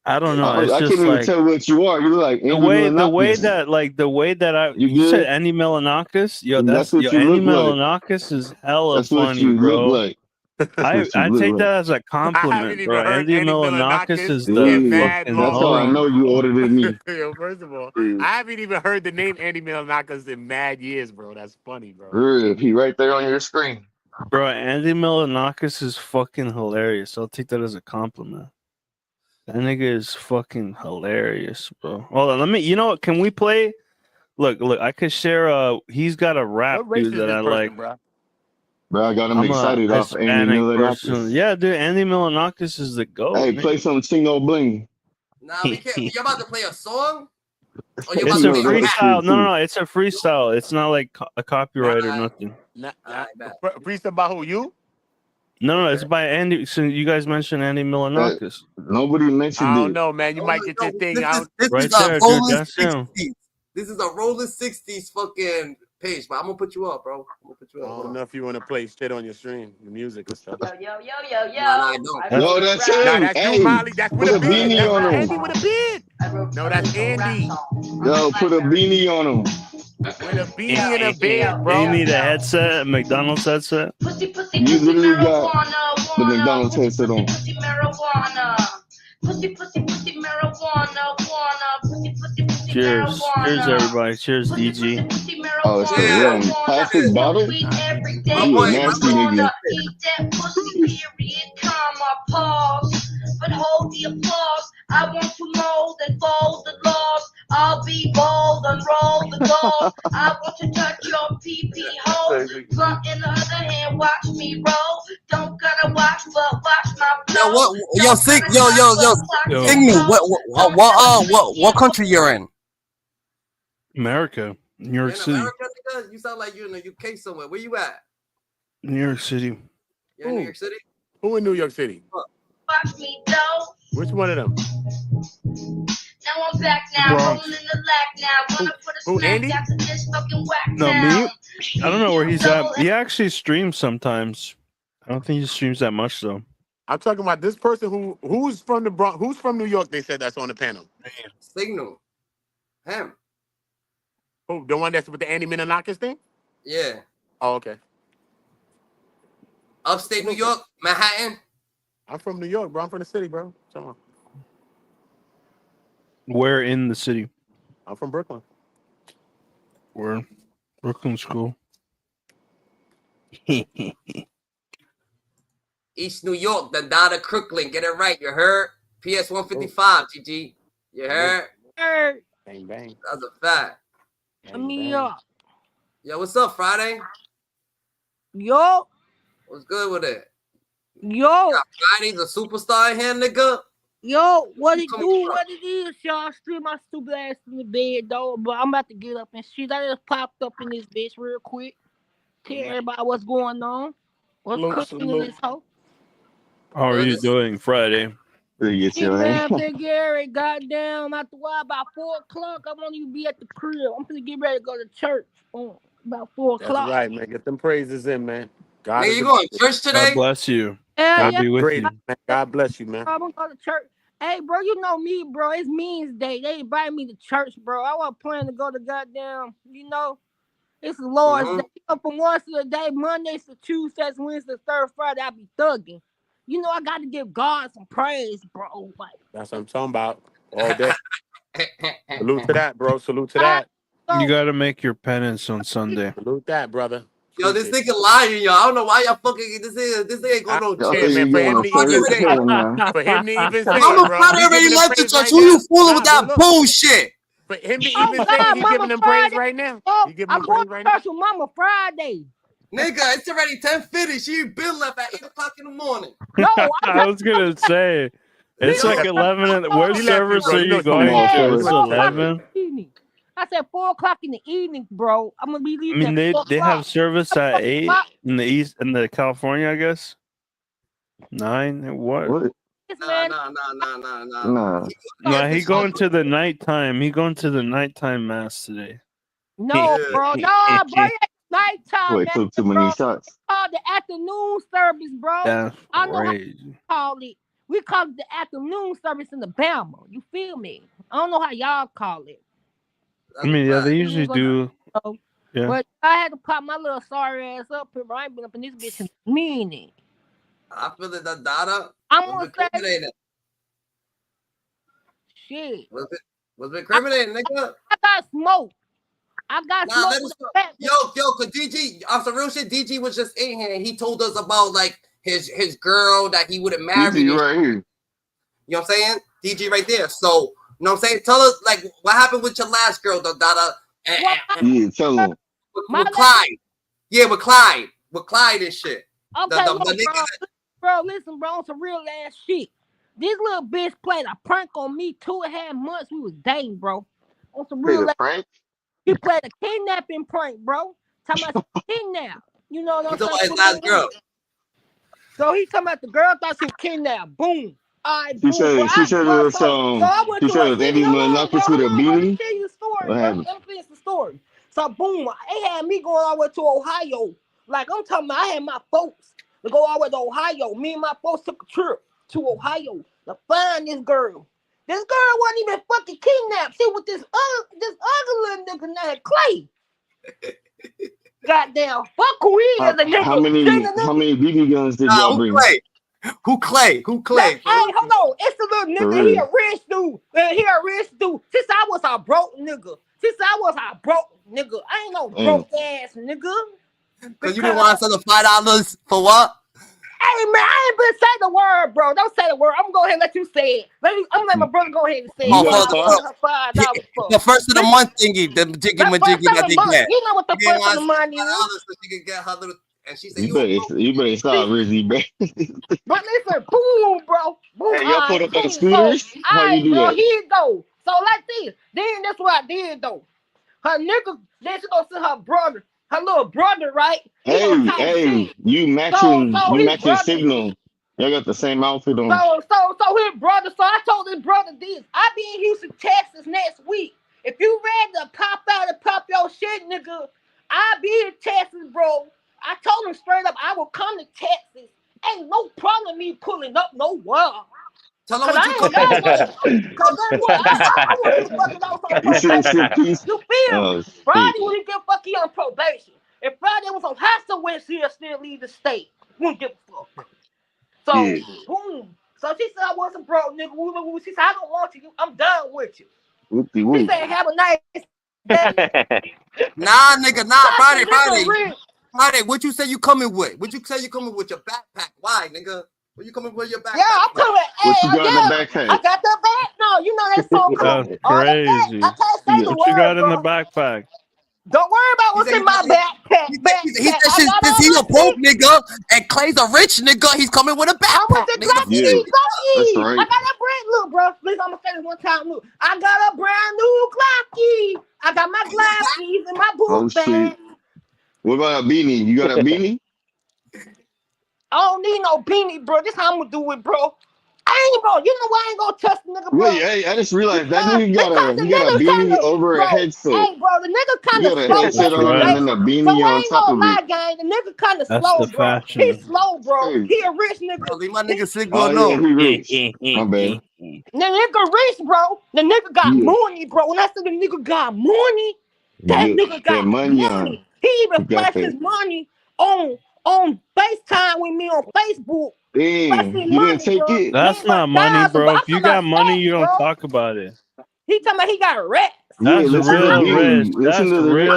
I don't know. It's I just can't even like tell what you are. You're like the Andy way Milonakis. that You you said good? Andy Milonakis. Yo, That's what you Andy look like. Milonakis is hella That's what funny, you look bro. like. That's what you I look take like. that as a I haven't compliment, even bro. heard Andy Andy Milonakis Milonakis is in the mad fucking That's how I homie. know you older than me. Yo, first of all, I haven't even heard the name Andy Milonakis in mad years, bro. That's funny, bro. Real, he right there on your screen. Bro, Andy Milonakis is fucking hilarious. I'll take that as a compliment. That nigga is fucking hilarious, bro. Hold on, you know what? Can we play? Look, I could share he's got a rap What race dude is that this I person, like. bro? Bro, I got him I'm a excited off Andy Hispanic person. Milonakis. Yeah, dude, Andy Milonakis is the GOAT. Hey, play some Chingo Bling. Nah, we can't. You're about to play a song? Or you're It's about a to play rap? freestyle. No, it's a freestyle. It's not like a copyright or nothing. Priest about who, you? No, it's by Andy. So you guys mentioned Andy Milonakis. Nobody mentioned I don't it. know, man. You might get your thing This out. is Right a there, dude. rolling That's him. 60s. This is a rolling 60s fucking page, but I'm gonna put you up, bro. I'm gonna put you I up. don't know if you want to play shit on your stream, the music and stuff. Nah, I don't. Yo, that's him. Nah, that's Hey, you, Molly. That's with put a a beard. beanie That's on not him. Andy with a beard. No, that's Andy. Yo, put a beanie on him. With a beanie and a bed, bro. You need a headset, a McDonald's headset. You literally got the McDonald's headset on. Cheers. Cheers, everybody. Cheers, DG. Oh, shit. We're on plastic bottle? You a nasty nigga. But hold the applause. I want to mold and fold the laws. I'll be bold, unroll the gold. I want to touch your PP hole. Blunt in the other hand, watch me roll. Don't gotta watch, but watch my flow. Yo, what? Yo, Signal. What country you're in? America. New York City. America, nigga? You sound like you're in the UK somewhere. Where you at? New York City. You're in New York City? Who in New York City? Watch me though. Which one of them? Now I'm back now, rolling in the lack now. Wanna put a smack after this fucking whack No, now. me? I don't know where he's at. He actually streams sometimes. I don't think he streams that much though. I'm talking about this person who's from the Bronx, who's from New York. They said that's on the panel. Signal. Him. Who? The one that's with the Andy Menonakis thing? Yeah. Oh, okay. Upstate New York, Manhattan. I'm from New York, bro. I'm from the city, bro. Come on. Where in the city? I'm from Brooklyn. Where? Brooklyn School. East New York, the Dada Crooklyn. Get it right. You heard? PS 155, GG. You heard? Bang, bang. That's a fact. Yo. Yo, what's up, Friday? Yo. What's good with it? Yo. Friday's a superstar in here, nigga. Yo, what it do? What it is, y'all? Stream my stupid ass in the bed, though. But I'm about to get up and shit. I just popped up in this bitch real quick. Tell everybody what's going on. What's cooking in this hoe? How are you doing Friday? Pretty Hey, man, Big Gary, goddamn, after a while, about 4 o'clock, I want you to be at the crib. I'm gonna get ready to go to church about 4 o'clock. That's right, man. Get them praises in, man. God, you going to church today? God bless you. Hell God be with you. Man. God bless you, man. I'm gonna go to church. Hey, bro, you know me, bro. It's Means Day. They invited me to church, bro. I wasn't planning to go to goddamn, it's the Lord's Day. From once to the day, Mondays to Tuesdays, Wednesdays, Thursday, Friday, I be thugging. I got to give God some praise, bro. Like, that's what I'm talking about. All day. Salute to that, bro. Salute to that. You got to make your penance on Sunday. Salute that, brother. Yo, this nigga lying, yo. I don't know why y'all fucking this ain't going no church. Man, for him to even say, Mama Friday already left the church. Who you fooling with that bullshit? For him to even say he giving them praise right now. He giving them praise right now. I'm going to church with Mama Friday. Nigga, it's already 10:50. She been left at 8 o'clock in the morning. No, I was gonna say it's like 11. What service are you going to? It's 11. I said 4 o'clock in the evening, bro. I'm gonna be leaving. I mean, they have service at 8 in the east, in the California, I guess. 9. What? Nah. He going to the nighttime. He going to the nighttime mass today. No, bro. No, bro. Nighttime. Wait, took too many shots. Called the afternoon service, bro. That's I know crazy. how we call it. We call it the afternoon service in the Bama. You feel me? I don't know how y'all call it. I mean, yeah, they usually do. Yeah. But I had to pop my little sorry ass up here. I ain't been up in this bitch in a minute. I feel that data. I'm gonna say shit. Was it incriminating, nigga? I got smoke. I got smoke. Yo, cause DG, on some real shit, DG was just in here and he told us about like his girl that he would have married. DG right here. You know what I'm saying? DG right there. So, you know what I'm saying? Tell us like what happened with your last girl, Dada. Yeah, tell him. With Clyde. Yeah, with Clyde. With Clyde and shit. Okay, bro, listen, bro, on some real ass shit. This little bitch played a prank on me 2.5 months. We was dating, bro. On some real prank. He played a kidnapping prank, bro. Talking about kidnap. You know what I'm saying? His last girl. So he talking about the girl thought she was kidnapped. Boom. She said it was Andy Menonakis with a beanie. Let me tell you the story, bro. Let me finish the story. So boom, it had me going all the way to Ohio. Like I'm talking about, I had my folks to go all the way to Ohio. Me and my folks took a trip to Ohio to find this girl. This girl wasn't even fucking kidnapped. She was this ugly little nigga named Clay. Goddamn, fuck who he is, a nigga. How many BB guns did y'all who bring? Clay? Who Clay? Who Clay? Hey, hold on. It's a little For nigga. He real. a rich dude. He a rich dude. Since I was a broke nigga. I ain't no broke ass nigga. Because you didn't want to sell the $5 for what? Hey man, I ain't been say the word, bro. Don't say the word. I'm gonna go ahead and let you say it. I'm gonna let my brother go ahead and say it. Oh, for the first of the month thingy, the jiggy majiggy that they get. You know what the first of the month is. So she can get her little, and she said, You better stop, Rizzy, bro. But listen, boom, bro. Boom, Hey, y'all put up on boom, scooters? So, How you do that? Here you go. So like this. Then that's what I did though. Her nigga, then she go see her brother, her little brother, right? Hey, you matching signal. Y'all got the same outfit on. So his brother, so I told his brother this. I be in Houston, Texas next week. If you ready to pop out and pop your shit, nigga, I be in Texas, bro. I told him straight up, I will come to Texas. Ain't no problem me pulling up nowhere. Tell him what you come. Cause that's what I want to fucking off on probation. You feel me? Friday when he get fucking on probation. If Friday was on hostile when he'll still leave the state. Wouldn't give a fuck. So boom. So she said I wasn't broke, nigga. She said I don't want you. I'm done with you. She said have a nice day. Nah, nigga, Friday. What you say you coming with? What you say you coming with your backpack? Why, nigga? What you coming with your backpack? Yeah, I'm coming. What you got in the backpack? I got the back. No, you know that song called That's crazy. I can't say the What you got word, in the backpack? Don't worry about what's in my backpack. He said since he a broke nigga and Clay's a rich nigga, he's coming with a backpack. Yeah, that's right. I got a brand new, bro. Please, I'm gonna say this one time. Look, I got a brand new Glocky. I got my glasses and my boot bag. What about a beanie? You got a beanie? I don't need no beanie, bro. This how I'm gonna do it, bro. I ain't, bro. You know why I ain't gonna touch the nigga, bro? Wait, hey, I just realized that nigga got a beanie over a headset. Hey, bro, the nigga kind of slow. You got a headset on and then a beanie on top of it. Gang, the nigga kind of slow, bro. He's slow, bro. He a rich nigga. Bro, leave my nigga sick, Oh, no. yeah, he rich. My bad. The nigga rich, bro. The nigga got money, bro. When I say the nigga got money, that nigga got money. He even flashed his money on FaceTime with me on Facebook. Damn, you didn't take it? That's not money, bro. If you got money, you don't talk about it. He talking about he got rats. That's real rich. That's real rich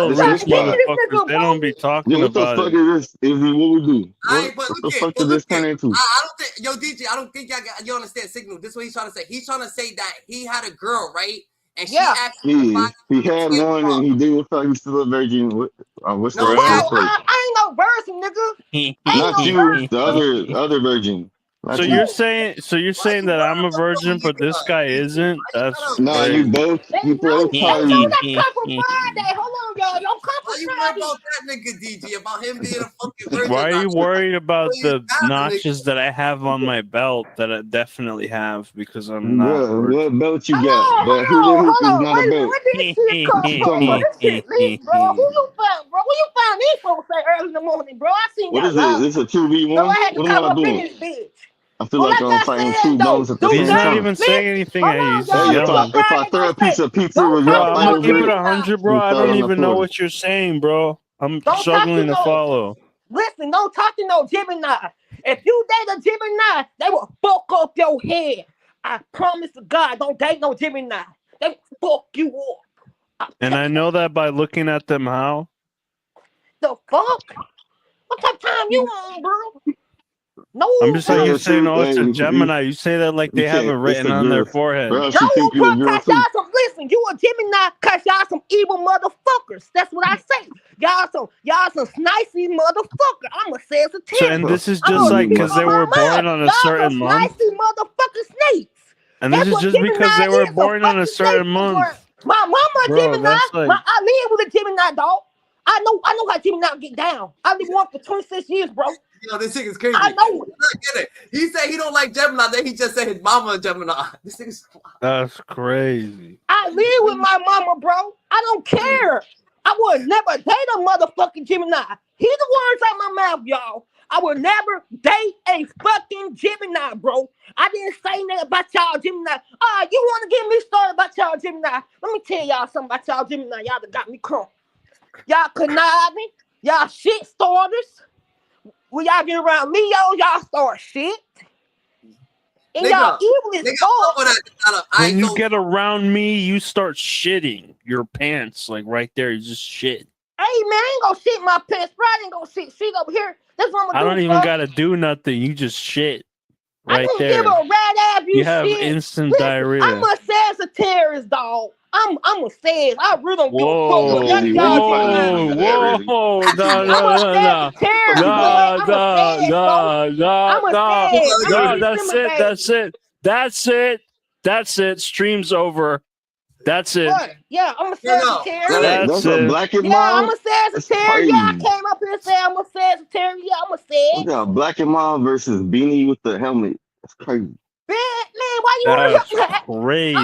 motherfuckers. motherfuckers. They don't be talking about it. What the fuck is this? What we do? What the fuck did this turn into? I don't think, yo, DJ, I don't think you understand signal. This is what he's trying to say. He's trying to say that he had a girl, right? And she asked he had one and he did what he's still a virgin. What's the I ain't no virgin, nigga. Not you, the other virgin. So you're saying that I'm a virgin, but this guy isn't? That's nah, you both. You both probably. That come from Friday. Hold on, y'all. Don't come from Friday. Why you worried about that nigga, DJ? About him being a fucking virgin? Why are you worried about the notches that I have on my belt that I definitely have because I'm not? What belt you got? That hula hoop is not a belt. Where did this shit come from? This shit lit, bro. Who you found, bro? Where you found these folks say early in the morning, bro? I seen what is this? This is a 2v1? So I had to what come am I up in doing? this bitch. I feel like I'm fighting two guns at the same time. He's not even saying anything. He's if I throw a piece of pizza with your I'm gonna keep it 100, bro. I don't even know what you're saying, bro. I'm struggling to follow. Listen, don't talk to no Gemini. If you date a Gemini, they will fuck up your head. I promise to God, don't date no Gemini. They fuck you up. And I know that by looking at them. How? The fuck? What type of time you on, bro? No, I'm just like you saying, oh, it's a Gemini. You say that like they have it written on their forehead. Bro, no, because y'all listen, you a Gemini because y'all some evil motherfuckers. That's what I say. Y'all some snicey motherfucker. I'ma say it's a 10. So, and this is just like because they were born on a certain month. Snicey motherfucker snakes. And this is just because they were born on a certain month. My mama Gemini. I live with a Gemini, dog. I know how Gemini get down. I've been one for 26 years, bro. Yo, this nigga's crazy. I know. Get it. He said he don't like Gemini, then he just said his mama a Gemini. This nigga's That's crazy. I live with my mama, bro. I don't care. I would never date a motherfucking Gemini. He's the words out my mouth, y'all. I would never date a fucking Gemini, bro. I didn't say nothing about y'all Gemini. You want to get me started about y'all Gemini? Let me tell y'all something about y'all Gemini. Y'all that got me crunk. Y'all conniving. Y'all shit starters. When y'all get around Leo, y'all start shit. And y'all evil as fuck. When you get around me, you start shitting your pants, like right there. You just shit. Hey man, I ain't gonna shit my pants. Bro, I ain't gonna shit over here. That's what I'm I gonna do. don't even gotta do nothing. You just shit right I don't there. give a rat ass You have shit. instant diarrhea. I'm a Sagittarius, dog. I'm a Sagittarius. I really don't give a fuck Whoa, what none of y'all do. whoa, no, I'm a Sagittarius, boy. I'm a Sagittarius, I'm a Sagittarius. I'm a December baby. That's it. Stream's over. That's it. What? Yeah, I'm a Sagittarius. That's a black and Yeah, I'm mild. a Sagittarius. Yeah, I came up here and said I'm a Sagittarius. Yeah, I'm a We Sag. got black and mild versus Beanie with the helmet. That's crazy. Man, why you want to That's crazy.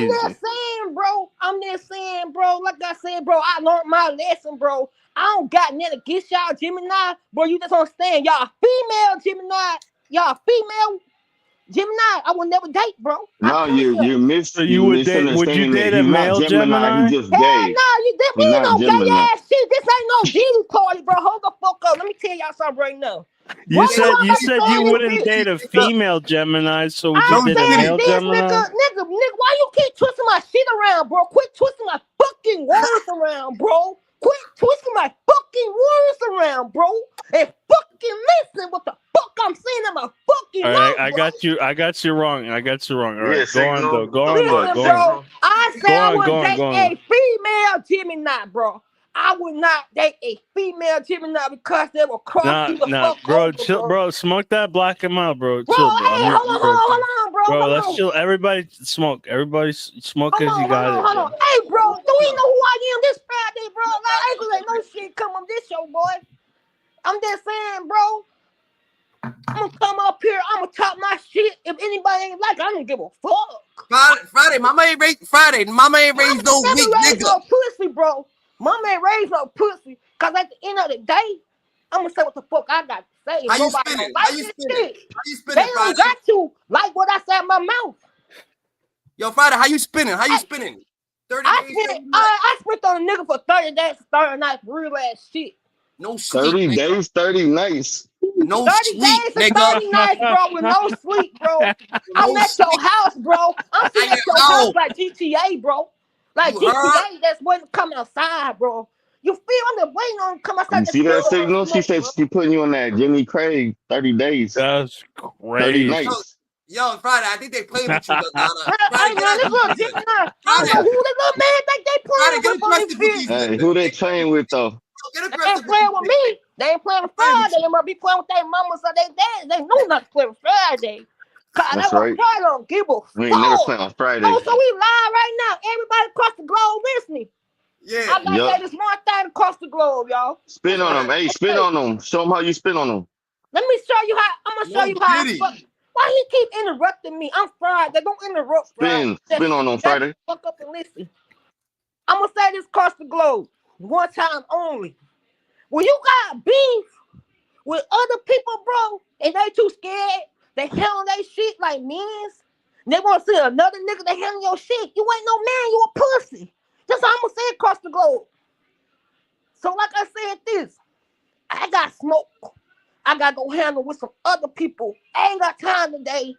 I'm just saying, bro. Like I said, bro, I learned my lesson, bro. I don't got nothing against y'all Gemini, bro. You just understand, y'all female Gemini, I will never date, bro. No, you Would misunderstanding you date it. a He's not male Gemini. Gemini? He's just Hell gay. no, you did He's me not no gay Gemini. ass shit. This ain't no Gigi party, bro. Hold the fuck up. Let me tell y'all something right now. You said you wouldn't date a female Gemini, so would you date a male Gemini? Nigga, why you keep twisting my shit around, bro? Quit twisting my fucking words around, bro. Quit twisting my fucking words around, bro. And fucking listen what the fuck I'm saying in my fucking All mouth, right, bro. I got you wrong. All right, Yeah, go on though. Listen, bro. I said I would date a female Gemini, bro. I would not date a female Gemini because they will cross you the fuck bro, over, chill, bro. bro. Smoke that black and mild, bro. Bro, Chill, bro. hey, hold on, bro. Bro, Hold let's on. chill. Everybody smoke. Everybody smoke Hold as you got it. on. Hey, bro, do you know who I am this Friday, bro? Like, I ain't gonna let no shit come on this show, boy. I'm just saying, bro. I'm gonna come up here. I'm gonna talk my shit. If anybody ain't like it, I don't give a fuck. Friday, mama ain't raised no weak nigga. No pussy, bro. Mama ain't raised no pussy. Cause at the end of the day, I'm gonna say what the fuck I got to say. How you Nobody spinning? don't like How you this spinning? shit. How you spinning, They Friday? don't got to like what I said in my mouth. Yo, Friday, how you spinning? 30 days. I spent on a nigga for 30 days, 30 nights, real ass shit. No sleep. 30 days, 30 nights. No 30 sleep, days nigga. and 30 nights, bro, with no sleep, bro. I'm at your house, bro. I'm sitting at your house like GTA, bro. Like GTA, that's when come outside, bro. You feel I'm just waiting on him to come outside. You see that signal? She said she putting you on that Jimmy Craig 30 days. That's 30 nights. Yo, Friday, I think they playing with you, Donna. Hey, man, this little Gemini. I don't know who this little man think they playing with on this bitch. Hey, who they playing with though? They ain't playing with me. They ain't playing with Friday. They must be playing with their mamas or their dads. They know not to play with Friday. Cause That's they right. Friday don't give a fuck. We ain't never playing on Friday. Oh, so we live right now. Everybody across the globe listening. Yeah. I gotta say this one thing across the globe, y'all. Spin on them. Hey, spin on them. Show them how you spin on them. Let me show you how. I'm gonna show you how. Why he keep interrupting me? I'm Friday. Don't interrupt. Spin on them Friday. Fuck up and listen. I'm gonna say this across the globe one time only. When you got beef with other people, bro, and they too scared, they handle their shit like men's. They want to see another nigga that handle your shit. You ain't no man, you a pussy. That's all I'm gonna say across the globe. So like I said this, I got smoke. I gotta go handle with some other people. I ain't got time today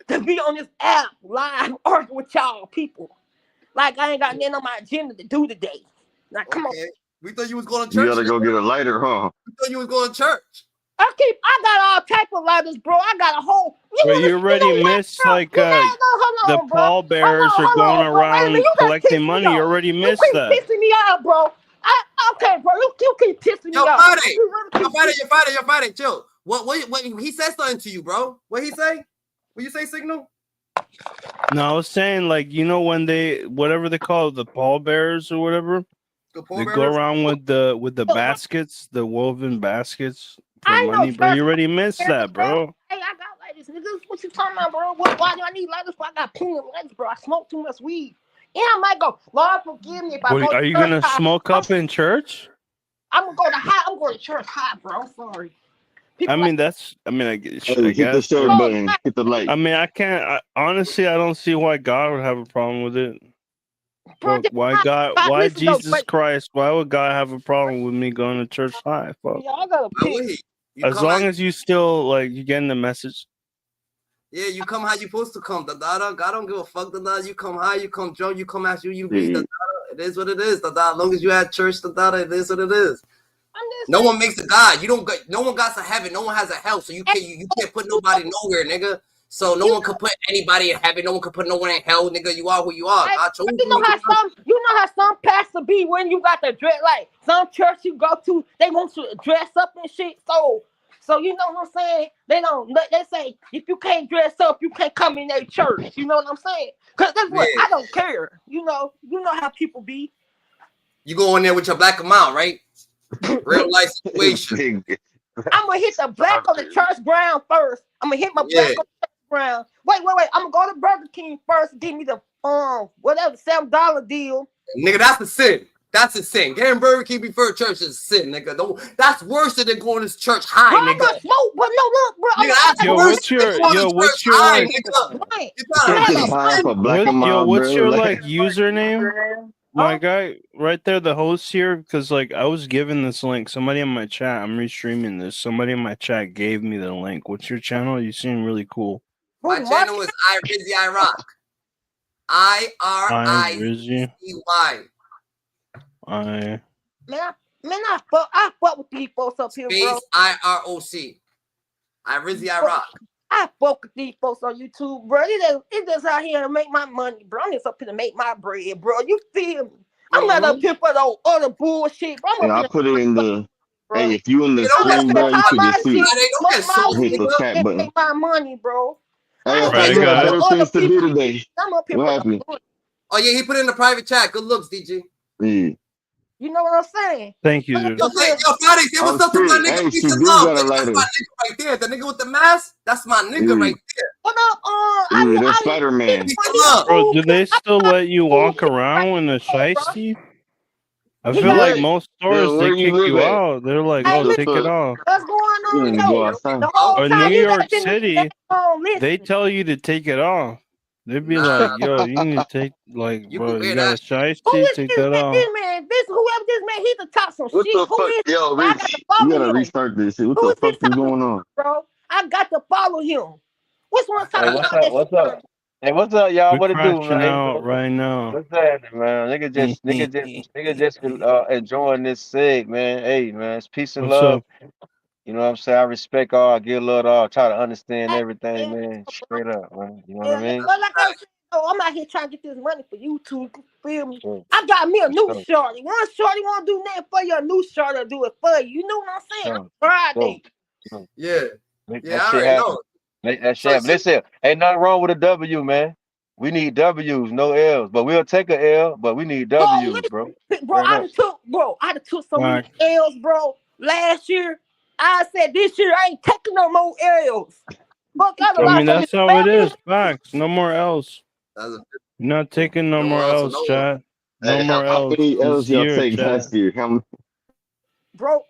to be on this app live arguing with y'all people. Like I ain't got nothing on my agenda to do today. Like, come on. We thought you was going to church. You gotta go get a lighter, huh? We thought you was going to church. I got all type of lighters, bro. I got a whole. Well, you already missed like the pallbearers are going around collecting money. You already missed that. You keep pissing me off, bro. Okay, bro. You keep pissing me off. Yo, Friday, chill. What? He said something to you, bro. What he say? What you say, Signal? No, I was saying like when whatever they call it, the pallbearers or whatever. They go around with the baskets, the woven baskets for money, bro. You already missed that, bro. Hey, I got lighters, niggas. What you talking about, bro? Why do I need lighters? I got plenty of lighters, bro. I smoke too much weed. And I might go, Lord, forgive me if I go. Are you gonna smoke up in church? I'm gonna go to high. I'm going to church high, bro. I'm sorry. I guess. Hit the share button. Hit the like. I mean, honestly, I don't see why God would have a problem with it. Fuck, why Jesus Christ? Why would God have a problem with me going to church high? Fuck. Yeah, I gotta pick. As long as you still like you getting the message. Yeah, you come how you supposed to come, da-da. God don't give a fuck, da-da. You come high, you come drunk, you come as you be, da-da. It is what it is, da-da. As long as you at church, da-da, it is what it is. No one makes a God. You don't. No one got to heaven. No one has a hell. So you can't put nobody nowhere, nigga. So no one can put anybody in heaven. No one can put no one in hell, nigga. You are who you are. God chose you know how some pastors be when you got the dress, like some church you go to, they want you to dress up and shit. So you know what I'm saying? They say if you can't dress up, you can't come in their church. You know what I'm saying? Cause that's what I don't care. You know how people be. You go in there with your black amount, right? Real life situation. I'm gonna hit the black on the church ground first. I'm gonna hit my black on the church ground. Wait. I'm gonna go to Burger King first. Give me the whatever $7 deal. Nigga, that's a sin. That's a sin. Getting Burger King before church is a sin, nigga. That's worse than going to church high, bro, nigga. I'm gonna smoke, but no, look, bro. Nigga, that's worse than going to church high, nigga. What's your like username? My guy, right there, the host here, because like I was given this link. Somebody in my chat, I'm restreaming this. Somebody in my chat gave me the link. What's your channel? You seem really cool. My channel is I Rock. IRIZZY. Man, I fuck with these folks up here, bro. IROC. I Rock. I fuck with these folks on YouTube, bro. It just out here to make my money, bro. I'm just up here to make my bread, bro. You feel me? I'm not up here for those other bullshit, bro. I put it in the. Hey, if you in the stream, bro, you can just see. Hit the chat button. Make my money, bro. Hey, I thought you had better things to do today. I'm up here. What happened? Oh yeah, he put it in the private chat. Good looks, DG. Yeah. You know what I'm saying? Thank you. Yo, Friday, say what's up to my nigga. Peace and love. That's my nigga right there. The nigga with the mask, that's my nigga right there. What up? That's Spider-Man. Bro, do they still let you walk around in the shiesty? I feel like most stores they kick you out. They're like, oh, take it off. What's going on? Or New York City, they tell you to take it off. They'd be like, yo, you need to take, like, bro, you got a shiesty, take that off. Whoever this man, he's the top some what shit. The fuck? Yo, Rich, you gotta restart this shit. What the fuck is going on? Bro, I got to follow him. Which one's talking about what's up? Hey, what's up, y'all? What it do, man? Out right now. What's happening, man? Nigga just enjoying this sig, man. Hey, man, it's peace and love. You know what I'm saying? I respect all, I give love to all, try to understand everything, man. Straight up, man. You know what I mean? Like I said, I'm out here trying to get this money for YouTube. Feel me? I got me a new shorty. One shorty won't do nothing for you, a new shorty will do it for you. You know what I'm saying? Friday. Yeah, I already know. Make that shit happen. Listen, ain't nothing wrong with a W, man. We need W's, no L's. But we'll take a L, but we need W's, bro. Bro, I took so many L's, bro. Last year, I said this year I ain't taking no more L's. I mean, that's how it is. Facts. No more L's. You're not taking no more L's, chat. No more L's. How many L's y'all take last year? Bro,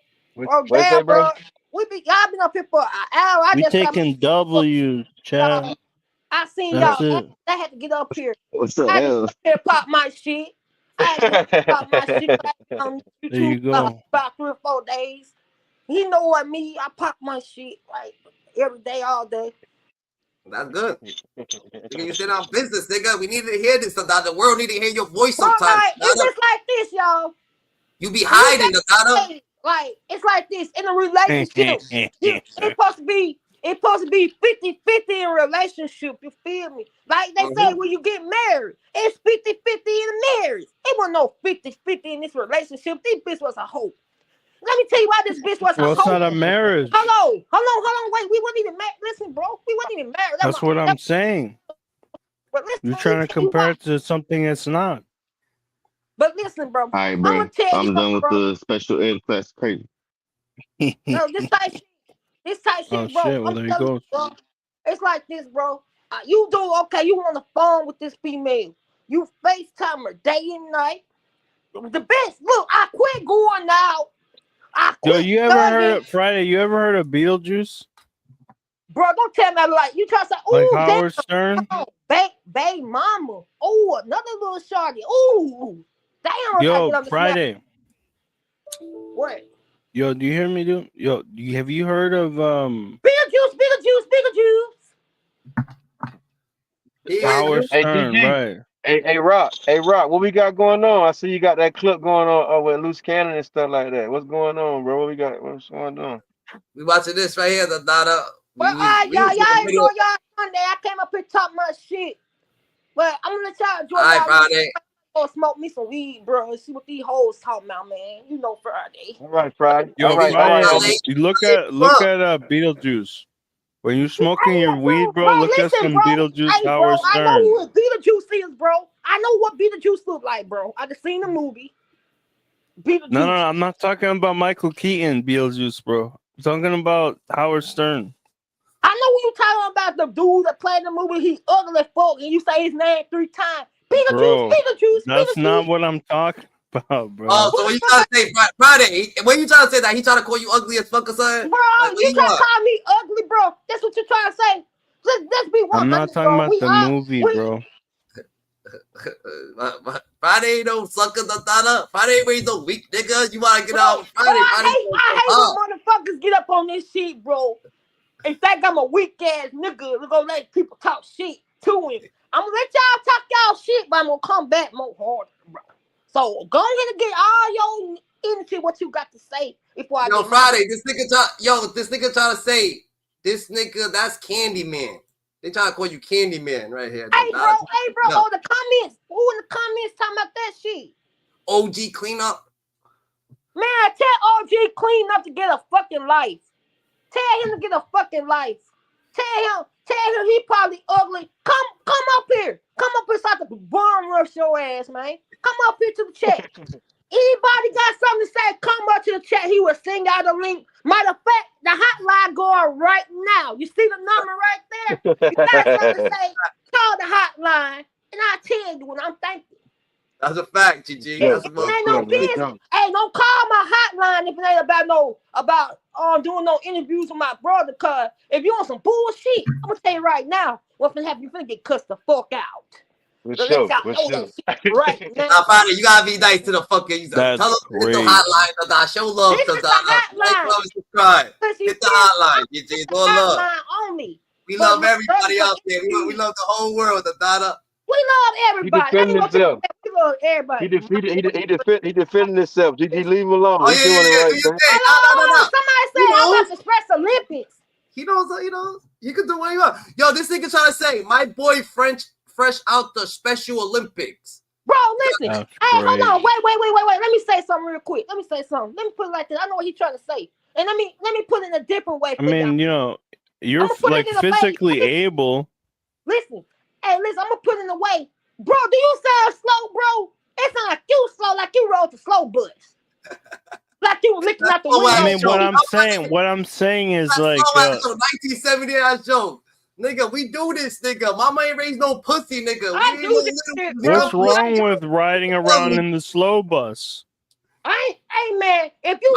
damn, bro. Y'all been up here for an hour. We taking W's, chat. I seen y'all. I had to get up here. What's up, I had to get up here, pop my shit. I had to pop my shit on YouTube. There you go. About 3 or 4 days. You know what me? I pop my shit like every day, all day. That's good. You said on business, nigga. We need to hear this. The world need to hear your voice sometimes. It's just like this, y'all. You be hiding, the like it's like this in a relationship. It's supposed to be 50-50 in a relationship. You feel me? Like they say when you get married, it's 50-50 in the marriage. It wasn't no 50-50 in this relationship. This bitch was a hoe. Let me tell you why this bitch was a hoe. Well, it's not a marriage. Hold on. Wait, we weren't even married. Listen, bro, we weren't even married. That's what I'm saying. You're trying to compare it to something it's not. But listen, bro. All right, bro. I'm done with the special ed class. Crazy. No, this type shit, bro. Shit, well, there you go. Bro, it's like this, bro. You do okay. You on the phone with this female. You FaceTime her day and night. The best. Look, I quit going out. Yo, you ever heard of Friday? You ever heard of Beetlejuice? Bro, don't tell me like you try to say, Like ooh, Howard Stern? Babe mama. Ooh, another little shorty. Ooh. Damn, I Yo, get on the Friday. What? Yo, do you hear me, dude? Yo, have you heard of Beetlejuice. Howard Hey, Stern, Gigi. right? Hey, Rock. Hey, Rock. What we got going on? I see you got that clip going on with Luce Cannon and stuff like that. What's going on, bro? What we got? What's going on? We watching this right here, the Dada. Well, y'all enjoy y'all Sunday. I came up here talk my shit. But I'm gonna let y'all enjoy y'all Friday. Go smoke me some weed, bro, and see what these hoes talking about, man. You know Friday. All right, Friday. Yo, All right. Friday, you look at Beetlejuice. When you smoking your weed, bro, look at some Beetlejuice, Hey, bro, Howard I know Stern. who Beetlejuice is, bro. I know what Beetlejuice look like, bro. I just seen the movie. Beetlejuice. No, I'm not talking about Michael Keaton, Beetlejuice, bro. I'm talking about Howard Stern. I know when you talking about the dude that played the movie, he ugly as fuck, and you say his name 3 times. Beetlejuice. That's not what I'm talking about, bro. Oh, so what you trying to say, Friday? When you trying to say that he trying to call you ugly as fuck or something? Bro, like, you trying to call me ugly, bro? That's what you're trying to say. Let's be 100. I'm not talking about the movie, bro. Friday ain't no sucker, the Dada. Friday ain't no weak nigga. You want to get out Friday? I hate when motherfuckers get up on this shit, bro. In fact, I'm a weak ass nigga. We're gonna let people talk shit to him. I'm gonna let y'all talk y'all shit, but I'm gonna come back more harder, bro. So go ahead and get all your into what you got to say before I get Friday, this nigga trying to say, this nigga, that's Candyman. They trying to call you Candyman right here. Hey, bro, oh, the comments. Who in the comments talking about that shit? OG cleanup. Man, tell OG clean up to get a fucking life. Tell him to get a fucking life. Tell him he probably ugly. Come up here. Come up here so I can bomb rush your ass, man. Come up here to the chat. Anybody got something to say, come up to the chat. He will send out the link. Matter of fact, the hotline going right now. You see the number right there? You got something to say, call the hotline, and I'll tell you when I'm thinking. That's a fact, Gigi. That's ain't no business. Hey, don't call my hotline if it ain't about doing no interviews with my brother. Cause if you want some bullshit, I'm gonna tell you right now, what's gonna happen? You finna get cussed the fuck out. Right now. Friday, you gotta be nice to the fucking. Tell them to hit the hotline. Show love to the hotline. Like, subscribe. Hit the hotline, Gigi. It's all love. Only. We love everybody out there. We love the whole world, the Dada. We love everybody. He himself. We love everybody. He defending himself. Gigi, leave him alone. He's doing it right, man. No. Somebody say I'm about to Express Olympics. He knows. You can do what you want. Yo, this nigga trying to say, my boy fresh out the Special Olympics. Bro, listen. Hey, hold on. Wait. Let me say something real quick. Let me put it like this. I know what he's trying to say. And let me put it in a different way. I mean, you're like physically able. Listen. Hey, listen, I'm gonna put it in a way. Bro, do you sound slow, bro? It sound like you slow, like you rode the slow bus. Like you were licking out the window. I mean, what I'm saying is like 1970 ass joke. Nigga, we do this, nigga. Mama ain't raised no pussy, nigga. What's wrong with riding around in the slow bus? Hey man, if you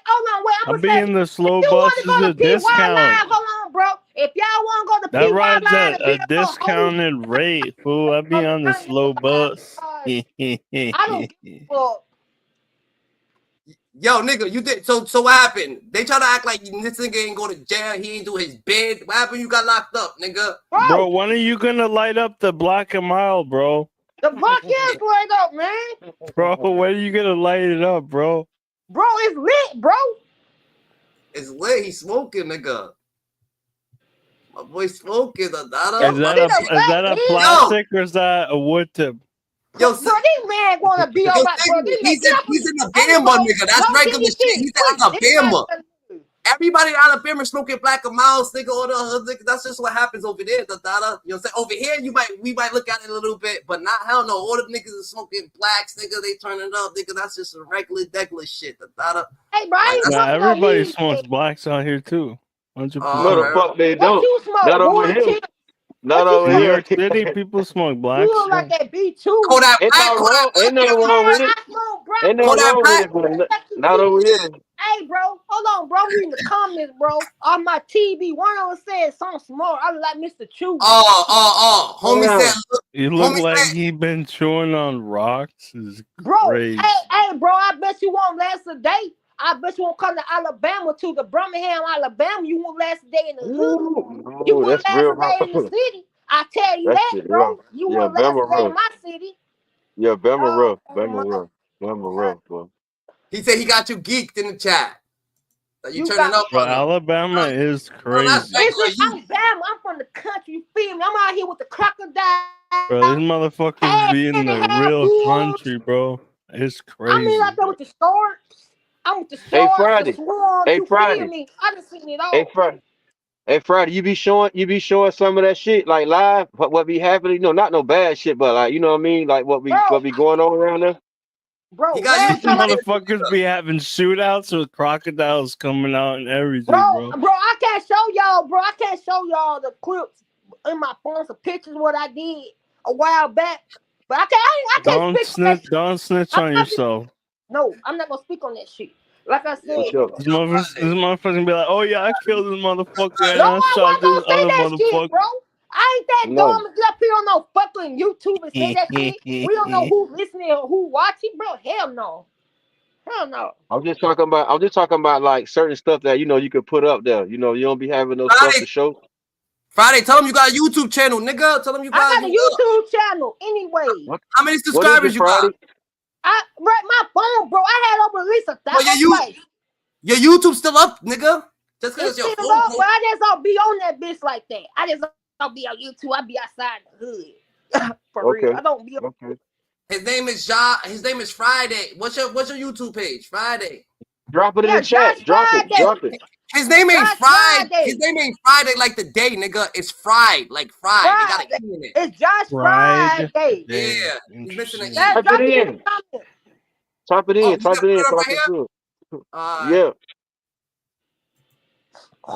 hold on, wait, I'll be in the slow bus is a discount. Hold on, bro. If y'all want to go to that rides at a discounted rate, fool. I'll be on the slow bus. I don't give a fuck. Yo, nigga, you did so what happened? They try to act like this nigga ain't go to jail, he ain't do his bid. What happened? You got locked up, nigga. Bro, when are you gonna light up the block a mile, bro? The block is light up, man. Bro, when are you gonna light it up, bro? Bro, it's lit, bro. It's lit. He's smoking, nigga. My boy smoking. Is that a plastic or is that a wood tip? Yo, bro, this man wanna be on my bro. He's in Alabama, nigga. That's regular shit. He's in Alabama. Everybody in Alabama smoking black and miles, nigga. All the hood, nigga. That's just what happens over there, the Dada. You know what I'm saying? Over here, we might look at it a little bit, but not hell no. All the niggas are smoking blacks, nigga. They turn it up, nigga. That's just a regular shit, the Dada. Hey, bro, everybody smokes blacks out here too. 100%. No, the fuck they don't. You smoke not over here. Not over New here. York City, people smoke You blacks. look like that B2. Kodak Ain't Black, no Kodak wrong. Ain't Black, no wrong with it. I smoke, bro. Ain't no Kodak wrong Black. with it, but not over here. Hey, bro, hold on, bro. I'm reading the comments, bro. On my TV, one of them said something small. I look like Mr. Chew. Homie Damn. said, You look homie like said, he been chewing on rocks. Is Bro, crazy. hey, bro, I bet you won't last a day. I bet you won't come to Alabama, to the Birmingham, Alabama. You won't last a day in the hood. You Ooh, won't that's last real a day in the rough. city. I tell you That's that, it, bro. rough. You Yeah, won't last Bama a day in rough. my city. Yeah, Bama rough. Oh, Bama my. rough. Bama rough, bro. he said he got you geeked in the chat. That you turning got up But on him. Alabama is No, that's crazy. regular I'm Bama. I'm from the country. You feel me? I'm out here with the crocodile. Bro, these motherfuckers be in the real wolves. country, bro. It's I mean, crazy. like that with the shorts. I'm with the Hey, shorts, the Friday. swans. Hey, You feel Friday. me? I just seen it all. Hey, Friday. Hey, Friday. You be showing some of that shit like live. What be happening? No, not no bad shit, but like you know what I mean. Like what be going on around there. Bro, He got last These time motherfuckers be having shootouts with crocodiles coming out and everything, bro. bro, I can't show y'all, bro. I can't show y'all the clips in my phone, some pictures what I did a while back. But I can't Don't speak on that shit. don't snitch on yourself. No, I'm not gonna speak on that shit. Like I said, This motherfucker be like, oh yeah, I killed this motherfucker and no, I I shot wasn't gonna this say other that shit, motherfucker. bro. I ain't that No. dumb to get up here on no fucking YouTube and say that shit. We don't know who's listening or who watching, bro. Hell no. Hell no. I'm just talking about like certain stuff that you could put up there. You don't be having no stuff to show. Friday, tell him you got a YouTube channel, nigga. Tell him you got I got a YouTube channel anyway. How many What is subscribers it, you got? Friday? I read my phone, bro. I had over at least 1,000 plays. Your YouTube still up, nigga? Just because It's it's your still phone. up, but I just don't be on that bitch like that. I just don't be on YouTube. I be outside the hood. For real. I don't be on. Okay. His name is Ja. His name is Friday. What's your YouTube page? Friday. Drop it in Yeah, the chat. Josh Drop it. Friday. Drop it. His name ain't Josh Friday. Friday. His name ain't Friday like the day, nigga. It's fried, like fried. It got an E in it. It's Josh Friday. Yeah. He's missing an E. Let's Type drop it it in in. the comments. Type it Oh, in. you Type gotta it in put it so up I right can here? see it. Yeah.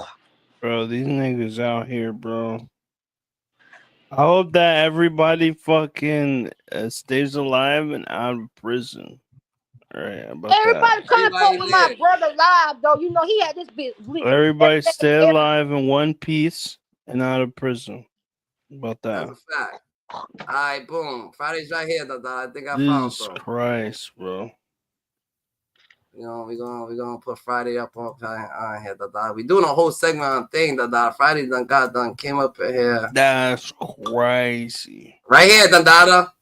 Bro, these niggas out here, bro. I hope that everybody fucking stays alive and out of prison. All right, how about Everybody that? come fuck with my brother live, though. You know, he had this bitch. Everybody stay alive in one piece and out of prison. How about that? That's a fact. All right, boom. Friday's right here, though. I think I found Jesus some. Christ, bro. You know, we're gonna put Friday up on here, though. We doing a whole segment on thing, though. Friday done came up in here. That's crazy. Right here, Dada.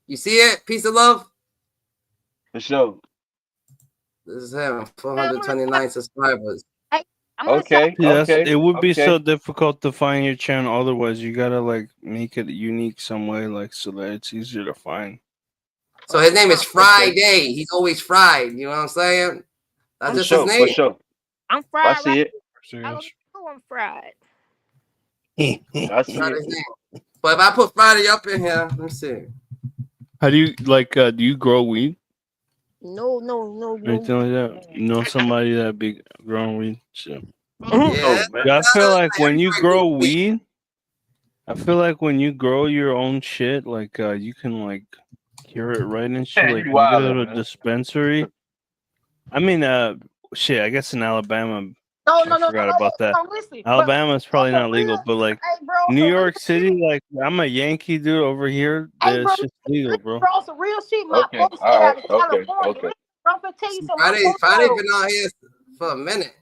You see it? Peace of love. For sure. This is him. 429 subscribers. Okay. Yes, Okay. it would be okay. so difficult to find your channel otherwise. You gotta like make it unique some way, like so that it's easier to find. So his name is Friday. He's always fried. You know what I'm saying? That's just his name. For sure. I'm fried. I see it. I don't know I'm fried. I see Not it. his name. But if I put Friday up in here, let me see. How do you like? Do you grow weed? No. Anything like that? You know somebody that be growing weed? Shit. Yeah. I feel like when you grow weed, I feel like when you grow your own shit, like you can like cure it right and shit. Like You when you go wildin', to a man. dispensary. I mean, shit. I guess in Alabama, No. I forgot about that. Listen, Alabama is probably for not legal, real, but like hey, bro, New some York real City, shit. like I'm a Yankee dude over here. Hey, bro, It's just legal, bro. bro, some real shit. My Okay. folks All stay right. out of Okay. California. Okay. I'm gonna tell you something. My folks Friday out been out here for a minute.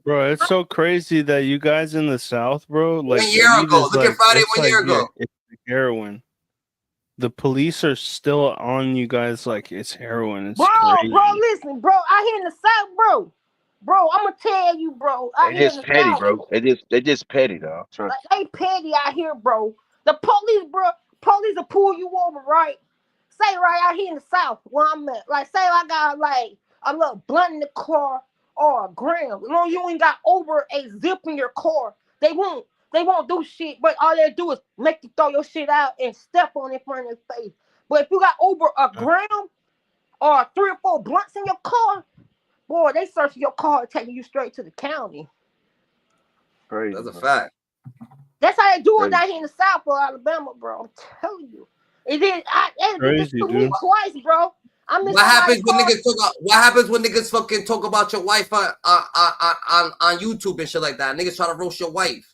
Bro, it's so crazy that you guys in the South, bro, like 1 year weed ago. is Look at like Friday it's 1 year like ago. it's like heroin. The police are still on you guys like it's heroin. It's crazy. Bro, listen, bro. I here in the South, bro. Bro, I'm gonna tell you, bro. I They here in just the petty, South. bro. They just petty, dog. Trust Like, they petty out here, bro. The police, bro. Police will pull you over, right? Say right out here in the South where I'm at. Like, say I got like a little blunt in the car or a gram. You know, you ain't got over a zip in your car. They won't do shit, but all they do is make you throw your shit out and step on it in front of their face. But if you got over a gram or 3 or 4 blunts in your car, boy, they searching your car and taking you straight to the county. Crazy. That's a fact. That's how they do it down here in the South of Alabama, bro. I'm telling you. It did. It took me twice, bro. What happens when niggas talk? What happens when niggas fucking talk about your wife on YouTube and shit like that? Niggas try to roast your wife.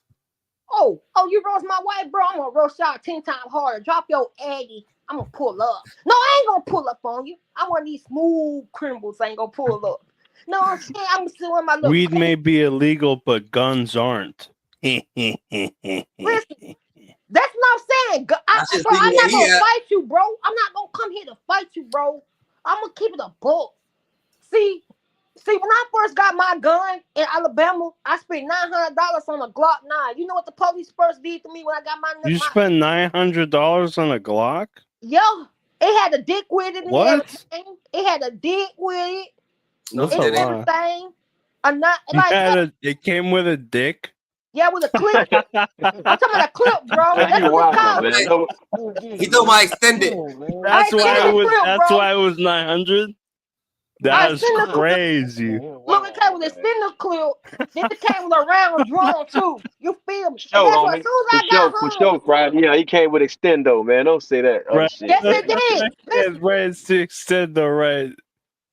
Oh, you roast my wife, bro? I'm gonna roast y'all 10 times harder. Drop your Aggie. I'm gonna pull up. No, I ain't gonna pull up on you. I want these smooth criminals. I ain't gonna pull up. No, I'm saying I'm still in my little. Weed may be illegal, but guns aren't. Listen, that's what I'm saying. I'm not gonna fight you, bro. I'm not gonna come here to fight you, bro. I'm gonna keep it a buck. See, when I first got my gun in Alabama, I spent $900 on a Glock 9. You know what the police first did to me when I got my? You spent $900 on a Glock? Yeah, it had a dick with it. What? And everything. It had a dick with it. That's a lot. Everything. Not like it came with a dick. Yeah, with a clip. I'm talking about a clip, bro. That's what it's called. He talking about extended. That's why it was 900. That's crazy. Look, it came with a extended clip. Then it came with a round drum too. You feel me? Show on me. For sure, Friday. Yeah, he came with extendo, man. Don't say that. Right. Yes, it did. It's right to extendo, right?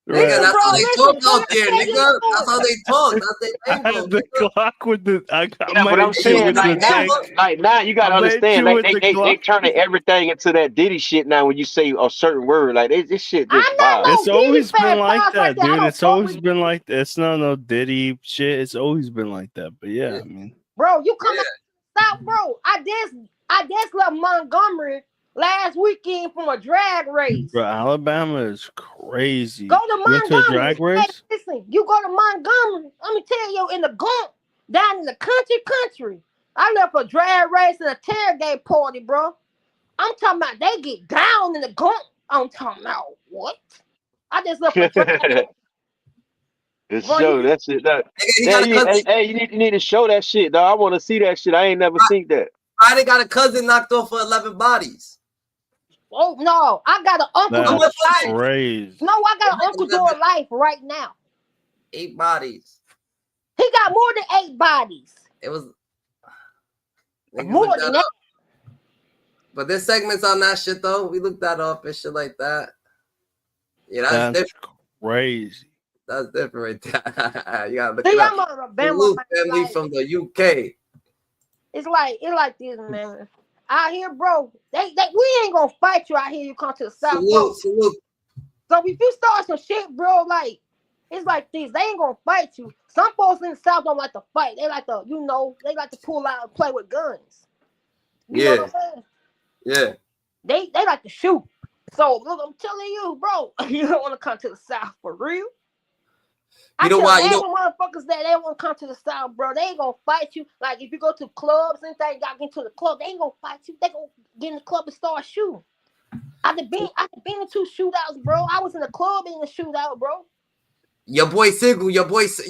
Nigga, that's how they talk out there, nigga. That's how they talk. That's their the Glock with the. But I'm saying, now you gotta understand, they turning everything into that Diddy shit now. When you say a certain word, like this shit just wild. It's always been like that, dude. It's always been like that. It's not no Diddy shit. It's always been like that. But yeah, I mean, bro, you come stop, bro. I just left Montgomery last weekend from a drag race. Bro, Alabama is crazy. Go to Montgomery. You went to a drag race? Hey, listen, you go to Montgomery. Let me tell you, in the gump, down in the country. I left a drag race and a tailgate party, bro. I'm talking about they get down in the gump. I'm talking about what? I just left a drag It's show that shit. You need to show that shit, dog. I want to see that shit. I ain't never seen that. Friday got a cousin knocked off for 11 bodies. Oh no, I got an uncle doing life. Crazy. No, I got an uncle doing life right now. 8 bodies. He got more than 8 bodies. It was more than that. But there's segments on that shit though. We looked that up and shit like that. Yeah, that's different. Crazy. That's different right there. You gotta look See, it up. I'm a Alabama Luce family from the UK. It's like this, man. Out here, bro. We ain't gonna fight you out here. You come to the South, bro. Salute. So if you start some shit, bro, like it's like this. They ain't gonna fight you. Some folks in the South don't like to fight. They like to, they like to pull out and play with guns. You know what I'm saying? Yeah. They like to shoot. So look, I'm telling you, bro, you don't want to come to the South for real. I tell motherfuckers that they want to come to the South, bro. They ain't gonna fight you. Like if you go to clubs and things, got into the club, they ain't gonna fight you. They gonna get in the club and start shooting. I've been in 2 shootouts, bro. I was in the club in the shootout, bro. Your boy Signal, Dundada.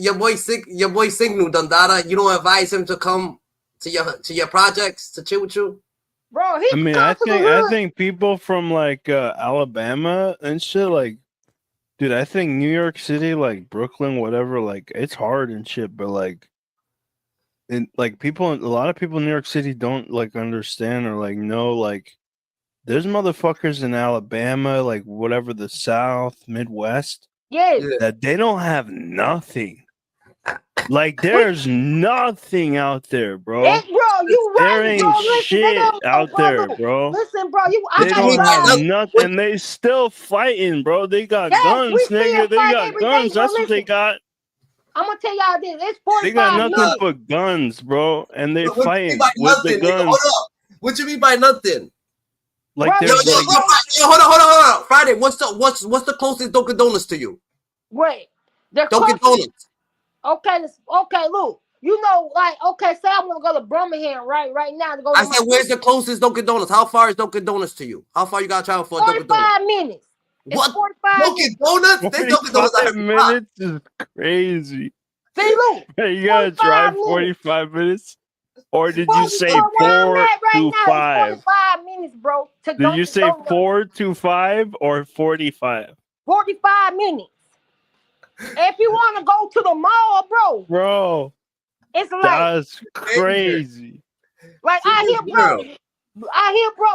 You don't advise him to come to your projects to chill with you, bro. I think people from like Alabama and shit, like, dude, I think New York City, like Brooklyn, whatever, like it's hard and shit, but like, and like a lot of people in New York City don't like understand or like know, like, there's motherfuckers in Alabama, like whatever, the South, Midwest, that they don't have nothing. Like there's nothing out there, bro. Bro, you there right, ain't bro. Listen, shit out there, bro. Listen, bro, they don't have nothing, and they still fighting, bro. They got guns, nigga. They got guns. That's what they got. I'm gonna tell y'all this. It's 45 They got nothing but guns, bro, and they fighting with the guns. Hold up. What you mean by nothing? Like yo, hold on. Friday, what's the closest Dunkin' Donuts to you? Wait, Dunkin' Donuts. Okay, look. You know, like, okay, say I want to go to Birmingham right now to go. I said, where's the closest Dunkin' Donuts? How far is Dunkin' Donuts to you? How far you gotta travel for a Dunkin' Donuts? 45 minutes. What? 45 Dunkin' Donuts? 45 minutes is crazy. See, look. You gotta drive 45 minutes? Or did you say 4 to 5? 45 minutes, bro. Did you say 4 to 5 or 45? 45 minutes. If you want to go to the mall, bro, it's like that's crazy. Like I hear, bro,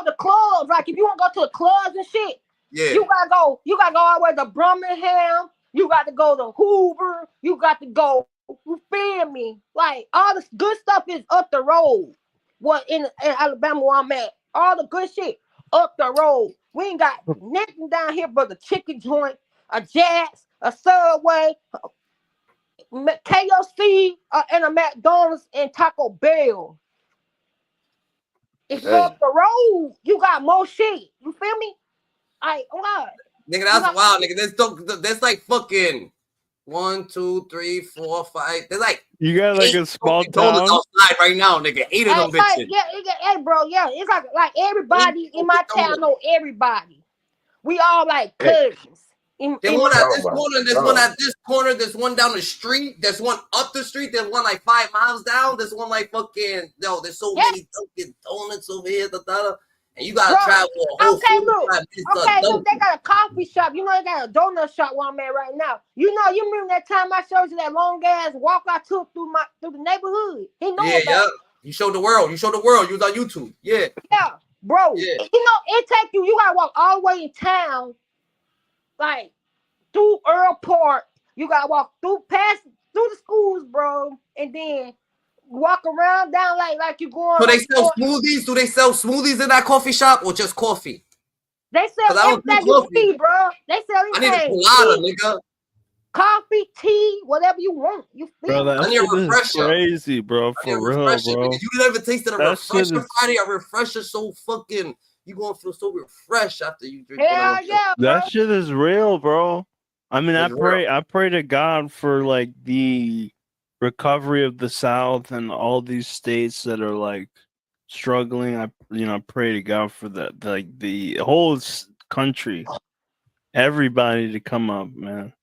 the clubs. Like if you want to go to the clubs and shit, you gotta go all the way to Birmingham. You got to go to Hoover. You got to go. You feel me? Like all the good stuff is up the road. What in Alabama where I'm at? All the good shit up the road. We ain't got nothing down here but a chicken joint, a Jack's, a Subway, KFC, and a McDonald's and Taco Bell. If you up the road, you got more shit. You feel me? Like what? Nigga, that's wild, nigga. That's like fucking 1, 2, 3, 4, 5. There's like you got like a small town outside right now, nigga. 8 of them bitches. Hey, bro, yeah. It's like everybody in my town know everybody. We all like cousins. There's one at this corner, there's one at this corner, there's one down the street, there's one up the street, there's one like 5 miles down, there's one like fucking, there's so many Dunkin' Donuts over here, and you gotta travel a whole look, they got a coffee shop. You know they got a donut shop where I'm at right now. You remember that time I showed you that long ass walk I took through the neighborhood? He know about it. You showed the world. You was on YouTube. Yeah, bro. Yeah. It take you gotta walk all the way in town. Like through Earl Park, you gotta walk through the schools, bro, and then walk around down like you going. So they sell smoothies? Do they sell smoothies in that coffee shop or just coffee? They sell everything you see, bro. They sell everything. I need a colada, nigga. Coffee, tea, whatever you want. You feel? Bro, that shit is crazy, bro. For real, bro. You never tasted a refresher Friday? A refresher so fucking. You gonna feel so refreshed after you drink. Hell yeah, bro. That shit is real, bro. I mean, I pray to God for like the recovery of the South and all these states that are like struggling. I pray to God for that, like the whole country, everybody to come up, man.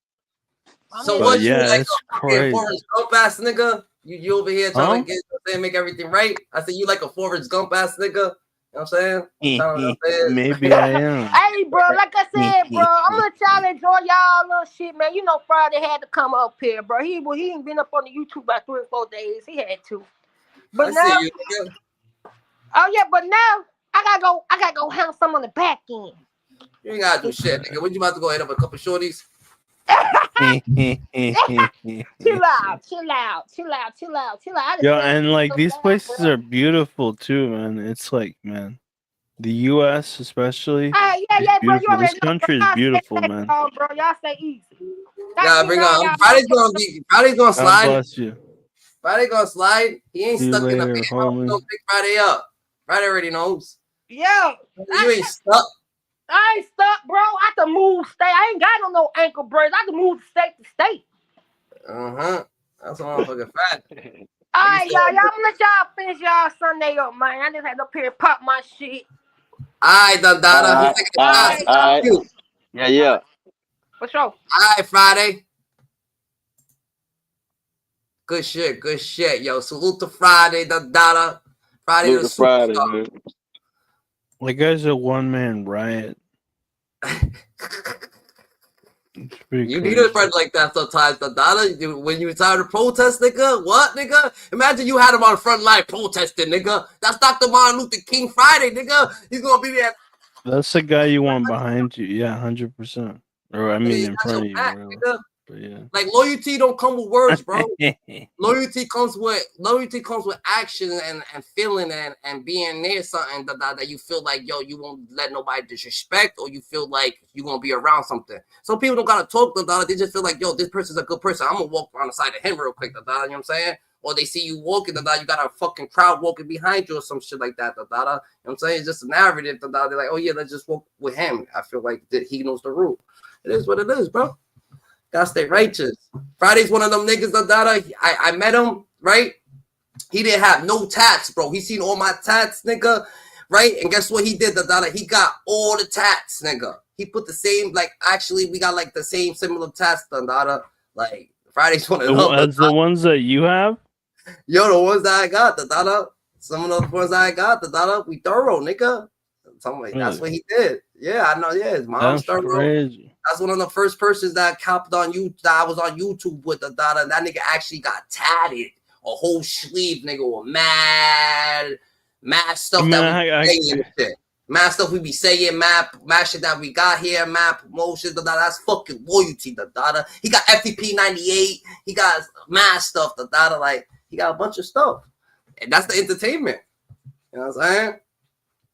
So what you like a fucking Forrest Gump ass nigga? You over here trying to make everything right? I said you like a Forrest Gump ass nigga. You know what I'm saying? Maybe I am. Hey, bro, like I said, bro, I'm gonna try to enjoy y'all little shit, man. You know, Friday had to come up here, bro. He ain't been up on the YouTube about 3 or 4 days. He had to. But now, but now I gotta go handle some on the back end. You ain't gotta do shit, nigga. When you about to go hit up a couple shorties? Chill out. Yo, and like these places are beautiful too, man. It's like, man, the U.S. especially. Bro. This country is beautiful, man. Bro, y'all stay easy. Bring on. Friday's gonna slide. God bless you. Friday gonna slide. He ain't stuck in a bed. Don't pick Friday up. Friday already knows. Yo, you ain't stuck. I ain't stuck, bro. I can move state. I ain't got no ankle brace. I can move state to state. That's a motherfucking fact. All right, y'all. I'm gonna let y'all finish y'all Sunday up, man. I just had up here and pop my shit. All right, Dada. All right. Yeah. For sure. All right, Friday. Good shit, yo. Salute to Friday, Dada. Friday the Friday, man. Like, guys, a one-man riot. You need a friend like that sometimes, Dada. When you tired of protest, nigga. What, nigga? Imagine you had him on the front line protesting, nigga. That's Dr. Martin Luther King Friday, nigga. He's gonna be there. That's the guy you want behind you. Yeah, 100%. Or I mean, in front of you. Really. But yeah. Like loyalty don't come with words, bro. Loyalty comes with action and feeling and being near something that you feel like, yo, you won't let nobody disrespect, or you feel like you're gonna be around something. Some people don't gotta talk to that. They just feel like, yo, this person's a good person. I'm gonna walk on the side of him real quick, you know what I'm saying? Or they see you walking, you got a fucking crowd walking behind you or some shit like that, you know what I'm saying? It's just a narrative, they're like, oh yeah, let's just walk with him. I feel like that he knows the rule. It is what it is, bro. Gotta stay righteous. Friday's one of them niggas, I met him, right? He didn't have no tats, bro. He seen all my tats, nigga, right? And guess what he did, he got all the tats, nigga. He put the same, like, actually, we got, like, the same similar tats, like, Friday's one of them. As the ones that you have? Yo, the ones that I got, some of those ones that I got, we thorough, nigga. Something like, that's what he did. Yeah, I know, yeah, his mom's thorough. Crazy. That's one of the first persons that I copped on you that I was on YouTube with, and that nigga actually got tatted. A whole sleeve, nigga, was mad mad stuff that we be saying shit. Mad stuff we be saying, mad shit that we got here, mad promotion, that's fucking loyalty, He got FTP 98, he got mad stuff, like he got a bunch of stuff. And that's the entertainment. You know what I'm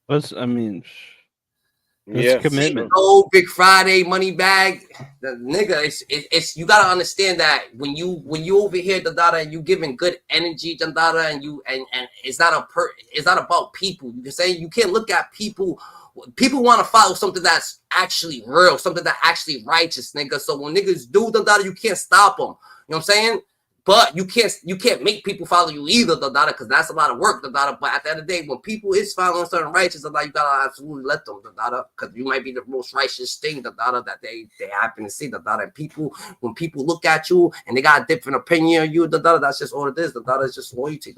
saying? I mean, yeah, commitment. Oh, Big Friday, money bag, the nigga. It's you gotta understand that when you over here, and you giving good energy, and it's not it's not about people. You can say you can't look at people. People want to follow something that's actually real, something that actually righteous, nigga. So when niggas do you can't stop them. You know what I'm saying? But you can't make people follow you either, because that's a lot of work, But at the end of the day, when people is following certain righteous, you gotta absolutely let them, because you might be the most righteous thing, that they happen to see, And people, when people look at you and they got a different opinion of you, that's just all it is. It's just loyalty,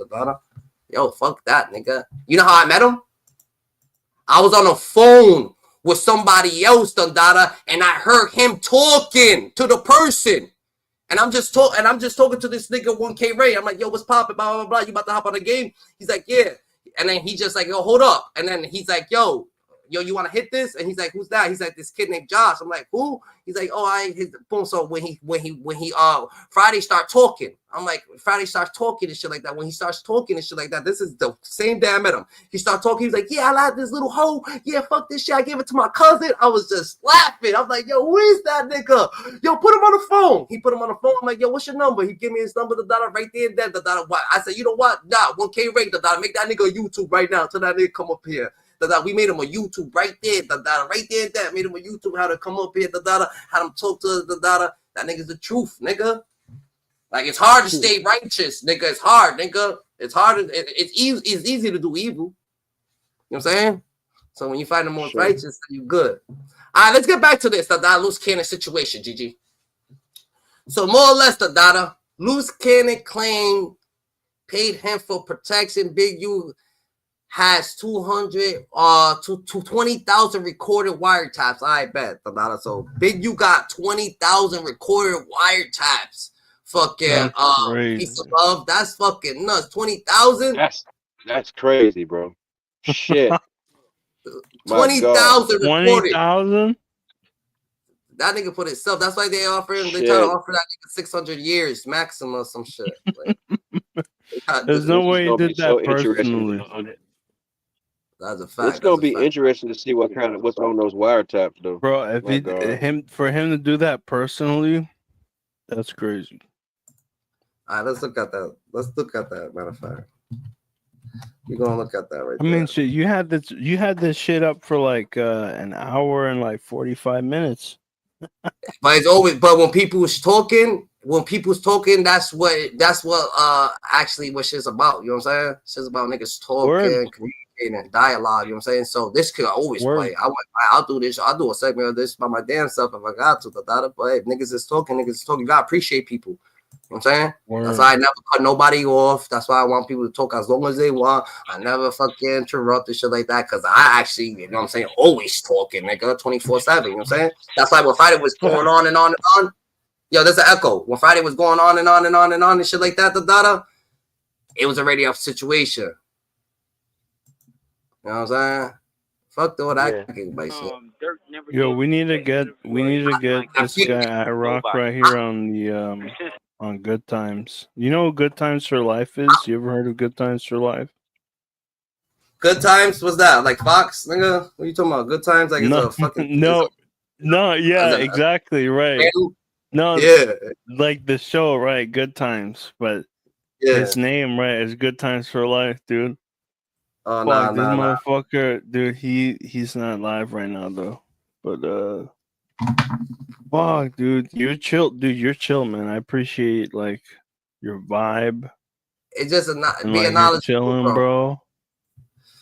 Yo, fuck that, nigga. You know how I met him? I was on the phone with somebody else, and I heard him talking to the person. And I'm just talking to this nigga 1K Ray. I'm like, yo, what's poppin'? Blah, blah, blah. You about to hop on the game? He's like, yeah. And then he just like, yo, hold up. And then he's like, yo, you want to hit this? And he's like, who's that? He's like, this kid named Josh. I'm like, who? He's like, oh, I his boom. So when he Friday start talking, I'm like, Friday starts talking and shit like that. When he starts talking and shit like that, this is the same day I met him. He started talking. He's like, yeah, I like this little hoe. Yeah, fuck this shit. I gave it to my cousin. I was just laughing. I was like, yo, who is that nigga? Yo, put him on the phone. He put him on the phone. I'm like, yo, what's your number? He give me his number, right there and then. I said, you know what? Nah, 1K Ray, make that nigga a YouTube right now. Tell that nigga come up here. We made him a YouTube right there, right there and that. Made him a YouTube how to come up here, how to talk to That nigga's the truth, nigga. Like, it's hard to stay righteous, nigga. It's hard, nigga. It's hard. It's easy to do evil. You know what I'm saying? So when you find the most righteous, you good. All right, let's get back to this, the Luce Cannon situation, Gigi. So more or less, Luce Cannon claimed paid him for protection. Big U has 20,000 recorded wiretaps. I bet, so Big U got 20,000 recorded wiretaps. Fucking piece of love. That's fucking nuts. 20,000. That's crazy, bro. Shit. 20,000 recorded. 20,000. That nigga put himself. That's why they offer him. They try to offer that nigga 600 years maximum or some shit. Like, there's no way he did that personally. That's a fact. It's gonna be interesting to see what's on those wiretaps, though. Bro, for him to do that personally, that's crazy. All right, let's look at that. Matter of fact, we're gonna look at that right I mean, shit, you had this shit up for like an hour and like 45 minutes. But it's always, when people's talking, that's what actually what shit's about. You know what I'm saying? Shit's about niggas talking, communicating, and dialogue. You know what I'm saying? So this could always play. I'll do this. I'll do a segment of this by my damn self if I got to. But if niggas is talking, you gotta appreciate people. You know what I'm saying? That's why I never cut nobody off. That's why I want people to talk as long as they want. I never fucking interrupt and shit like that, because I actually, you know what I'm saying, always talking, nigga, 24/7. You know what I'm saying? That's why when Friday was going on and on and on, yo, there's an echo. When Friday was going on and on and on and on and shit like that, it was already a situation. You know what I'm saying? Fuck all that shit. Yo, we need to get this guy Rock right here on the on Good Times. You know what Good Times for Life is? You ever heard of Good Times for Life? Good Times? What's that? Like Fox, nigga? What are you talking about? Good Times? Like, no, it's a fucking no, yeah, exactly, right. No, yeah, like the show, right? Good Times, but his name, right, is Good Times for Life, dude. Oh, fuck, this motherfucker, dude. He's not live right now though. But fuck, dude, you're chill, man. I appreciate like your vibe. It's just being like, chilling, bro.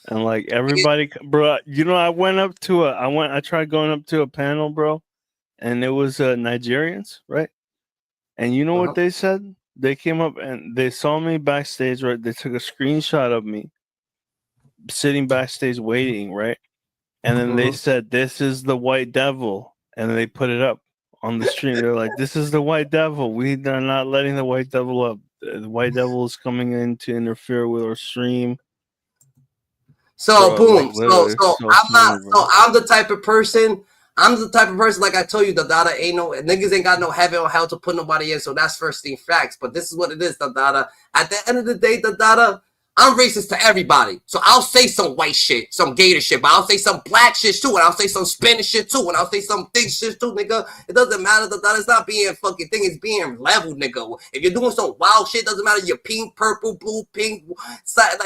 And like everybody, bro. You know, I tried going up to a panel, bro, and it was Nigerians, right? And you know what they said? They came up and they saw me backstage, right? They took a screenshot of me sitting backstage waiting, right? And then they said, "This is the White Devil," and they put it up on the stream. They're like, "This is the White Devil. We are not letting the White Devil up. The White Devil is coming in to interfere with our stream." So Bro, like boom. literally, it's so I'm funny, not. bro. So I'm the type of person. Like I told you, the data ain't no niggas ain't got no heaven or hell to put nobody in. So that's first thing facts. But this is what it is, the data. At the end of the day, the data. I'm racist to everybody. So I'll say some white shit, some gator shit, but I'll say some black shit too, and I'll say some Spanish shit too, and I'll say some thick shit too, nigga. It doesn't matter that it's not being fucking thing, it's being level, nigga. If you're doing some wild shit, doesn't matter. You're pink, purple, blue, pink,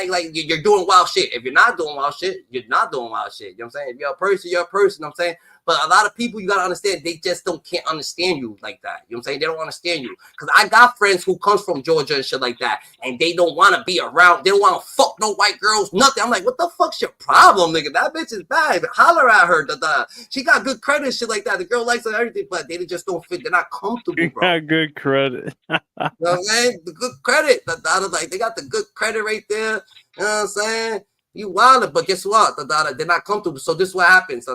like you're doing wild shit. If you're not doing wild shit, you're not doing wild shit. You know what I'm saying? If you're a person, you're a person. You know what I'm saying? But a lot of people, you gotta understand, they just can't understand you like that. You know what I'm saying? They don't understand you. Because I got friends who comes from Georgia and shit like that, and they don't want to be around. They don't want to fuck no white girls, nothing. I'm like, what the fuck's your problem, nigga? That bitch is bad. Holler at her. She got good credit, shit like that. The girl likes her, everything, but they just don't fit. They're not comfortable, You bro. got good credit. You know what I'm saying? The good credit. Like, they got the good credit right there. You know what I'm saying? You wild, but guess what? They're not comfortable. So this is what happens.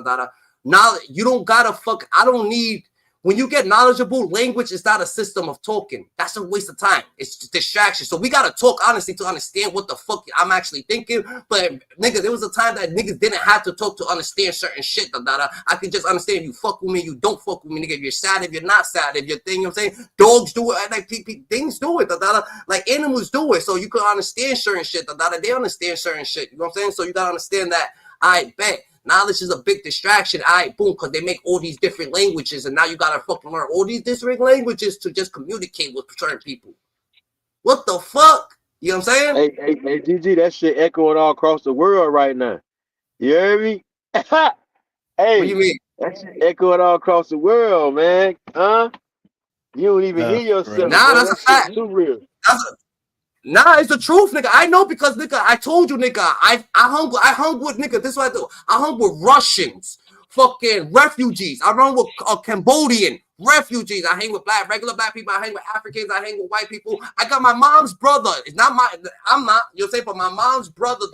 Now you don't gotta fuck. I don't need. When you get knowledgeable, language is not a system of talking. That's a waste of time. It's just distraction. So we gotta talk honestly to understand what the fuck I'm actually thinking. But nigga, there was a time that niggas didn't have to talk to understand certain shit. I could just understand you fuck with me, you don't fuck with me, nigga. If you're sad, if you're not sad, if you're thing, you know what I'm saying? Dogs do it, like things do it. Like animals do it. So you can understand certain shit. They understand certain shit. You know what I'm saying? So you gotta understand that. I bet. Knowledge is a big distraction. Boom, because they make all these different languages, and now you gotta fucking learn all these different languages to just communicate with certain people. What the fuck? You know what I'm saying? Hey, Gigi, that shit echoing all across the world right now. You hear me? Hey, what do you mean? That shit echoing all across the world, man. Huh? You don't even hear yourself, Nah, man. that's That a fact. shit too real. Nah, it's the truth, nigga. I know because, nigga, I told you, nigga, I hung with, nigga, this is what I do. I hung with Russians, fucking refugees. I hung with Cambodian refugees. I hang with regular black people. I hang with Africans. I hang with white people. I got my mom's brother. It's not I'm not, you'll say, but my mom's brother,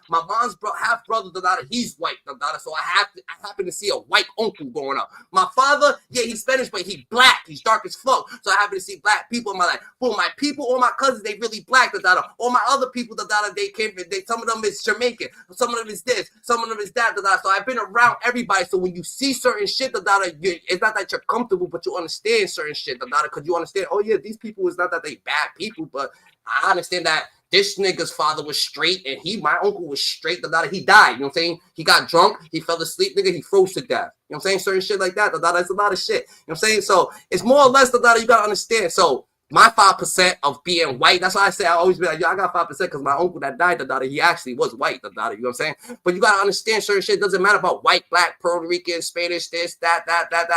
my mom's half brother, he's white, so I happen to see a white uncle growing up. My father, yeah, he's Spanish, but he's black. He's dark as fuck. So I happen to see black people in my life. Boom, my people, all my cousins, they really black, all my other people, they came, some of them is Jamaican, some of them is this, some of them is that, So I've been around everybody. So when you see certain shit, it's not that you're comfortable, but you understand certain shit, because you understand, oh yeah, these people is not that they bad people, but I understand that this nigga's father was straight, and my uncle was straight, he died, you know what I'm saying? He got drunk, he fell asleep, nigga, he froze to death. You know what I'm saying? Certain shit like that, it's a lot of shit. You know what I'm saying? So it's more or less, you gotta understand. So my 5% of being white, that's why I say I always be like, yo, I got 5% because my uncle that died, he actually was white, you know what I'm saying? But you gotta understand certain shit. It doesn't matter about white, black, Puerto Rican, Spanish, this, that.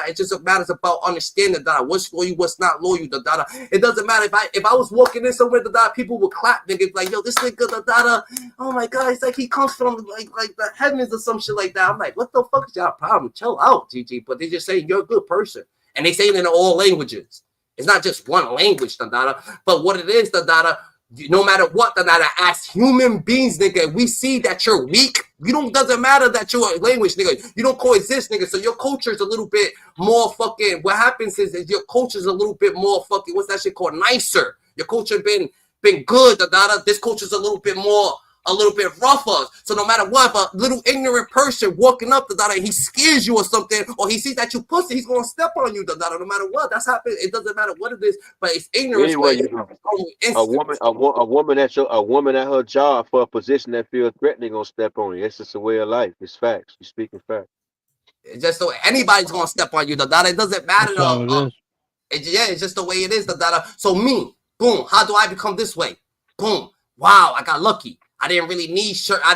It just matters about understanding what's loyal, what's not loyal, It doesn't matter if I was walking in somewhere, people would clap, nigga, like, yo, this nigga, oh my god, it's like he comes from like the heavens or some shit like that. I'm like, what the fuck is y'all problem? Chill out, Gigi. But they just say you're a good person, and they say it in all languages. It's not just one language, but what it is, no matter what, as human beings, nigga, we see that you're weak. Doesn't matter that you're a language, nigga. You don't coexist, nigga. So your culture is a little bit more fucking, what happens is your culture is a little bit more fucking, what's that shit called? Nicer. Your culture been good, This culture is a little bit rougher. So no matter what, if a little ignorant person walking up, he scares you or something, or he sees that you pussy, he's gonna step on you, no matter what. That's happening. It doesn't matter what it is, but it's ignorance. Anyway, a woman at her job for a position that feels threatening gonna step on you. It's just a way of life. It's facts. You're speaking facts. It's just so anybody's gonna step on you, It doesn't matter. It's just the way it is, So me, boom, how do I become this way? Boom. Wow, I got lucky. I didn't really need I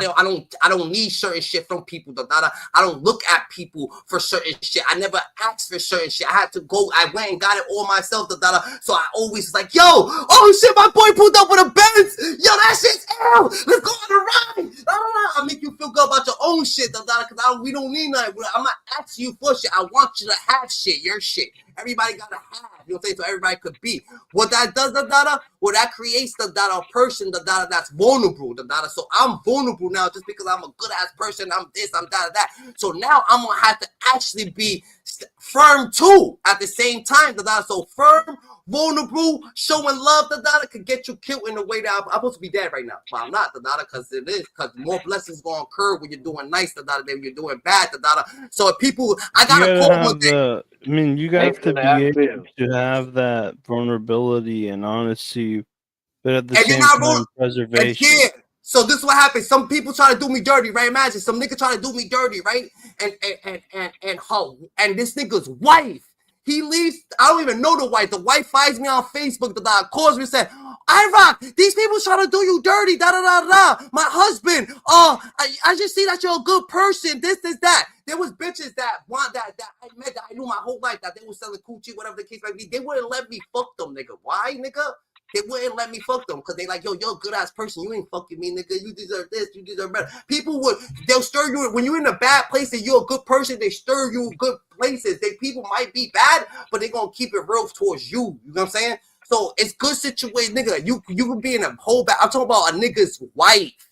don't need certain shit from people. I don't look at people for certain shit. I never asked for certain shit. I had to go. I went and got it all myself. So I always was like, yo, oh shit, my boy pulled up with a Benz. Yo, that shit's L. Let's go on a ride. I make you feel good about your own shit. Because we don't need nothing. I'm not asking you for shit. I want you to have shit, your shit. Everybody gotta have, you know what I'm saying? So everybody could be. What that does, well, that creates a person, that's vulnerable, So I'm vulnerable now just because I'm a good ass person. I'm this, I'm that. So now I'm gonna have to actually be firm too at the same time. So firm, vulnerable, showing love, could get you killed in a way that I'm supposed to be dead right now, but I'm not, because it is, because more blessings gonna occur when you're doing nice, than when you're doing bad, So if people, I got a quote one day. I mean, you have to be able to have that vulnerability and honesty, but at the And same time, preservation. Yeah. So this is what happens. Some people try to do me dirty, right? Imagine some nigga trying to do me dirty, right? And this nigga's wife, he leaves. I don't even know the wife. The wife finds me on Facebook. Calls me and said, "Rock, these people trying to do you dirty. My husband. I just see that you're a good person. This, that." There was bitches that want that I met that I knew my whole life that they were selling coochie, whatever the case might be. They wouldn't let me fuck them, nigga. Why, nigga? They wouldn't let me fuck them because they like, yo, you're a good ass person. You ain't fucking me, nigga. You deserve this. You deserve better. People they'll stir you when you're in a bad place and you're a good person. They stir you in good places. People might be bad, but they're gonna keep it real towards you. You know what I'm saying? So it's good situation, nigga. You can be in a whole bad. I'm talking about a nigga's wife.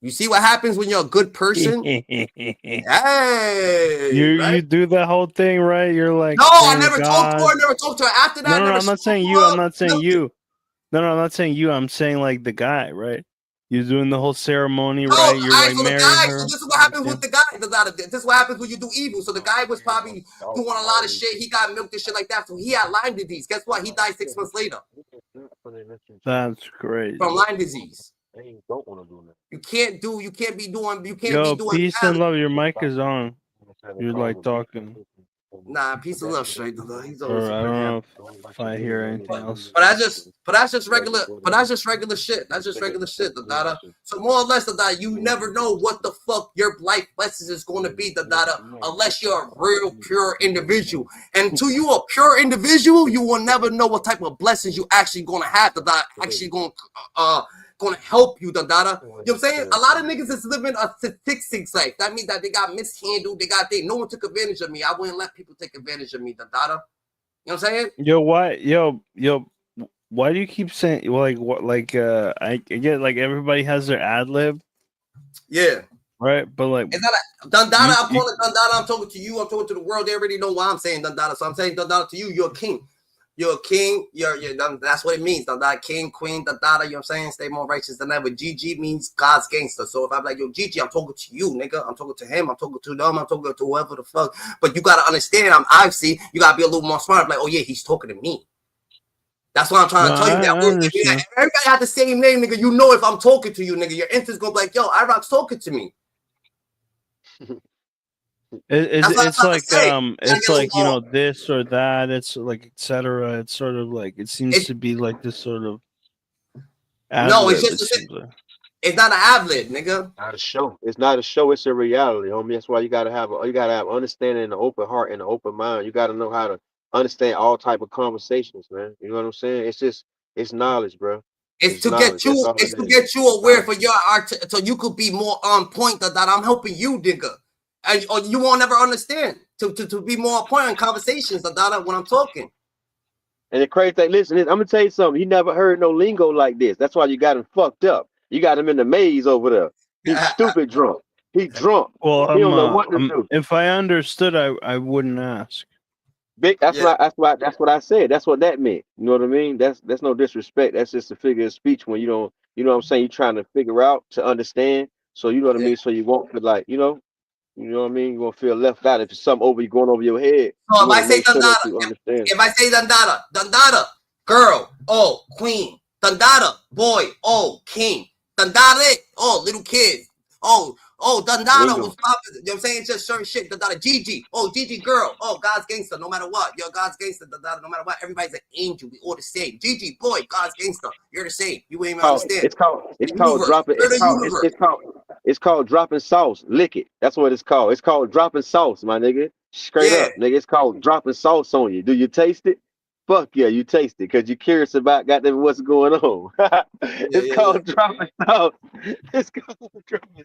You see what happens when you're a good person? Hey, you do that whole thing, right? You're like, no, I never talked to her. After that, no, I'm not saying you. I'm not saying you. No, I'm not saying you. I'm saying like the guy, right? You're doing the whole ceremony, right? You're like marrying her. So this is what happens with the guy. This is what happens when you do evil. So the guy was probably doing a lot of shit. He got milked and shit like that. So he had Lyme disease. Guess what? He died 6 months later. That's crazy. From Lyme disease. You can't be doing. Peace and love. Your mic is on. You're like talking. Nah, peace and love, straight. He's always I don't know if I hear anything else. But that's just regular shit. That's just regular shit, So more or less, you never know what the fuck your life lessons is going to be, unless you're a real pure individual. And until you a pure individual, you will never know what type of blessings you actually going to have, actually going to help you, You know what I'm saying? A lot of niggas is living a statistics life. That means that they got mishandled. No one took advantage of me. I wouldn't let people take advantage of me, You know what I'm saying? Why do you keep saying I get like everybody has their ad lib? Yeah. Right, but like it's not I'm calling Dundada. I'm talking to you. I'm talking to the world. They already know why I'm saying Dundada. So I'm saying Dundada to you. You're a king. You're a king. You're that's what it means. Dundada, king, queen, Dundada. You know what I'm saying? Stay more righteous than ever. Gigi means God's gangster. So if I'm like, yo, Gigi, I'm talking to you, nigga. I'm talking to him. I'm talking to them. I'm talking to whoever the fuck. But you gotta understand. Obviously you gotta be a little more smart. I'm like, oh yeah, he's talking to me. That's what I'm trying to tell you. That everybody got the same name, nigga. You know if I'm talking to you, nigga, your interest gonna be like, yo, iRock's talking to me. It's like you know, this or that. It's like etc. It's sort of like it seems to be like this sort of. No, it's not an ad-lib, nigga. Not a show. It's not a show. It's a reality, homie. That's why you gotta have understanding and an open heart and an open mind. You gotta know how to understand all type of conversations, man. You know what I'm saying? It's knowledge, bro. It's to get you aware for your art, so you could be more on point. That I'm helping you, nigga, or you won't never understand. To be more on point in conversations. That when I'm talking. And the crazy thing, listen, I'm gonna tell you something. He never heard no lingo like this. That's why you got him fucked up. You got him in the maze over there. He's stupid drunk. He's drunk. Well, he don't know what to do. If I understood, I wouldn't ask. Big. That's what I said. That's what that meant. You know what I mean? That's no disrespect. That's just a figure of speech when you don't. You know what I'm saying? You're trying to figure out to understand. So you know what I mean. So you won't feel like you know what I mean. You won't feel left out if it's something going over your head. So if I say Dundada, girl, oh queen, Dundada, boy, oh king, Dundada, oh little kid, oh Dundada was popping. You know what I'm saying? It's just certain shit. Dundada, Gigi, oh Gigi, girl, oh God's gangster, no matter what. You're God's gangster, Dundada, no matter what. Everybody's an angel. We all the same. Gigi, boy, God's gangster. You're the same. You ain't even understand. It's called dropping. It's called dropping sauce. Lick it. That's what it's called. It's called dropping sauce, my nigga. Straight up, nigga. It's called dropping sauce on you. Do you taste it? Fuck yeah, you taste it because you're curious about goddamn what's going on. It's called dropping sauce. It's called dropping sauce.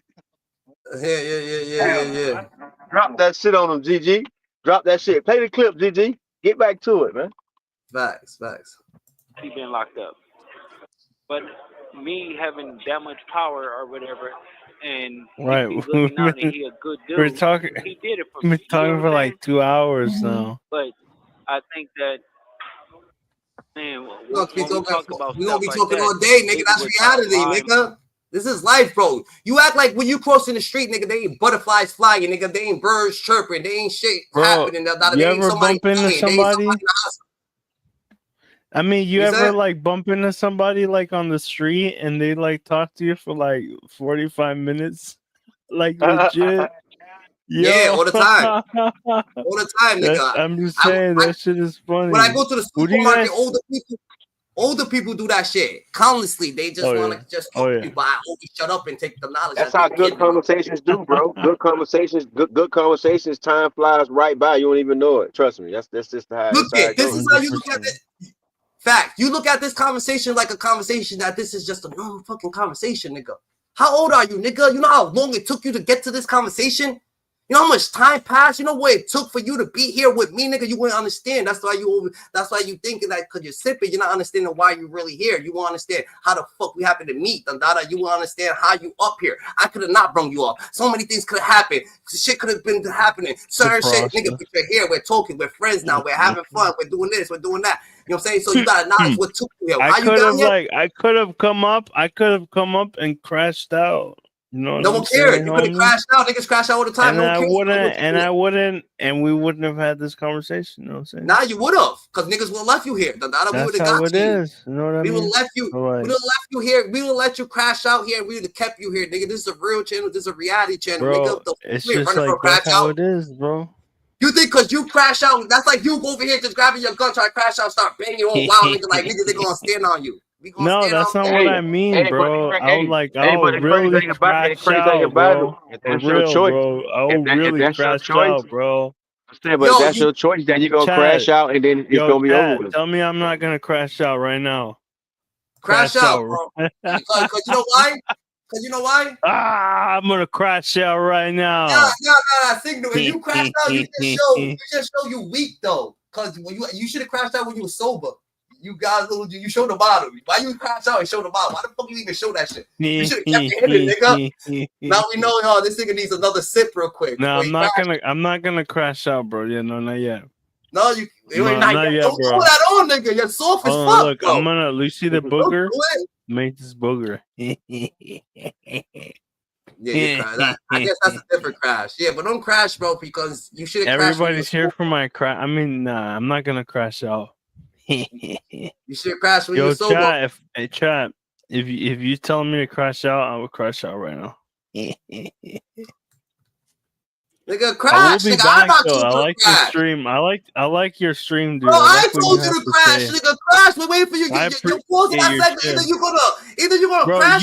Yeah. Drop that shit on them, Gigi. Drop that shit. Play the clip, Gigi. Get back to it, man. Facts. He been locked up. But me having that much power or whatever, and Right. he be looking out and he a good dude. We're talking. He did it for We've me. been talking for like 2 hours now. But I think that, man, We gonna be when we talk about stuff like talking that, all day, nigga. niggas That's would talk reality, lie. nigga. This is life, bro. You act like when you crossing the street, nigga, they ain't butterflies flying, nigga. They ain't birds chirping. They ain't shit Bro, happening. you They ain't ever somebody bump into dying. They ain't somebody somebody? in the hospital. I mean, you You ever said? like bump into somebody like on the street and they like talk to you for like 45 minutes? Like legit? Yeah, Yo. all the time. All the time, nigga. I'm just saying that shit is funny. When I go to the Who do you supermarket, guys? older people do that shit countlessly. They just Oh, want yeah. to just Oh, talk to yeah. you, but I always shut up and take the knowledge That's that how they good give me. conversations do, bro. Good conversations, good conversations. Time flies right by. You don't even know it. Trust me. That's just how Look it at this goes. is how you look at it. Fact, you look at this conversation like a conversation that this is just a normal fucking conversation, nigga. How old are you, nigga? You know how long it took you to get to this conversation? You know how much time passed? You know what it took for you to be here with me, nigga? You wouldn't understand. That's why you thinking that because you're sipping, you're not understanding why you're really here. You won't understand how the fuck we happen to meet. You won't understand how you up here. I could have not brung you up. So many things could have happened. Shit could have been happening. Certain shit, nigga, but you're here. We're talking. We're friends now. We're having fun. We're doing this. We're doing that. You know what I'm saying? So you gotta acknowledge what took you here. How you got here? I could have come up and crashed out. You know what No I'm one cared. saying, You could have homie? crashed out. Niggas crash out all the time. And No one I cares. wouldn't, and we wouldn't have had this conversation. You know what I'm saying? Now you would have, because niggas would have left you here. We That's would have how got it to you. is. You know what I We would mean? have left you. All right. We would have left you here. We would have let you crash out here. We would have kept you here, nigga. This is a real channel. This is a reality channel, Bro, nigga. it's We ain't just running like for a crash that's how out. it is, bro. You think because you crash out, that's like you over here just grabbing your gun, try to crash out, start banging on wild nigga like niggas, they gonna stand on you. We gonna No, stand that's on not you. what I mean, bro. I'll but the crazy really thing about it, crash out, bro. if For that's your real, choice, bro. I'll if really that's your crash choice, out, bro. but if that's your choice, then you're gonna crash out and then it's Yo, gonna be over Chad, with. tell me I'm not gonna crash out right now. Crash out, bro. Because you know why? Because you know why? I'm gonna crash out right now. Nah, Signal. If you crash out, you just show you weak though. Because when you should have crashed out when you were sober. You guys, you show the bottom. Why you crash out and show the bottom? Why the fuck you even show that shit? You should have kept your head in, nigga. Now we know, this nigga needs another sip real quick. No, I'm not gonna crash out, bro. Yeah, no, not yet. No, you ain't not yet, don't bro. do that on, nigga. You're soft as fuck, Look, bro. I'm gonna. You see the booger? Make this booger. Yeah, you crash. I guess that's a different crash. Yeah, but don't crash, bro, because you should have crashed. Everybody's here for my crash. I mean, nah, I'm not gonna crash out. You should crash when you're sober. Chat, if you tell me to crash out, I will crash out right now. Nigga, crash. I will be nigga, back I'm though. I like your crash. stream. I like your stream, dude. Bro, I like told you to crash, nigga. Crash. We're waiting for you. You're pausing that segment. Either you're gonna bro, crash.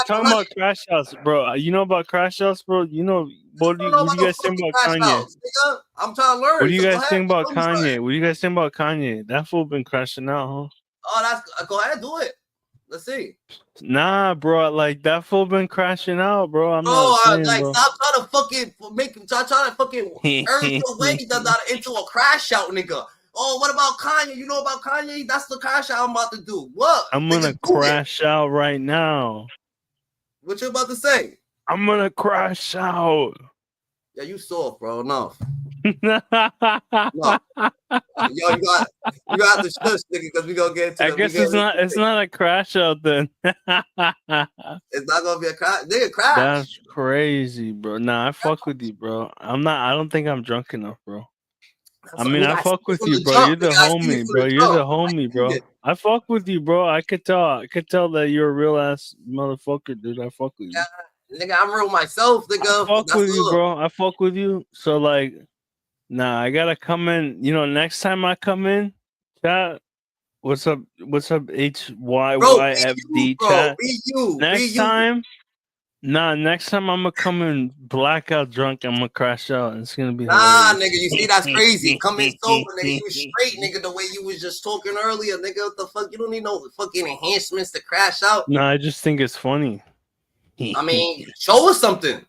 Talking about crash outs, bro. You know about crash outs, bro. You know what do you guys think about Kanye? Nigga. I'm trying to learn. What do you guys think about Kanye? What do you guys think about Kanye? That fool been crashing out, huh? Oh, go ahead, do it. Let's see. Nah, bro, like that fool been crashing out, bro. I'm not saying, bro. Stop trying to fucking trying to fucking earn your way into a crash out, nigga. Oh, what about Kanye? You know about Kanye? That's the crash out I'm about to do. What? I'm gonna crash out right now. What you about to say? I'm gonna crash out. Yeah, you soft, bro. No. No. Yo, you got to shush, nigga, because we gonna get into. I guess it's not a crash out then. It's not gonna be a crash, nigga. Crash. That's crazy, bro. Nah, I fuck with you, bro. I don't think I'm drunk enough, bro. I fuck with you, bro. You're the homie, bro. You're the homie, bro. I fuck with you, bro. I could tell that you're a real ass motherfucker, dude. I fuck with you. Yeah, nigga, I'm real myself, nigga. I fuck with you, bro. I fuck with you. So like, nah, I gotta come in. You know, next time I come in, chat. What's up? HYYFD chat. Next time. Nah, next time I'm gonna come in blackout drunk. I'm gonna crash out. It's gonna be hilarious. Nigga. You see, that's crazy. Come in sober, nigga. You straight, nigga. The way you was just talking earlier, nigga. What the fuck? You don't need no fucking enhancements to crash out. No, I just think it's funny. I mean, show us something.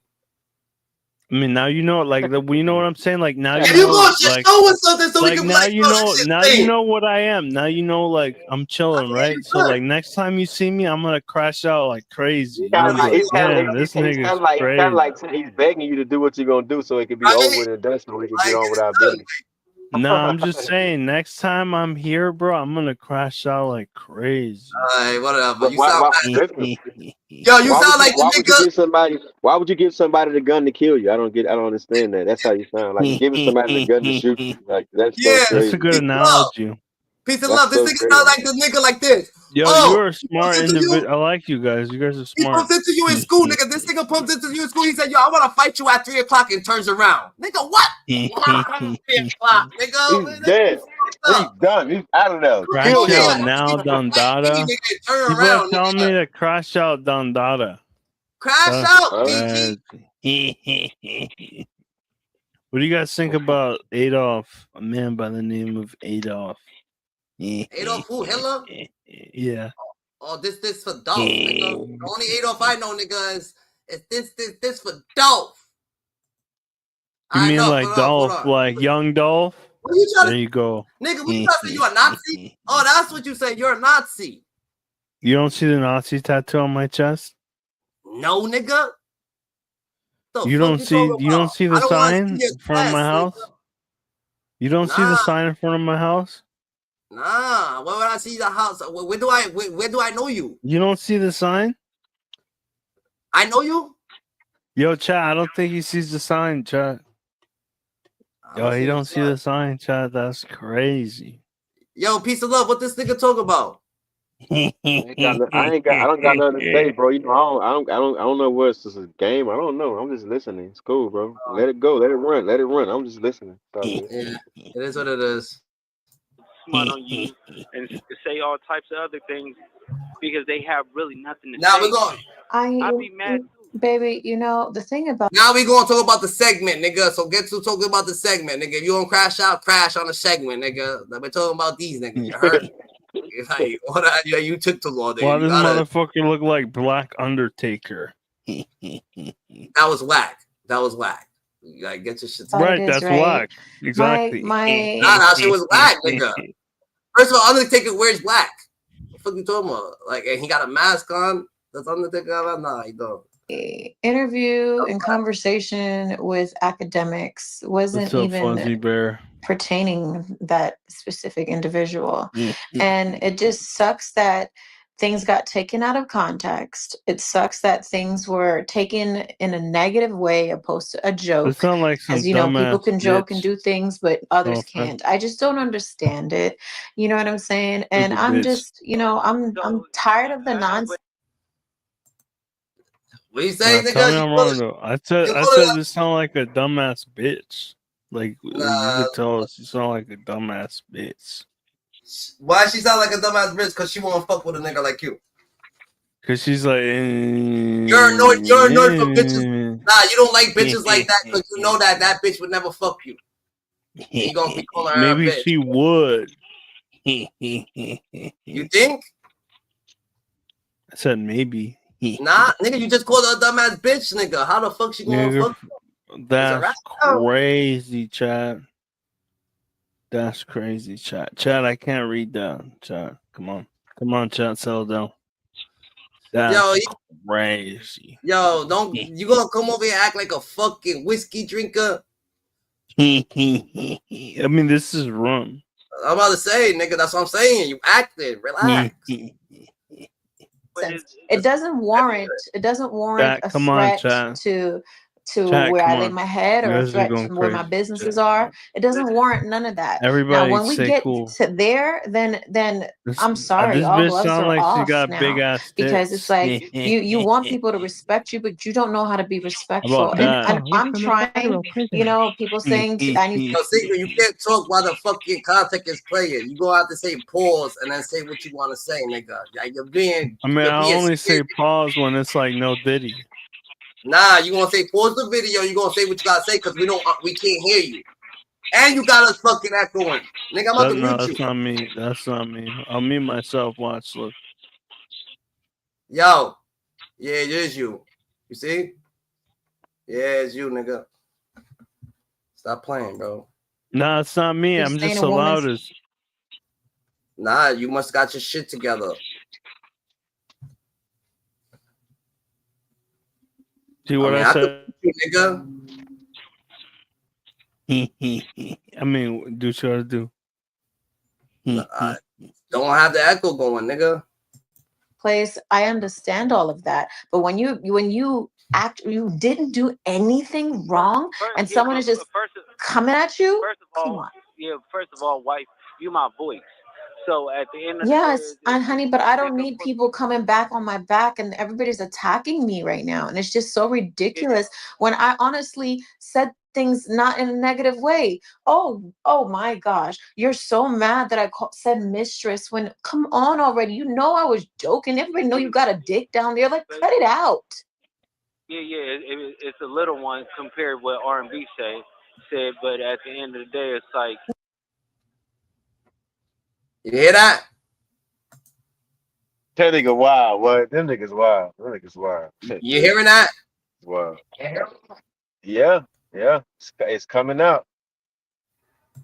I mean, now you know, like you know what I'm saying. Like now you If you know, gonna just like, show us something so we like can be now like, you yo, know, this shit's now lame. you know what I am. Now you know, like I'm chilling, right? So like next time you see me, I'm gonna crash out like crazy. You're gonna be like, damn, this nigga's crazy. He's begging you to do what you're gonna do so it can be over with and done so we can get on with our business. No, I'm just saying. Next time I'm here, bro, I'm gonna crash out like crazy. Alright, whatever. But You sound listen, yo, you sound like the nigga. Why would you give somebody the gun to kill you? I don't understand that. That's how you sound. Like you're giving somebody the gun to shoot you. Like that's so Yeah, That's crazy. a good analogy. Peace and That's love. This so nigga crazy. sound like the nigga like this. Yo, Oh, you're a smart individual. I like you guys. You guys are he smart. bumps into you in school, nigga. This nigga bumps into you in school. He said, yo, I want to fight you at 3 o'clock and turns around. Nigga, what? 3 o'clock, nigga. He's dead. He's done. He's out of there. Crash Kill out him. now, Dondada. Turn People are around, telling nigga. me to crash out, Dondada. Crash out, Gigi. What do you guys think about Adolf? A man by the name of Adolf. Adolf who? Hitler? Yeah. Oh, this for Dolph, nigga. The only Adolf I know, nigga, is this for Dolph. You mean know, like Dolph, like young Dolph? What you trying there you go. Nigga, what you trying to say? You a Nazi? Oh, that's what you say. You're a Nazi. You don't see the Nazi tattoo on my chest? No, nigga. You don't see the sign in front of my house? Nigga. You don't see the sign in front of my house? Nah, where would I see the house? Where do I know you? You don't see the sign? I know you? Yo, chat, I don't think he sees the sign, chat. Yo, he don't see the sign, chat. That's crazy. Yo, peace of love. What this nigga talk about? I don't got nothing to say, bro. You know, I don't know what it's just a game. I don't know. I'm just listening. It's cool, bro. Let it go. Let it run. Let it run. I'm just listening. Yeah, it is what it is. Smart on you and say all types of other things because they have really nothing to now say. We're going. I'd be mad. Baby, you know, the thing about now we gonna talk about the segment, nigga. So get to talking about the segment, nigga. If you don't crash out, crash on the segment, nigga. We're talking about these niggas. You heard? Like, what? Yeah, you took too long. Why does motherfucker look like Black Undertaker? That was whack. That was whack. You gotta get your shit. Right, that's whack. Exactly. Nah, that shit was whack, nigga. First of all, Undertaker wears black. What the fuck you talking about? Like, and he got a mask on. That's Undertaker. Nah, he don't. interview and conversation with academics wasn't even pertaining that specific individual. And it just sucks that things got taken out of context. It sucks that things were taken in a negative way opposed to a joke. It sounds like some As you know, people can joke and do things, but others can't. I just don't understand it. You know what I'm saying? And I'm just, you know, I'm tired of the nonsense. What you say, nigga? Tell me I'm wrong though. I said this sound like a dumbass bitch. Like you could tell she sound like a dumbass bitch. Why she sound like a dumbass bitch? Cause she won't fuck with a nigga like you. Cause she's like, you're annoyed for bitches. Nah, you don't like bitches like that because you know that bitch would never fuck you. You gonna be calling her maybe a bitch. she would. You think? I said maybe. Nah, nigga, you just called her a dumbass bitch, nigga. How the fuck she gonna fuck? That's crazy, Chad. That's crazy, Chad. Chad, I can't read that. Chad, come on, Chad, settle down. That's crazy. Yo, don't you gonna come over here and act like a fucking whiskey drinker? I mean, this is rum. I'm about to say, nigga, that's what I'm saying. You acted. Relax. It doesn't warrant a threat to where I lay my head or a threat to where my businesses are. It doesn't warrant none of that. Everybody now, when we get to there, then I'm sorry, all gloves are off now because it's like you want people to respect you, but you don't know how to be respectful. And I'm trying, you know, people saying I need. Yo, Secret, you can't talk while the fucking contact is playing. You go out to say pause and then say what you want to say, nigga. Like, you're being. I mean, I only say pause when it's like no Diddy. Nah, you gonna say pause the video. You gonna say what you gotta say because we can't hear you, and you got us fucking echoing, nigga. I'm about to mute you. That's not me. That's not me. I'll mute myself. Watch, look. Yo, yeah, it is you. You see? Yeah, it's you, nigga. Stop playing, bro. Nah, it's not me. You're I'm saying just a the woman's- loudest. Nah, you must got your shit together. See what I said? Nigga. I mean, do what you gotta do. Don't have the echo going, nigga. Place, I understand all of that, but when you act, you didn't do anything wrong, and someone is just coming at you. Come on. First of all, wife, you my voice. So at the end of Yes, the and honey, but I don't need people coming back on my back, and everybody's attacking me right now, and it's just so ridiculous when I honestly said things not in a negative way. Oh my gosh, you're so mad that I said mistress when, come on already, you know I was joking. Everybody know you got a dick down there. Like, cut it out. it's a little one compared to what R&B said, but at the end of the day, it's like. You hear that? That nigga wild. What? Them niggas wild. Them niggas wild. You hearing that? Wow. Yeah. It's coming out.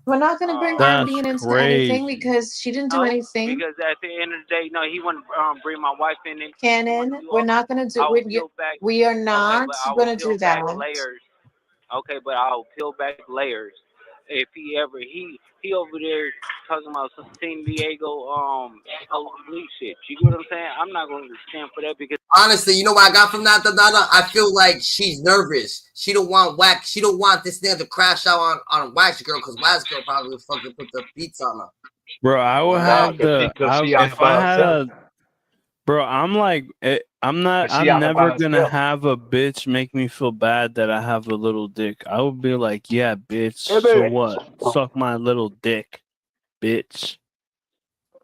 We're not gonna bring R&B into anything because she didn't do anything. Because at the end of the day, no, he wouldn't bring my wife in it. Cannon, we're not gonna do. We are not gonna do that. Layers. Okay, but I'll peel back layers. If he over there talking about some San Diego police shit. You get what I'm saying? I'm not going to stand for that because honestly, you know what I got from that? I feel like she's nervous. She don't want Wack. She don't want this nigga to crash out on Wack's girl because Wack's girl probably fucking put the beats on her. Bro, I would have the. If I had a. Bro, I'm like, I'm never gonna have a bitch make me feel bad that I have a little dick. I would be like, yeah, bitch. So what? Suck my little dick, bitch.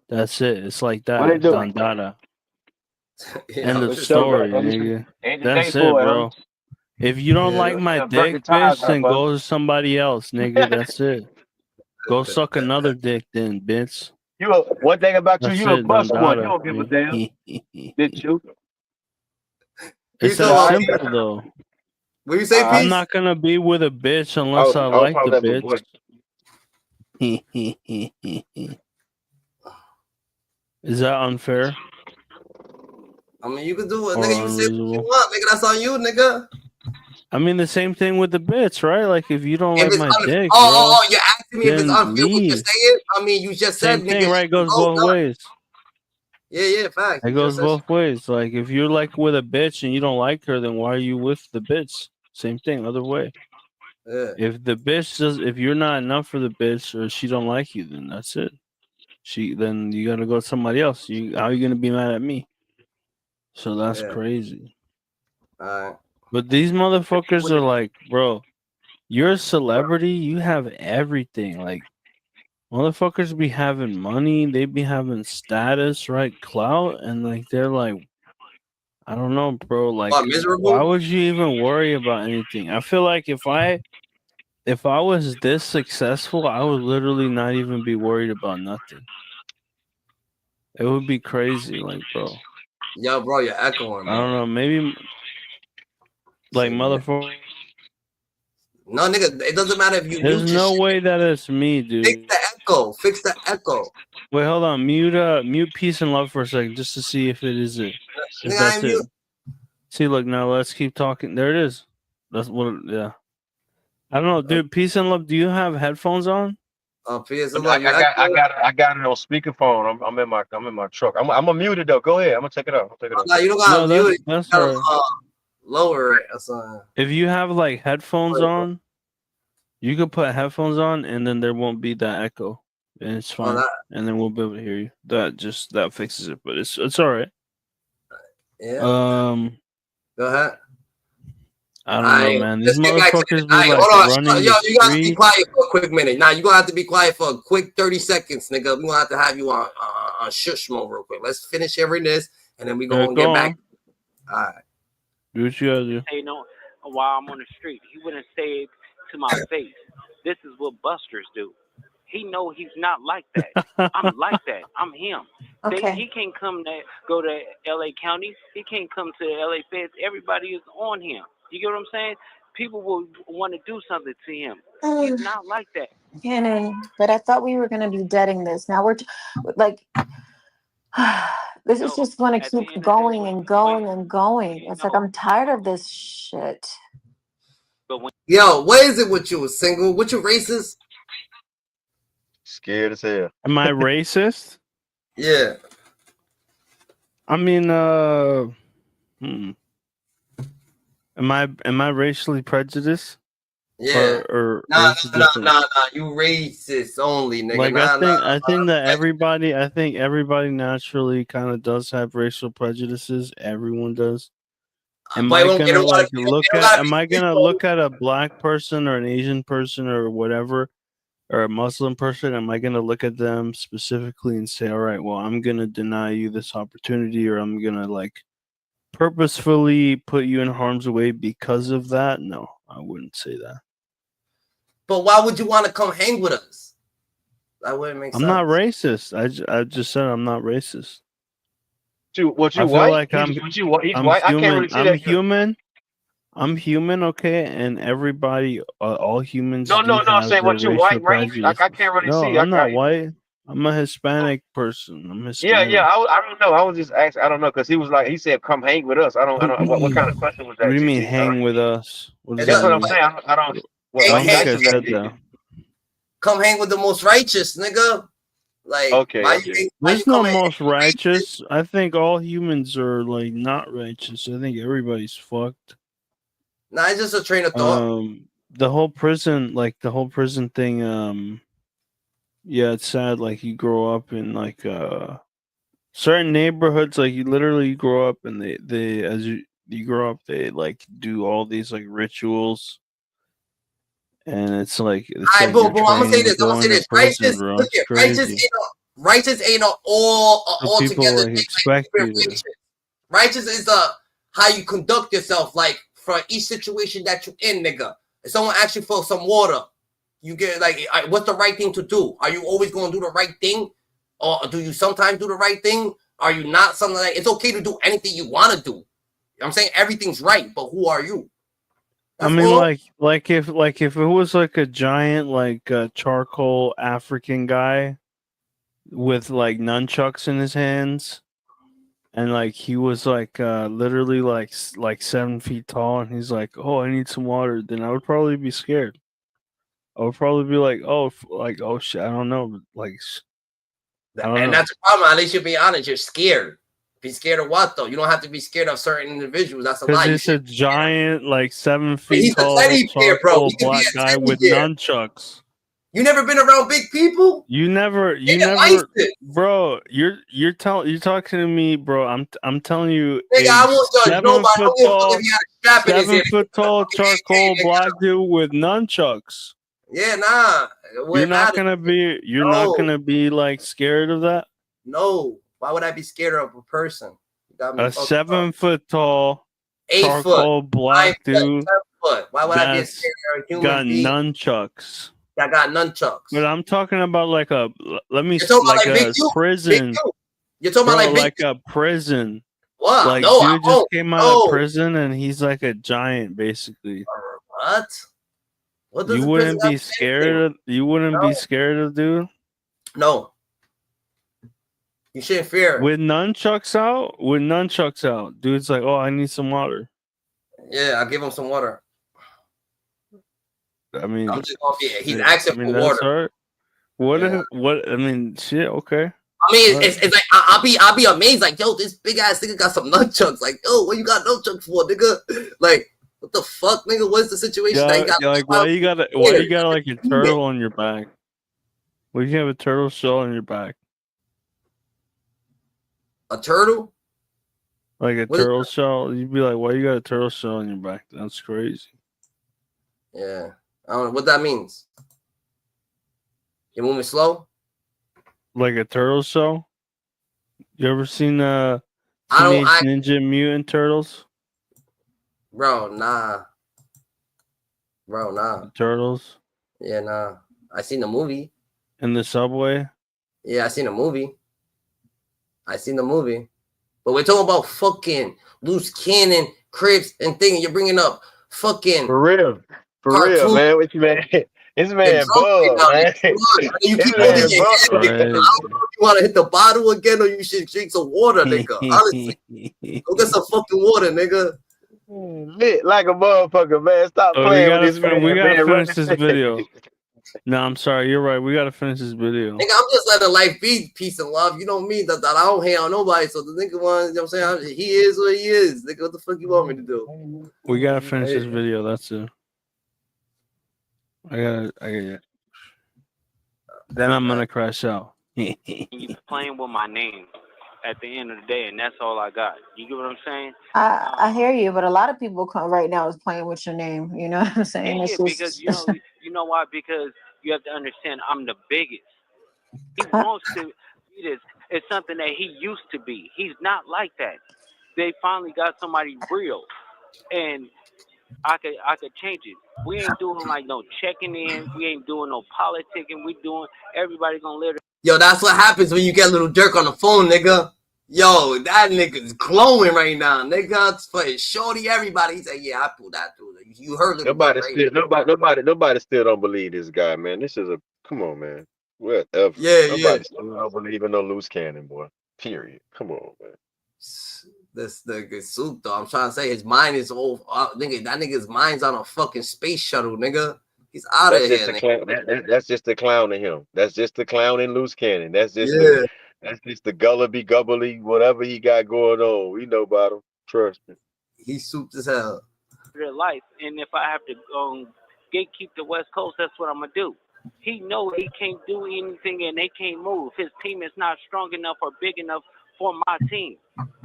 That's it. It's like that. Dandada. End of story, nigga. That's it, bro. If you don't like my dick, bitch, then go to somebody else, nigga. That's it. Go suck another dick, then, bitch. One thing about you, you a bust one. You don't give a damn. Did you? It's that simple, though. What you say, Peace? I'm not gonna be with a bitch unless I like the bitch. Is that unfair? I mean, you can do it, nigga. You say what you want, nigga. That's on you, nigga. I mean, the same thing with the bitch, right? Like, if you don't like my dick, you're asking me if it's unfair what you're saying? I mean, you just said, same thing, right? Goes both ways. Yeah, fact. It goes both ways. Like, if you're like with a bitch and you don't like her, then why are you with the bitch? Same thing, other way. Yeah. If the bitch if you're not enough for the bitch or she don't like you, then that's it. Then you gotta go to somebody else. How are you gonna be mad at me? So that's crazy. All right. But these motherfuckers are like, bro, you're a celebrity. You have everything. Like, motherfuckers be having money. They be having status, right? Clout. And, like, they're like, I don't know, bro. Like, why would you even worry about anything? I feel like if I was this successful, I would literally not even be worried about nothing. It would be crazy. Like, bro. Yo, bro, you're echoing, bro. I don't know. Maybe, like, motherfucker. No, nigga, it doesn't matter if you There's no way that it's me, dude. Fix the echo. Wait, hold on. Mute peace and love for a second, just to see if it is it. If that's it. See, look, now let's keep talking. There it is. That's what. Yeah. I don't know, dude. Peace and love. Do you have headphones on? Oh, peace and I love. got it on speakerphone. I'm in my truck. I'm gonna mute it though. Go ahead. I'm gonna take it off. No, you don't gotta mute it. That's right. Lower it or something. If you have like headphones on, you could put headphones on, and then there won't be that echo, and it's fine. And then we'll be able to hear you. That fixes it, but it's all right. Yeah. Go ahead. I don't know, man. These motherfuckers be like running. Yo, you gotta be quiet for a quick minute. Now you gonna have to be quiet for a quick 30 seconds, nigga. We gonna have to have you on shush mode real quick. Let's finish hearing this, and then we gonna get back. All right. Do what you gotta do. Hey, no, while I'm on the street, he wouldn't say it to my face. This is what busters do. He know he's not like that. I'm like that. I'm him. Okay. He can't go to LA County. He can't come to the LA Feds. Everybody is on him. You get what I'm saying? people will want to do something to him. He's not like that. Cannon, but I thought we were going to be deading this. Now we're like, this is just going to keep going and going and going. It's like, I'm tired of this shit. Yo, what is it with you? Single? What you racist? Scared as hell. Am I racist? Yeah. I mean, Am I racially prejudiced? Yeah. Or Nah. you You racist only, nigga. Like I think that Like, everybody naturally kind of does have racial prejudices. Everyone does. Am but I it won't get gonna a lot of am I gonna look at a black person or an Asian person or whatever, or a Muslim person? Am I gonna look at them specifically and say, all right, well, I'm gonna deny you this opportunity, or I'm gonna like purposefully put you in harm's way because of that? No, I wouldn't say that. But why would you want to come hang with us? That wouldn't make sense. I'm not racist. I just said I'm not racist. What you I feel white? like I'm He's human. white. I can't really see I'm that. human. I'm human, okay, and everybody, all humans. No. do I'm have saying their what you racial white, right? Like I can't really No, see. I'm not white. I'm a Hispanic person. I'm Hispanic. Yeah. I don't know. I was just asking. I don't know because he said come hang with us. I don't. What kind of question was that? What do you mean Gigi? hang with us? What does That's that what I'm mean? saying. I don't. Well, I don't think I asking said that. Come hang with the most righteous, nigga. Like, why There's you no come most righteous. I think all humans are like not righteous. I think everybody's fucked. Nah, it's just a train of thought. The whole prison thing. Yeah, it's sad. Like you grow up in like certain neighborhoods. Like you literally grow up and they as you grow up, they like do all these like rituals. And it's like Alright, boom. I'm gonna say this. Prison, bro. Look It's here, crazy. righteous ain't all So people together like thing. expect Like, you to. righteous is how you conduct yourself, like for each situation that you in, nigga. If someone asks you for some water, you get like, what's the right thing to do? Are you always gonna do the right thing, or do you sometimes do the right thing? Are you not something like it's okay to do anything you want to do? You know what I'm saying everything's right, but who are you? I mean, like if it was like a giant like charcoal African guy with like nunchucks in his hands, and like he was like literally like 7 feet tall, and he's like, "Oh, I need some water," then I would probably be scared. I would probably be like, "Oh, oh shit, I don't know," like. And that's the problem. At least you're being honest. You're scared. Be scared of what though? You don't have to be scared of certain individuals. That's a lie. Because it's a giant, like 7 feet He's tall, a teddy bear, bro. charcoal He can be black a guy teddy with bear. nunchucks. You never been around big people? You never, bro. You're talking to me, bro. I'm telling you, nigga, I won't judge nobody. I don't give a fuck if he had a strap in his head. 7 foot tall charcoal black dude with nunchucks. Yeah, nah. You're not gonna be like scared of that. No. Why would I be scared of a person? A 7 foot tall, 8 foot, charcoal black 5 foot, dude. 10 foot. Why would I be scared of a human got being? nunchucks. I got nunchucks. But I'm talking about like a prison. You're talking about like a prison. What? Like No, dude just came out of prison and he's like a giant, basically. What? What does you wouldn't be scared of? You wouldn't be scared of, dude? No. You shouldn't fear. With nunchucks out, dude's like, "Oh, I need some water." Yeah, I'll give him some water. I mean, I'm just gonna be. He's asking for water. What? I mean, shit. Okay. I mean, it's like I'll be amazed. Like, yo, this big ass nigga got some nunchucks. Like, yo, what you got nunchucks for, nigga? Like, what the fuck, nigga? What's the situation? Why you got like a turtle on your back? Why you have a turtle shell on your back? A turtle? Like a turtle shell? You'd be like, why you got a turtle shell on your back? That's crazy. Yeah. I don't know what that means. You're moving slow? Like a turtle shell? You ever seen Teenage Ninja Mutant Turtles? Bro, nah. Turtles? Yeah, nah. I seen the movie. In the subway? Yeah, I seen the movie. But we're talking about fucking loose cannon, Crips, and thing. You're bringing up fucking For real, cartoon. man. What you man? This You're man drunk right bug, now, man. nigga. Come on, man. You This keep holding man your head, bug. nigga. I don't know if you want to hit the bottle again or you should drink some water, nigga. Honestly, go get some fucking water, nigga. Lit like a motherfucker, man. Stop Oh, playing with this man, we gotta man. finish this video. No, I'm sorry. You're right. We gotta finish this video. Nigga, I'm just letting life be peace and love. You know me, that I don't hate on nobody. So the nigga one, you know what I'm saying? He is what he is. Nigga, what the fuck you want me to do? We gotta finish this video. That's it. I got. Then I'm gonna crash out. You playing with my name at the end of the day, and that's all I got. You get what I'm saying? I hear you, but a lot of people right now is playing with your name. You know what I'm saying? Yeah, It's just... because you know why? Because you have to understand, I'm the biggest. He wants to be this. It's something that he used to be. He's not like that. They finally got somebody real, and I could change it. We ain't doing like no checking in. We ain't doing no politicking. We doing everybody gonna live. Yo, that's what happens when you get Little Dirk on the phone, nigga. Yo, that nigga's glowing right now, nigga. It's for shorty everybody. He said, "Yeah, I pulled that through." You heard Little Nobody Dirk, still, right? nobody still don't believe this guy, man. This is a come on, man. Whatever. Yeah. Nobody still don't believe in no loose cannon, boy. Period. Come on, man. This nigga soup though. I'm trying to say his mind is old. Nigga, that nigga's mind's on a fucking space shuttle, nigga. He's out of That's just here, the nigga. clown. That's just the clown in him. That's just the clown in loose cannon. That's just the gulliby gubbly, whatever he got going on. We know about him. Trust me. He's souped as hell. Their life, and if I have to gatekeep the West Coast, that's what I'm gonna do. He know he can't do anything, and they can't move. His team is not strong enough or big enough for my team.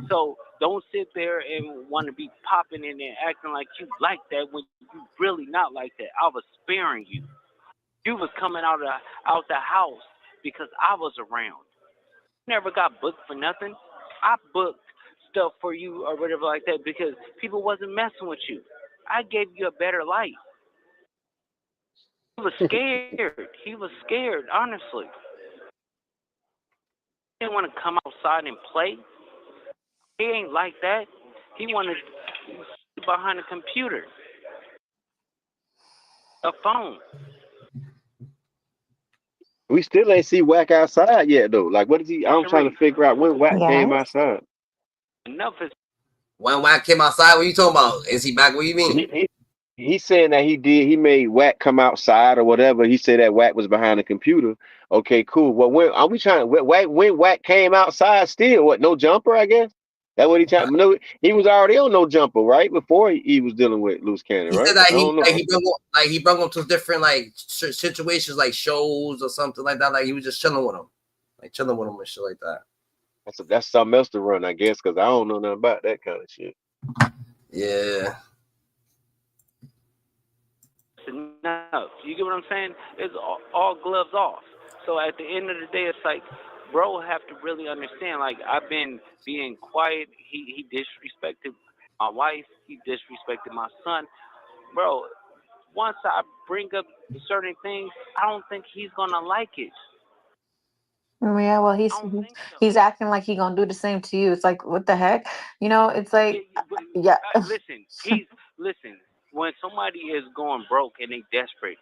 So don't sit there and want to be popping in there acting like you like that when you really not like that. I was sparing you. You was coming out the house because I was around. Never got booked for nothing. I booked stuff for you or whatever like that because people wasn't messing with you. I gave you a better life. He was scared. He was scared, honestly. He didn't want to come outside and play. He ain't like that. He wanted to be behind a computer, a phone. We still ain't see Wack outside yet, though. Like, what is he? I'm trying to figure out when Wack came outside. Enough is. When Wack came outside, what you talking about? Is he back? What you mean? He's saying that he made Wack come outside or whatever. He said that Wack was behind the computer. Okay, cool. Well, when are we trying? When Wack came outside, still what? No jumper, I guess. That what he trying? No, he was already on no jumper, right? Before he was dealing with loose cannon, right? He said that he brought him to different like situations, like shows or something like that. Like he was just chilling with him, and shit like that. That's something else to run, I guess, because I don't know nothing about that kind of shit. Yeah. Enough. You get what I'm saying? It's all gloves off. So at the end of the day, it's like, bro, have to really understand. Like, I've been being quiet. He disrespected my wife. He disrespected my son. Bro, once I bring up certain things, I don't think he's gonna like it. Yeah, well, he's acting like he gonna do the same to you. It's like, what the heck? You know, it's like, yeah. Listen. When somebody is going broke and they desperate,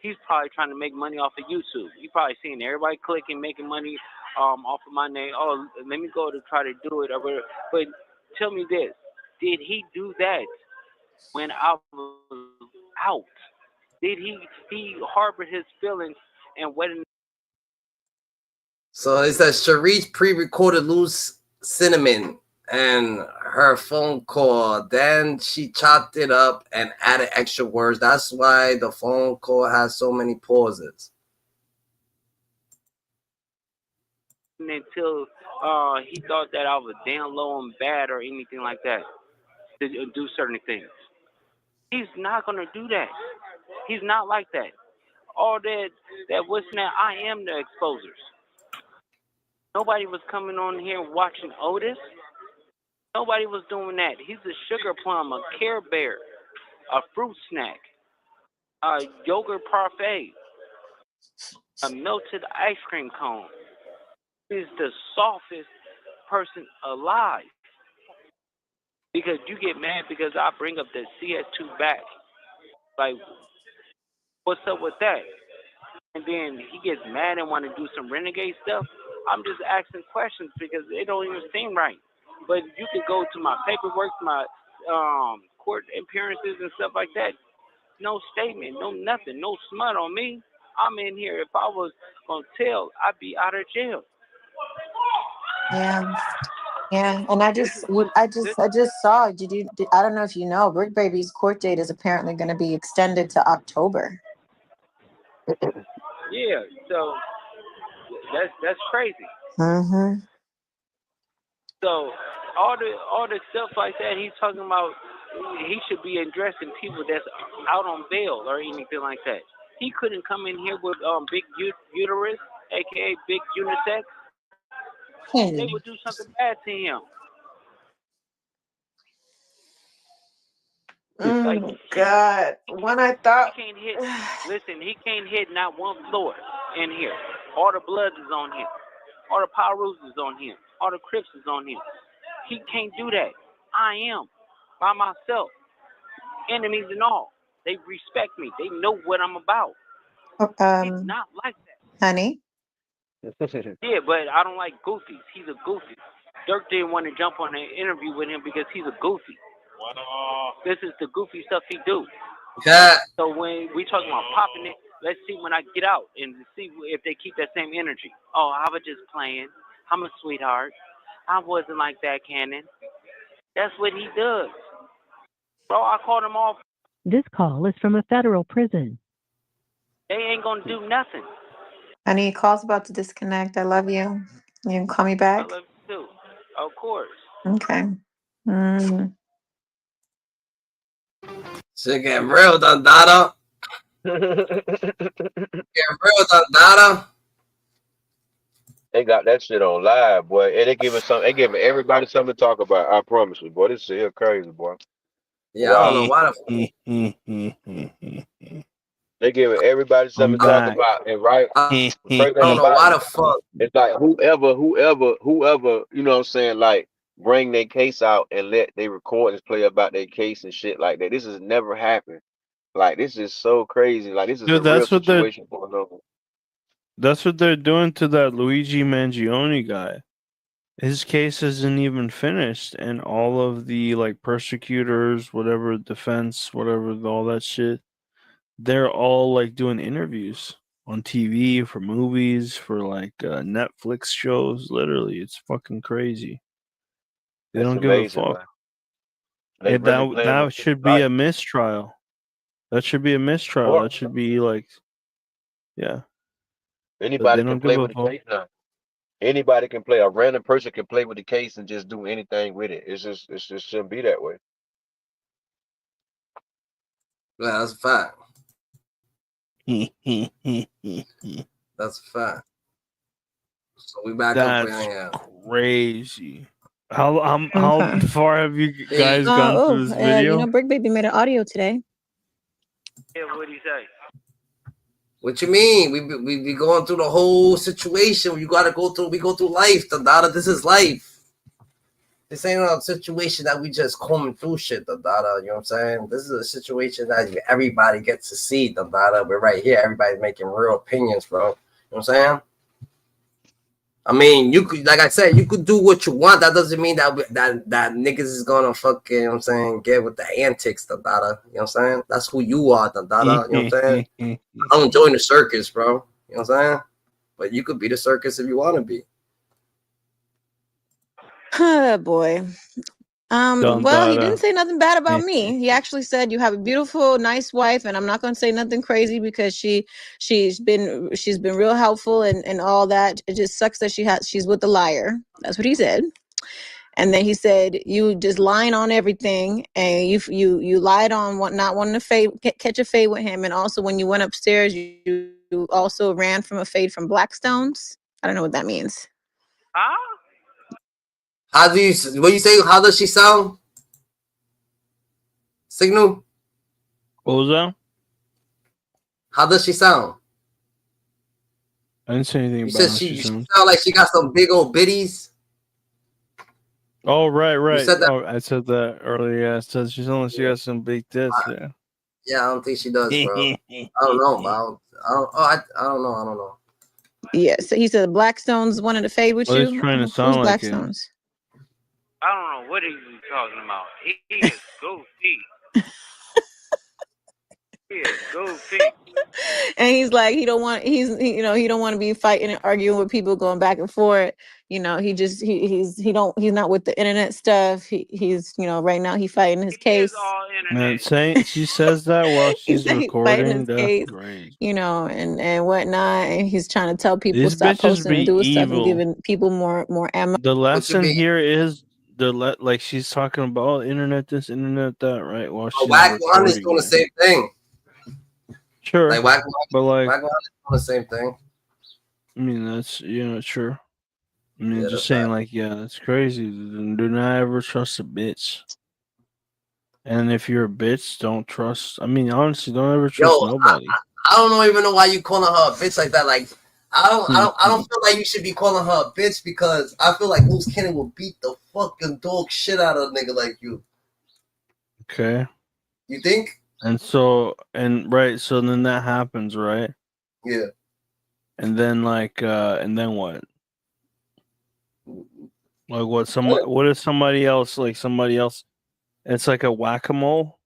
he's probably trying to make money off of YouTube. You probably seeing everybody clicking, making money off of my name. Oh, let me go to try to do it. But tell me this: did he do that when I was out? Did he harbored his feelings and waited? So it says Charisse pre-recorded Loose Cinnamon and her phone call. Then she chopped it up and added extra words. That's why the phone call has so many pauses. Until he thought that I was down low and bad or anything like that to do certain things. He's not gonna do that. He's not like that. All that what's that? I am the exposers. Nobody was coming on here watching Otis. Nobody was doing that. He's a sugar plum, a Care Bear, a fruit snack, a yogurt parfait, a melted ice cream cone. He's the softest person alive. Because you get mad because I bring up the CS2 back. Like, what's up with that? And then he gets mad and want to do some renegade stuff. I'm just asking questions because it don't even seem right. But you could go to my paperwork, my court appearances and stuff like that. No statement, no nothing, no smut on me. I'm in here. If I was gonna tell, I'd be out of jail. Yeah. Yeah, and I just saw. I don't know if you know, Brick Baby's court date is apparently going to be extended to October. Yeah, so that's crazy. Mm-hmm. So all the stuff like that he's talking about, he should be addressing people that's out on bail or anything like that. He couldn't come in here with big uterus, aka big unisex. They would do something bad to him. Oh God! When I thought he can't hit, listen, he can't hit not one floor in here. All the Bloods is on him. All the Power is on him. All the Crips is on him. He can't do that. I am by myself. Enemies and all. They respect me. They know what I'm about. He's not like that. Honey. Yeah, but I don't like goofies. He's a goofy. Dirk didn't want to jump on an interview with him because he's a goofy. This is the goofy stuff he do. Yeah. So when we talking about popping it, let's see when I get out and see if they keep that same energy. Oh, I was just playing. I'm a sweetheart. I wasn't like that, Cannon. That's what he does. Bro, I called him off. This call is from a federal prison. They ain't gonna do nothing. Honey, call's about to disconnect. I love you. You can call me back. I love you too. Of course. Okay. Mm. Shit get real, Dada. Get real, Dada. They got that shit on live, boy. And they giving everybody something to talk about. I promise you, boy. This shit here crazy, boy. Yeah, wow. I don't know why the they giving everybody something to talk about. And right, I don't know why the fuck. It's like whoever, you know what I'm saying, like bring their case out and let their recordings play about their case and shit like that. This has never happened. Like, this is so crazy. Like, this is a real situation going on. That's what they're doing to that Luigi Mangione guy. His case isn't even finished, and all of the like persecutors, whatever defense, whatever all that shit, they're all like doing interviews on TV for movies, for like Netflix shows. Literally, it's fucking crazy. They don't give a fuck. That should be a mistrial. That should be a mistrial. That should be like, yeah. Anybody can play with the case now. Anybody can play. A random person can play with the case and just do anything with it. It just shouldn't be that way. Yeah, that's a fact. That's a fact. So we back up where I am. Crazy. How far have you guys gone through this video? You know, Brick Baby made an audio today. Yeah, what do you say? What you mean? We be going through the whole situation. You gotta go through. We go through life, Dada. This is life. This ain't a situation that we just combing through shit, Dada. You know what I'm saying? This is a situation that everybody gets to see, Dada. We're right here. Everybody's making real opinions, bro. You know what I'm saying? I mean, you could, like I said, you could do what you want. That doesn't mean that niggas is gonna fucking, you know what I'm saying, get with the antics, Dada. You know what I'm saying? That's who you are, Dada. You know what I'm saying? I don't join the circus, bro. You know what I'm saying? But you could be the circus if you want to be. Oh boy. Well, he didn't say nothing bad about me. He actually said you have a beautiful, nice wife, and I'm not going to say nothing crazy because she's been real helpful and all that. It just sucks that she's with the liar. That's what he said. And then he said you just lying on everything, and you lied on not wanting to catch a fade with him, and also when you went upstairs, you also ran from a fade from Blackstones. I don't know what that means. What do you say? How does she sound? Signal? What was that? How does she sound? I didn't say anything You about said she sound like she got some big old bitties. Oh, right. You said that. Oh, I said that earlier. Yeah, it says she got some big tits. Yeah. Yeah, I don't think she does, bro. I don't know, bro. I don't know. Yeah, so he said Blackstone's wanted to fade with Well, he's you. trying to Who's sound like it. Blackstones? I don't know what he's talking about. He is goofy. He is goofy. And he's like, he don't want to be fighting and arguing with people going back and forth. He he's not with the internet stuff. He's right now he fighting his case. Man, she says that while she's He's recording. fighting his That's case, crazy. and whatnot. And he's trying to tell people These stop bitches posting and be doing stuff and evil. giving people more ammo. The lesson here is like she's talking about internet this, internet that, right? While she's Wack recording. is doing the same thing. Sure, like Wack like is doing the same thing. I mean, that's sure. I mean, just saying, like, yeah, that's crazy. Do not ever trust a bitch. And if you're a bitch, don't trust. I mean, honestly, don't ever trust nobody. I don't even know why you calling her a bitch like that. Like, I don't feel like you should be calling her a bitch because I feel like Luce Cannon will beat the fucking dog shit out of a nigga like you. Okay. You think? So then that happens, right? Yeah. And then and then what? Like what if somebody else it's like a whack-a-mole?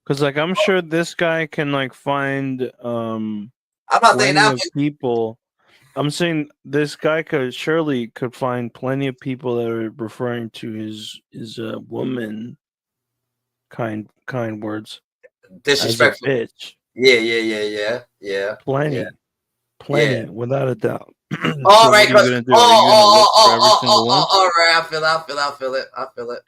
Because I'm sure this guy can find plenty of people. I'm saying this guy could find plenty of people that are referring to his woman kind words. Disrespectful. Bitch. Yeah. Plenty, without a doubt. All right, all right. I feel it.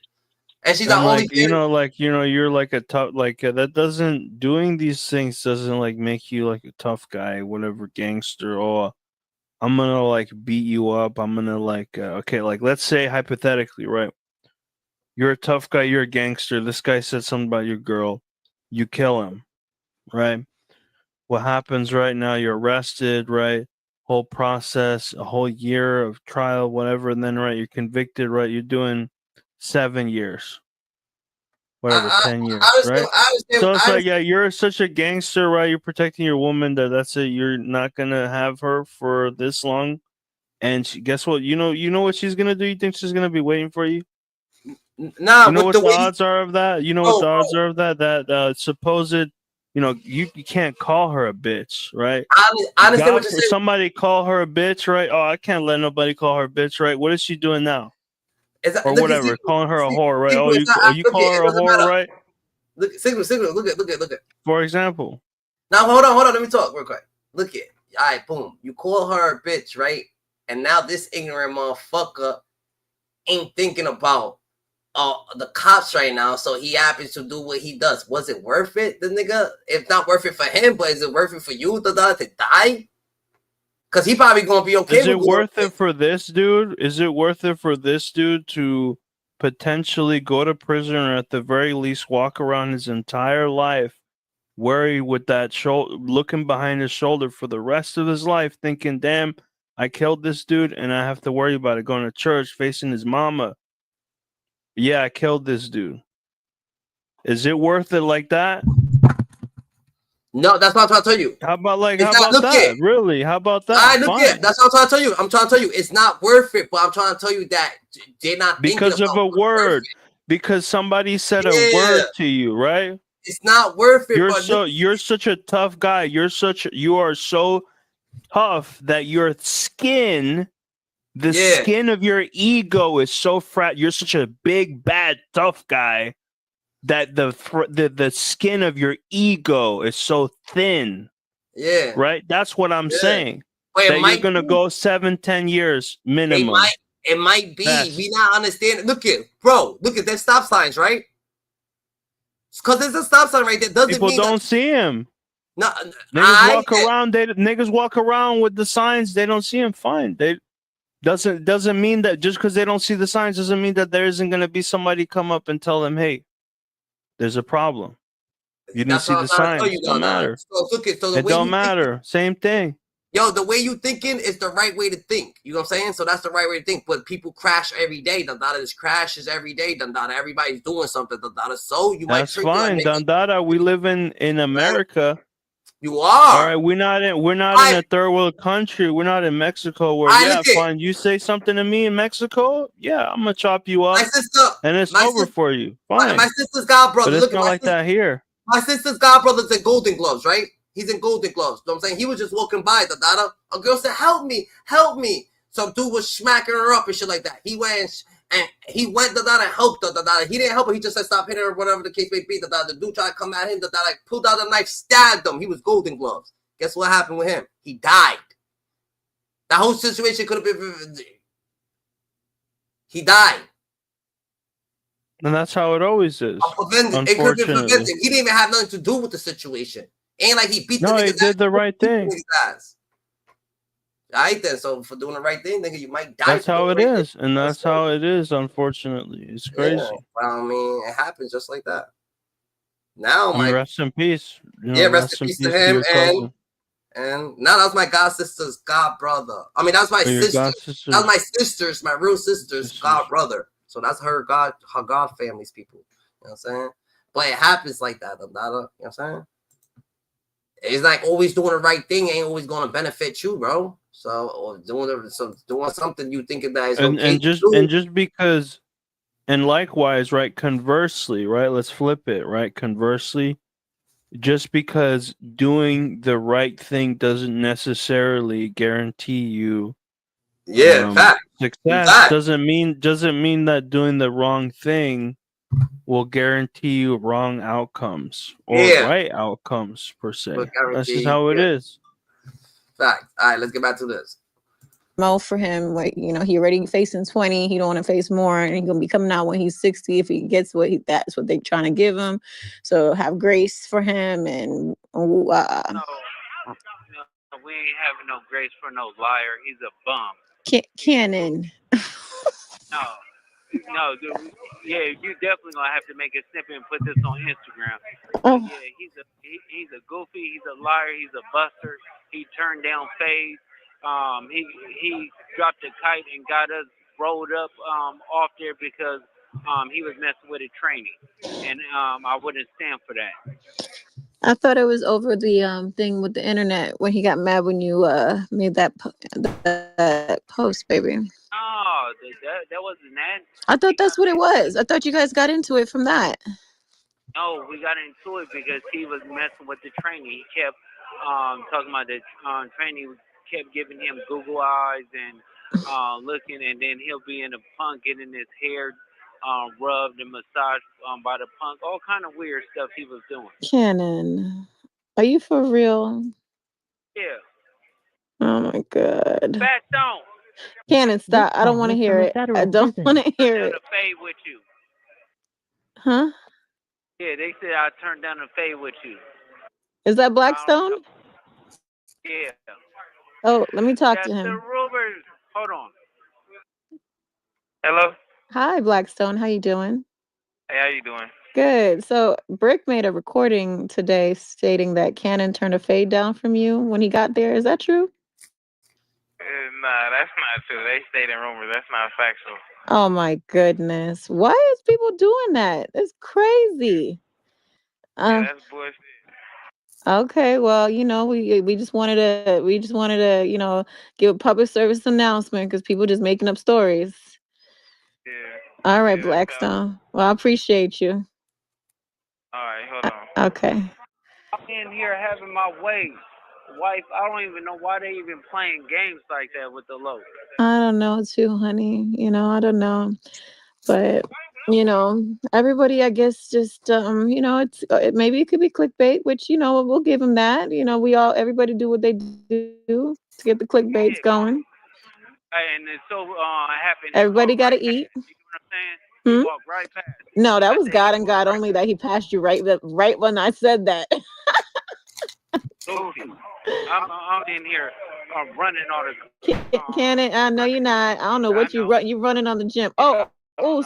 And she's not only you're like a tough that doesn't doing these things doesn't make you like a tough guy, whatever gangster, or I'm gonna beat you up. I'm gonna let's say hypothetically, right? You're a tough guy, you're a gangster. This guy said something about your girl, you kill him, right? What happens right now? You're arrested, right? Whole process, a whole year of trial, whatever, and then you're convicted, right? You're doing 7 years. Whatever, 10 years, right? So it's you're such a gangster, right? You're protecting your woman that's it. You're not gonna have her for this long, and guess what? You know what she's gonna do? You think she's gonna be waiting for you? Nah, you know what the odds are of that? You know what the odds are of that? That supposed, you can't call her a bitch, right? I understand what you're saying. Somebody call her a bitch, right? Oh, I can't let nobody call her a bitch, right? What is she doing now? Or whatever, calling her a whore, right? Oh, you call her a whore, right? Look, signal. Look at. For example. Now hold on. Let me talk real quick. Look at. All right, boom. You call her a bitch, right? And now this ignorant motherfucker ain't thinking about the cops right now, so he happens to do what he does. Was it worth it, the nigga? If not worth it for him, but is it worth it for you, to die? Because he probably gonna be okay. Is it worth it for this dude? Is it worth it for this dude to potentially go to prison, or at the very least walk around his entire life worried with that looking behind his shoulder for the rest of his life, thinking, damn, I killed this dude and I have to worry about it, going to church, facing his mama. Yeah, I killed this dude. Is it worth it like that? No, that's what I'm trying to tell you. How about that? Really? How about that? That's what I'm trying to tell you. I'm trying to tell you it's not worth it, but I'm trying to tell you that they're not because of a word. Because somebody said a word to you, right? It's not worth it. You're such a tough guy. You are so tough that your skin, skin of your ego is so fat. You're such a big, bad, tough guy that the skin of your ego is so thin. Yeah. Right? That's what I'm saying. That you're gonna go 7-10 years minimum. It might be. We not understand. Look at that stop signs, right? Because there's a stop sign right there. Doesn't people mean don't see him. No, niggas walk around with the signs. They don't see him. Fine. They doesn't mean that just because they don't see the signs doesn't mean that there isn't gonna be somebody come up and tell them, hey, there's a problem. You didn't see the signs. It don't matter. So it don't matter. Same thing. Yo, the way you thinking is the right way to think. You know what I'm saying? So that's the right way to think. But people crash every day. This crashes every day. Everybody's doing something. So you might That's trigger fine, Dandara. We live in America. You are. All right, we're not in a third world country. We're not in Mexico where fine. You say something to me in Mexico, I'm gonna chop you up. My sister, and it's over for you. Fine. My sister's god brother. But it's Look, not like that here. My sister's god brother's in Golden Gloves, right? He's in Golden Gloves. You know what I'm saying? He was just walking by, a girl said, help me. Some dude was smacking her up and shit like that. He went and helped her. He didn't help her. He just said, stop hitting her, whatever the case may be. The dude tried to come at him. Pulled out a knife, stabbed him. He was Golden Gloves. Guess what happened with him? He died. That whole situation could have been... He died. And that's how it always is. It could be prevented. He didn't even have nothing to do with the situation. Ain't like he beat the nigga. He did the right thing. Alright then, so for doing the right thing, nigga, you might die. That's how it is, and that's how it is. Unfortunately, it's crazy. Yeah, well, I mean, it happens just like that. Now, rest in peace. Rest in peace to him, and now that's my god sister's god brother. I mean, that's my sister. That's my sister's, my real sister's god brother. So that's her god family's people. You know what I'm saying? But it happens like that, you know what I'm saying? It's like always doing the right thing ain't always gonna benefit you, bro. So or doing something you think that is okay. And just because, and likewise, right? Conversely, right? Let's flip it, right? Conversely, just because doing the right thing doesn't necessarily guarantee you success. Doesn't mean that doing the wrong thing will guarantee you wrong outcomes or right outcomes per se. That's just how it is. Fact. All right, let's get back to this. For him, like, you know, he already facing 20. He don't want to face more, and he's gonna be coming out when he's 60 if he gets that's what they're trying to give him. So have grace for him, and no, we ain't having no grace for no liar. He's a bum. Cannon. No, dude, you definitely gonna have to make a snippet and put this on Instagram. Oh. Yeah, he's a goofy, he's a liar, he's a buster. He turned down Fade. He dropped a kite and got us rolled up off there because he was messing with a trainee, and I wouldn't stand for that. I thought it was over the thing with the internet when he got mad when you made that post, baby. Oh, that wasn't that. I thought that's what it was. I thought you guys got into it from that. No, we got into it because he was messing with the trainee. He kept talking about the trainee kept giving him Google eyes and looking, and then he'll be in a punk getting his hair rubbed and massaged by the punk. All kind of weird stuff he was doing. Cannon, are you for real? Yeah. Oh my god. Back down. Cannon, stop. I don't want to hear it. I don't want to hear it. Fade with you. Huh? Yeah, they said I turned down the fade with you. Is that Blackstone? Yeah. Oh, let me talk to him. The rumors. Hold on. Hello. Hi, Blackstone. How you doing? Hey, how you doing? Good. So Brick made a recording today stating that Cannon turned a fade down from you when he got there. Is that true? Nah, that's not true. They stayed in rumors. That's not factual. Oh my goodness. Why is people doing that? It's crazy. Yeah, that's bullshit. Okay, well, you know, we just wanted to, you know, give a public service announcement because people just making up stories. Yeah. All right, Blackstone. Well, I appreciate you. All right, hold on. Okay. I'm in here having my way. Wife, I don't even know why they even playing games like that with the low. I don't know too, honey. You know, I don't know. But, you know, everybody, I guess, just, you know, maybe it could be clickbait, which, you know, we'll give them that. You know, everybody do what they do to get the clickbaits going. And it's so happened. Everybody got to eat. You know what I'm saying? Walk right past. No, that was God and God only that he passed you right when I said that. I'm in here running all the. Cannon, I know you're not. I don't know what you run. You running on the gym. Oh,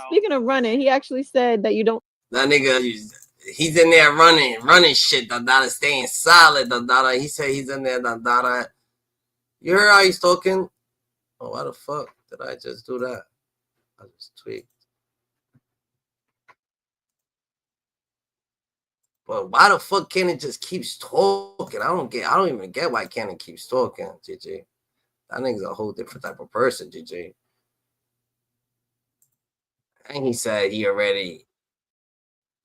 speaking of running, he actually said that you don't. That nigga, he's in there running shit. Staying solid. He said he's in there. You heard how he's talking? Oh, why the fuck did I just do that? I just tweaked. But why the fuck Cannon just keeps talking? I don't even get why Cannon keeps talking, Gigi. That nigga's a whole different type of person, Gigi. And he said he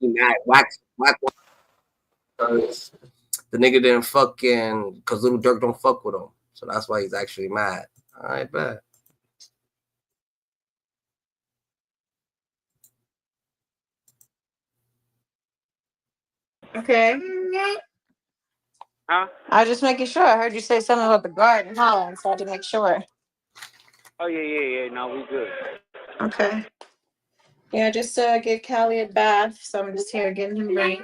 mad Wack. Because the nigga didn't fucking, because Little Dirk don't fuck with him. So that's why he's actually mad. All right, bet. Okay. Huh? I was just making sure. I heard you say something about the garden hollering, so I had to make sure. Oh, yeah. No, we good. Okay. Yeah, just give Callie a bath. So I'm just here getting him ready.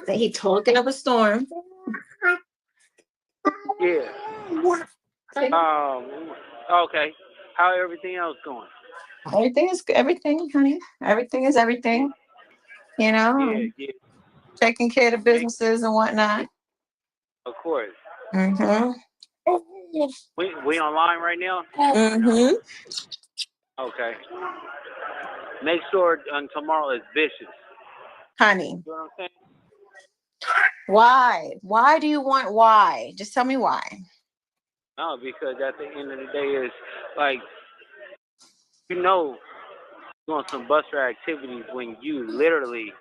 That he talking up a storm. Yeah. Okay. How everything else going? Everything, honey. Everything is everything. You know, Yeah. taking care of businesses and whatnot. Of course. Mm-hmm. We online right now? Mm-hmm. Okay. Make sure tomorrow is vicious. Honey. You know what I'm saying? Why? Why do you want why? Just tell me why. No, because at the end of the day is like, you know, doing some buster activities when you literally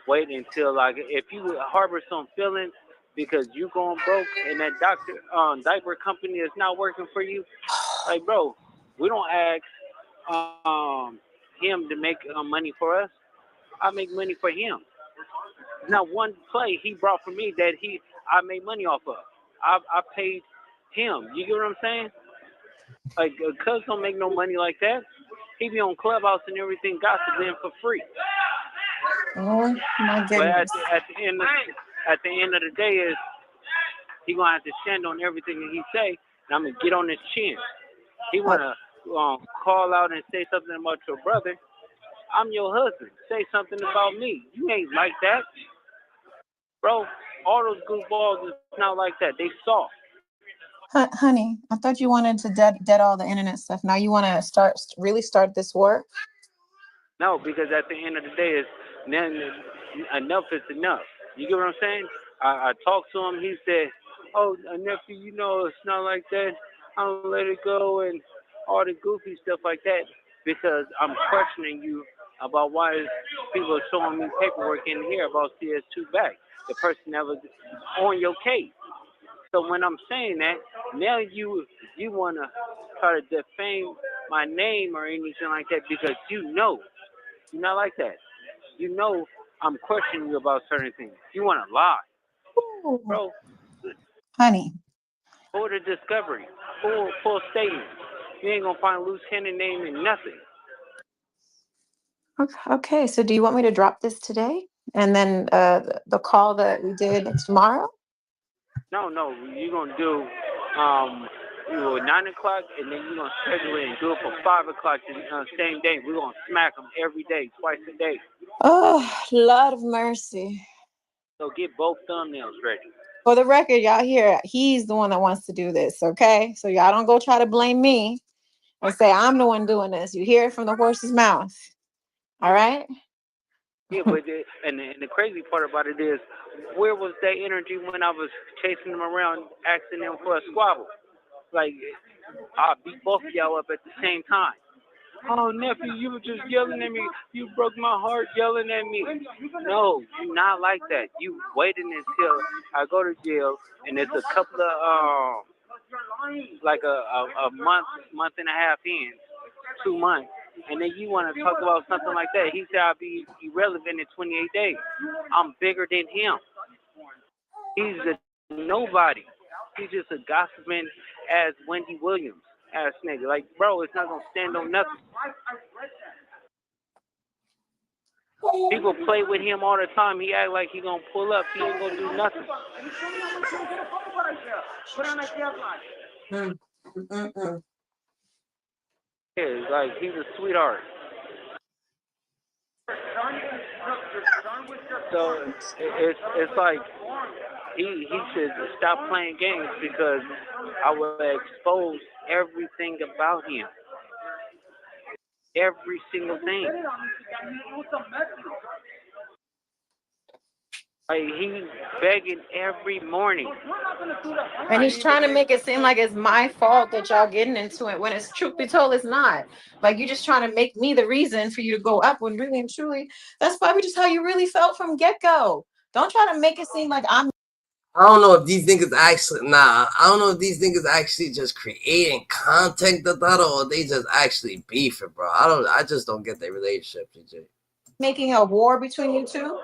wait until, like, if you harbor some feelings because you going broke and that diaper company is not working for you, like, bro, we don't ask him to make money for us. I make money for him. Not one play he brought for me that I made money off of. I paid him. You get what I'm saying? Like, Cuz don't make no money like that. He be on Clubhouse and everything, gossiping for free. Oh my But goodness. at the end of the day is he gonna have to stand on everything that he say, and I'm gonna get on his chin. He wanna call out and say something about your brother. I'm your husband. Say something about me. You ain't like that, bro. All those goofballs is not like that. They soft. Honey, I thought you wanted to dead all the internet stuff. Now you want to really start this war? No, because at the end of the day, enough is enough. You get what I'm saying? I talked to him. He said, "Oh, nephew, you know it's not like that. I'm gonna let it go and all the goofy stuff like that because I'm questioning you about why people are showing me paperwork in here about CS2 back. The person that was on your case. So when I'm saying that, now you want to try to defame my name or anything like that because you know you're not like that. You know I'm questioning you about certain things. You want to lie. Ooh. Bro. Honey. Full the discovery. Full statement. You ain't going to find Luce Cannon name in nothing. Okay, so do you want me to drop this today? And then the call that we did tomorrow? No, you're going to do 9 o'clock, and then you're going to schedule it and do it for 5 o'clock the same day. We're going to smack them every day, twice a day. Oh, Lord of mercy. So get both thumbnails ready. For the record, y'all hear, he's the one that wants to do this, okay? So y'all don't go try to blame me and say I'm the one doing this. You hear it from the horse's mouth. All right? Yeah, but the crazy part about it is, where was that energy when I was chasing them around, asking them for a squabble? Like, I beat both of y'all up at the same time. Oh, nephew, you were just yelling at me. You broke my heart yelling at me. No, you're not like that. You waiting until I go to jail, and it's a couple of, like a month and a half in, 2 months, and then you want to talk about something like that. He said I'll be irrelevant in 28 days. I'm bigger than him. He's a nobody. He's just a gossiping as Wendy Williams ass nigga. Like, bro, it's not gonna stand on nothing. People play with him all the time. He act like he gonna pull up. He ain't gonna do nothing. Yeah, like he's a sweetheart. So it's like He should stop playing games because I will expose everything about him. Every single thing. Like, he's begging every morning. And he's trying to make it seem like it's my fault that y'all getting into it when it's truth be told, it's not. Like, you're just trying to make me the reason for you to go up when really and truly that's probably just how you really felt from get-go. Don't try to make it seem like I'm. I don't know if these niggas actually, I don't know if these niggas actually just creating content or they just actually beefing, bro. I just don't get their relationship, Gigi. Making a war between you two?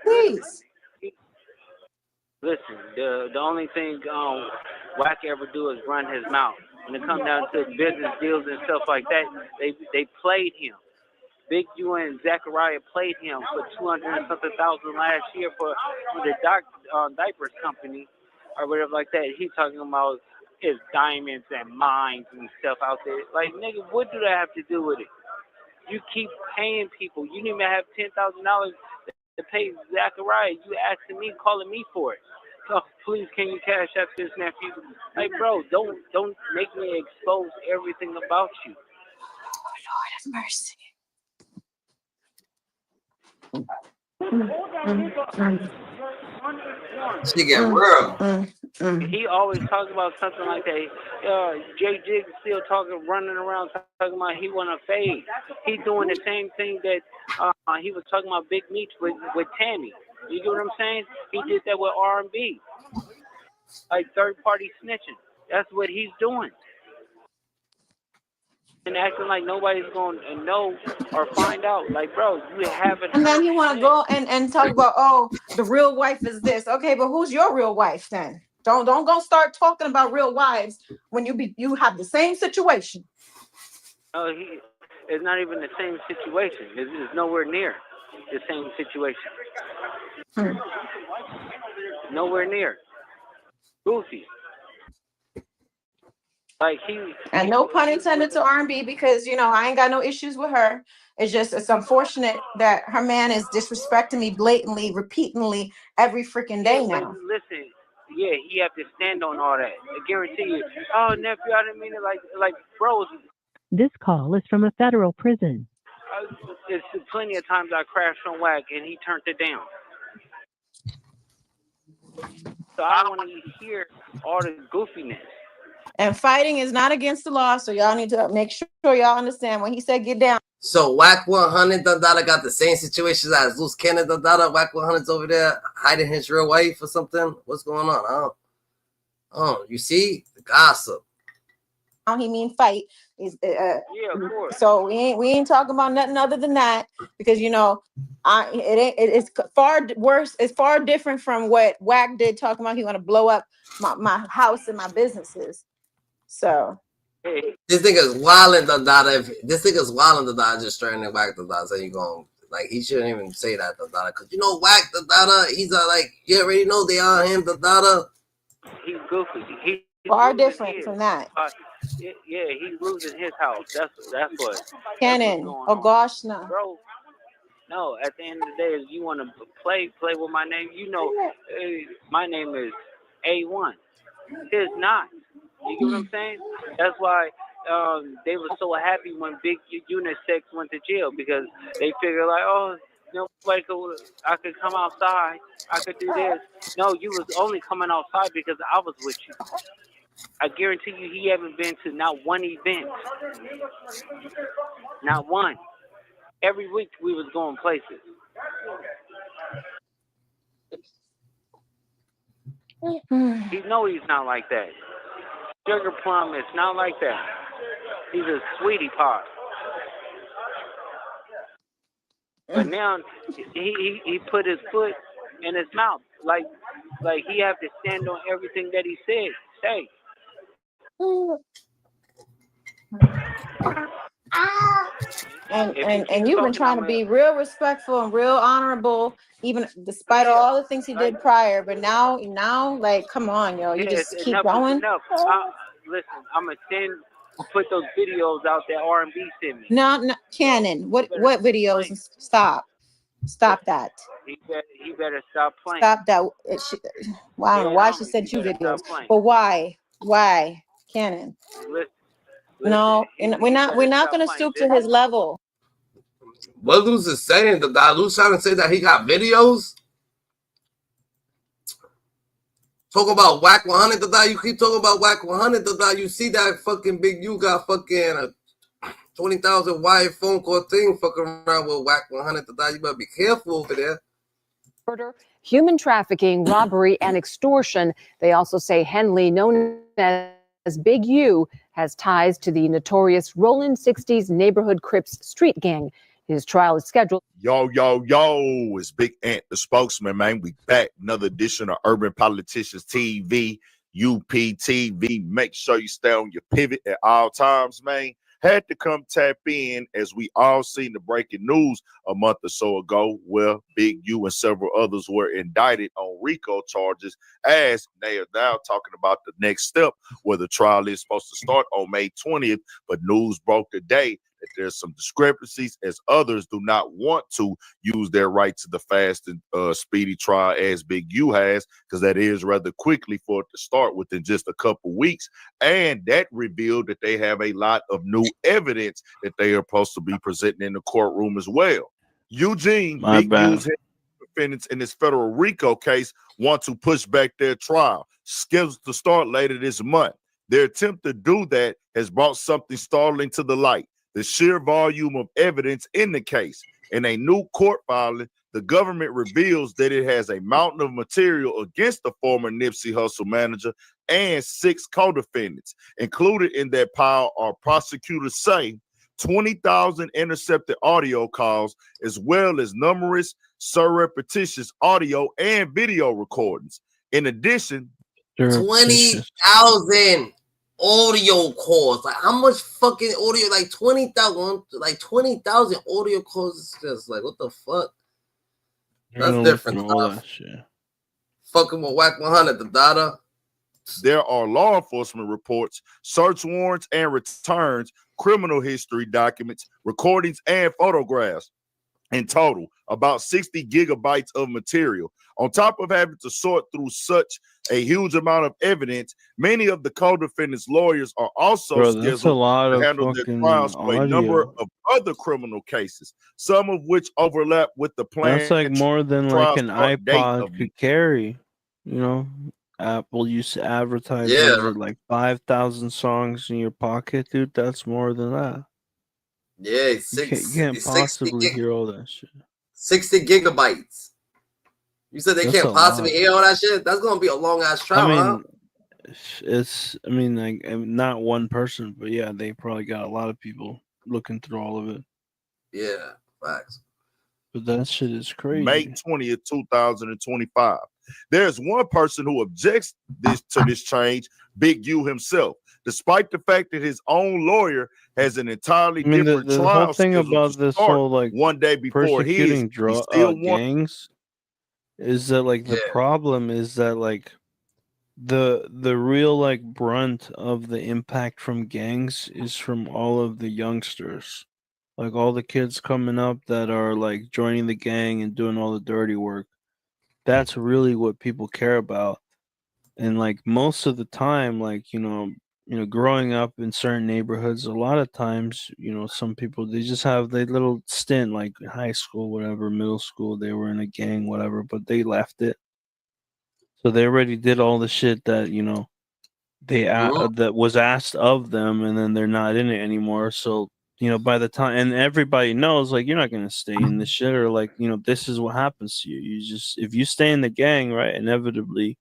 Please. Listen, the only thing Wack ever do is run his mouth. When it comes down to business deals and stuff like that, they played him. Big U and Zachariah played him for 200 and something thousand last year for the diapers company or whatever like that. He talking about his diamonds and mines and stuff out there. Like, nigga, what do that have to do with it? You keep paying people. You didn't even have $10,000 to pay Zachariah. You asking me, calling me for it. So please, can you cash out this nephew? Like, bro, don't make me expose everything about you. Oh, Lord have mercy. She get real. He always talks about something like that. Jay Jig is still talking, running around talking about he want to fade. He doing the same thing that he was talking about Big Meech with Tammy. You get what I'm saying? He did that with R&B, like third party snitching. That's what he's doing. And acting like nobody's going to know or find out. Like, bro, you haven't. And then you want to go and talk about, oh, the real wife is this. Okay, but who's your real wife then? Don't go start talking about real wives when you have the same situation. It's not even the same situation. It's nowhere near the same situation. Nowhere near. Goofy. Like and no pun intended to R&B because I ain't got no issues with her. It's unfortunate that her man is disrespecting me blatantly, repeatedly every freaking day now. Listen, yeah, he have to stand on all that. I guarantee you. Oh, nephew, I didn't mean it like bros. This call is from a federal prison. There's plenty of times I crashed on Wack and he turned it down. So I don't want to hear all the goofiness. And fighting is not against the law, so y'all need to make sure y'all understand when he said get down. So Wack 100 got the same situations as Luce Cannon Wack 100's over there hiding his real wife or something. What's going on? Oh, you see the gossip. How he mean fight is yeah, of course. So we ain't talking about nothing other than that because it's far worse. It's far different from what Wack did talking about he want to blow up my house and my businesses. So this nigga's wilding This nigga's wilding just straightening Wack So you going like he shouldn't even say that because Wack he's like you already know they on him He's goofy. He's far different from that. Yeah, he's losing his house. That's what. Cannon. Oh gosh, no. Bro, no. At the end of the day, if you want to play with my name, my name is A1. It's not. You get what I'm saying? That's why they were so happy when Big Unisex went to jail because they figured like, oh, I could come outside. I could do this. No, you was only coming outside because I was with you. I guarantee you he haven't been to not one event. Not one. Every week we was going places. He know he's not like that. Sugar Plum is not like that. He's a sweetie pie. But now he put his foot in his mouth. Like he have to stand on everything that he said. Say. And you've been trying to be real respectful and real honorable, even despite all the things he did prior. But now, like, come on, yo, you just keep going. Listen, I'm gonna put those videos out that R&B sent me. No, Cannon. What videos? Stop. Stop that. He better stop playing. Stop that. Well, I don't know why she sent you videos, but why? Why, Cannon? Listen, No, we're not going to stoop to his level. What Luce is saying, that Luce trying to say that he got videos? Talk about Wack 100, you keep talking about Wack 100, you see that fucking Big U got fucking 20,000 wire phone call thing fucking around with Wack 100, you better be careful over there. Murder, human trafficking, robbery, and extortion. They also say Henley, known as Big U, has ties to the notorious Rollin' 60s neighborhood Crips street gang. His trial is scheduled. Yo, it's Big Ant, the spokesman, man. We back. Another edition of Urban Politicians TV, UPTV. Make sure you stay on your pivot at all times, man. Had to come tap in as we all seen the breaking news a month or so ago where Big U and several others were indicted on RICO charges, as they are now talking about the next step where the trial is supposed to start on May 20th. But news broke today that there's some discrepancies as others do not want to use their right to the fast and speedy trial as Big U has, because that is rather quickly for it to start within just a couple weeks. And that revealed that they have a lot of new evidence that they are supposed to be presenting in the courtroom as well. Eugene, Big U's defendants in this federal RICO case want to push back their trial, scheduled to start later this month. Their attempt to do that has brought something startling to the light: the sheer volume of evidence in the case. In a new court filing, the government reveals that it has a mountain of material against the former Nipsey Hussle manager and 6 co-defendants. Included in that pile are, prosecutors say, 20,000 intercepted audio calls, as well as numerous surreptitious audio and video recordings. In addition, 20,000 audio calls. Like, how much fucking audio? Like 20,000. Like 20,000 audio calls. It's just like, what the fuck? That's different stuff. Fucking with Wack 100, the data. There are law enforcement reports, search warrants and returns, criminal history documents, recordings, and photographs. In total, about 60 gigabytes of material. On top of having to sort through such a huge amount of evidence, many of the co-defendants' lawyers are also scheduled to handle their trials for a number of other criminal cases, some of which overlap with the plan. That's like more than like an iPod could carry. You know, Apple used to advertise like 5,000 songs in your pocket, dude. That's more than that. Yeah, you can't possibly hear all that shit. 60 gigabytes. You said they can't possibly hear all that shit? That's gonna be a long ass trial. I mean, like, not one person, but yeah, they probably got a lot of people looking through all of it. Yeah, facts. But that shit is crazy. May 20th, 2025. There's one person who objects to this change, Big U himself, despite the fact that his own lawyer has an entirely different the trial whole thing about this whole like one day before his. Gangs is that like the problem is that like the real like brunt of the impact from gangs is from all of the youngsters, like all the kids coming up that are like joining the gang and doing all the dirty work. That's really what people care about. And like most of the time, like, you know, growing up in certain neighborhoods, a lot of times, you know, some people, they just have their little stint, like high school, whatever, middle school, they were in a gang, whatever, but they left it. So they already did all the shit that, you know, that was asked of them, and then they're not in it anymore. So, you know, by the time, and everybody knows, like, you're not going to stay in the shit, or like, you know, this is what happens to you. You just, if you stay in the gang, right, inevitably,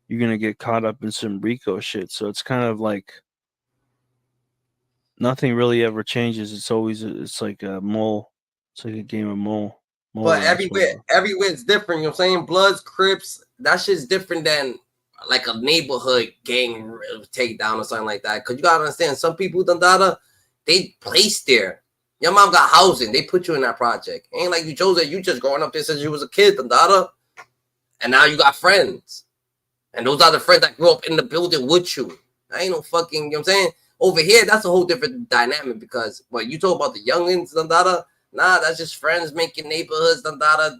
you're going to get caught up in some RICO shit. So it's kind of like nothing really ever changes. It's always, it's like a mole. It's like a game of mole. But everywhere it's different. You know what I'm saying? Bloods, Crips, that shit's different than like a neighborhood gang takedown or something like that. Because you got to understand, some people, they placed there. Your mom got housing. They put you in that project. Ain't like you chose it. You just growing up there since you was a kid, and now you got friends. And those are the friends that grew up in the building with you. I ain't no fucking, you know what I'm saying? Over here, that's a whole different dynamic, because when you talk about the youngins, Nah, that's just friends making neighborhoods,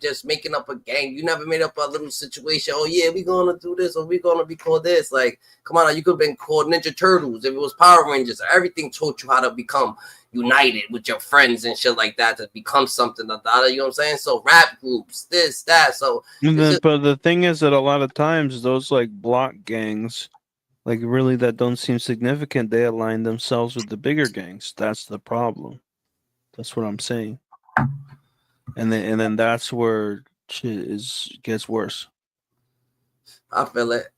just making up a gang. You never made up a little situation. Oh yeah, we gonna do this, or we gonna be called this. Like, come on, you could have been called Ninja Turtles if it was Power Rangers. Everything taught you how to become united with your friends and shit like that to become something. You know what I'm saying? So rap groups, this, that. So, but the thing is that a lot of times those like block gangs, like really that don't seem significant, they align themselves with the bigger gangs. That's the problem. That's what I'm saying. And then that's where shit gets worse. I feel it.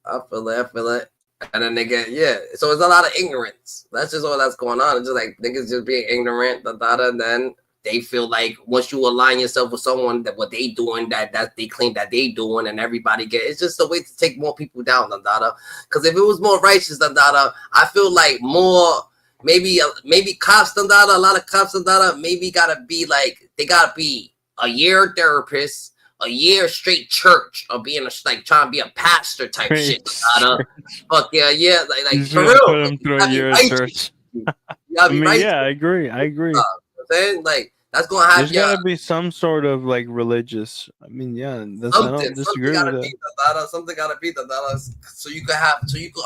And then nigga, yeah. So it's a lot of ignorance. That's just all that's going on. It's just like niggas just being ignorant, and then they feel like once you align yourself with someone that what they doing, that they claim that they doing, and everybody it's just a way to take more people down, because if it was more righteous, I feel like more maybe cops, a lot of cops, maybe gotta be like they gotta be a year therapist, a year straight church, or being like trying to be a pastor type shit. Fuck yeah, like for real. Put them through a year of church. I mean, yeah, I agree. Saying like that's gonna have. There's gotta be some sort of like religious. I mean, yeah, I don't disagree with that. Something gotta be so you can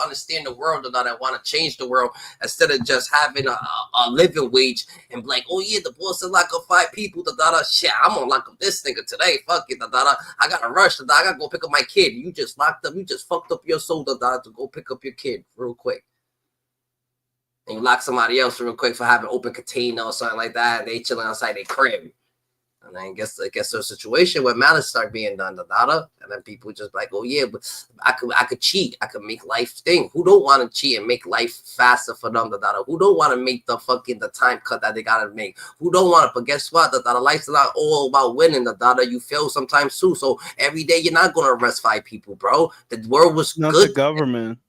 understand the world that want to change the world instead of just having a living wage and be like, oh yeah, the boss is lock up 5 people. Shit, I'm gonna lock up this nigga today. Fuck it. I gotta rush. I gotta go pick up my kid. You just locked up. You just fucked up your soul. To go pick up your kid real quick. And you lock somebody else real quick for having open container or something like that, and they chilling outside their crib. And then I guess there's a situation where malice start being done, and then people just like, oh yeah, but I could cheat, I could make life thing. Who don't want to cheat and make life faster for them, Who don't want to make the time cut that they gotta make? Who don't want to? But guess what, life's not all about winning, You fail sometimes too. So every day you're not gonna arrest 5 people, bro. The world was not good. The government.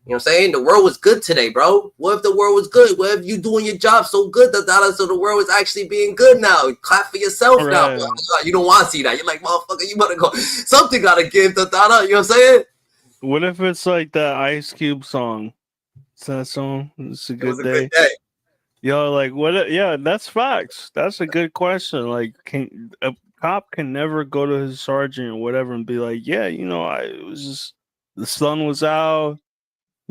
You know what I'm saying? The world was good today, bro. What if the world was good? What if you doing your job so good that so the world is actually being good now? Clap for yourself now. You don't want to see that. You're like, motherfucker, you better go. Something gotta give, You know what I'm saying? What if it's like the Ice Cube song? It's that song. It's a good day. Yo, like what? Yeah, that's facts. That's a good question. Like, a cop can never go to his sergeant or whatever and be like, yeah, it was just the sun was out.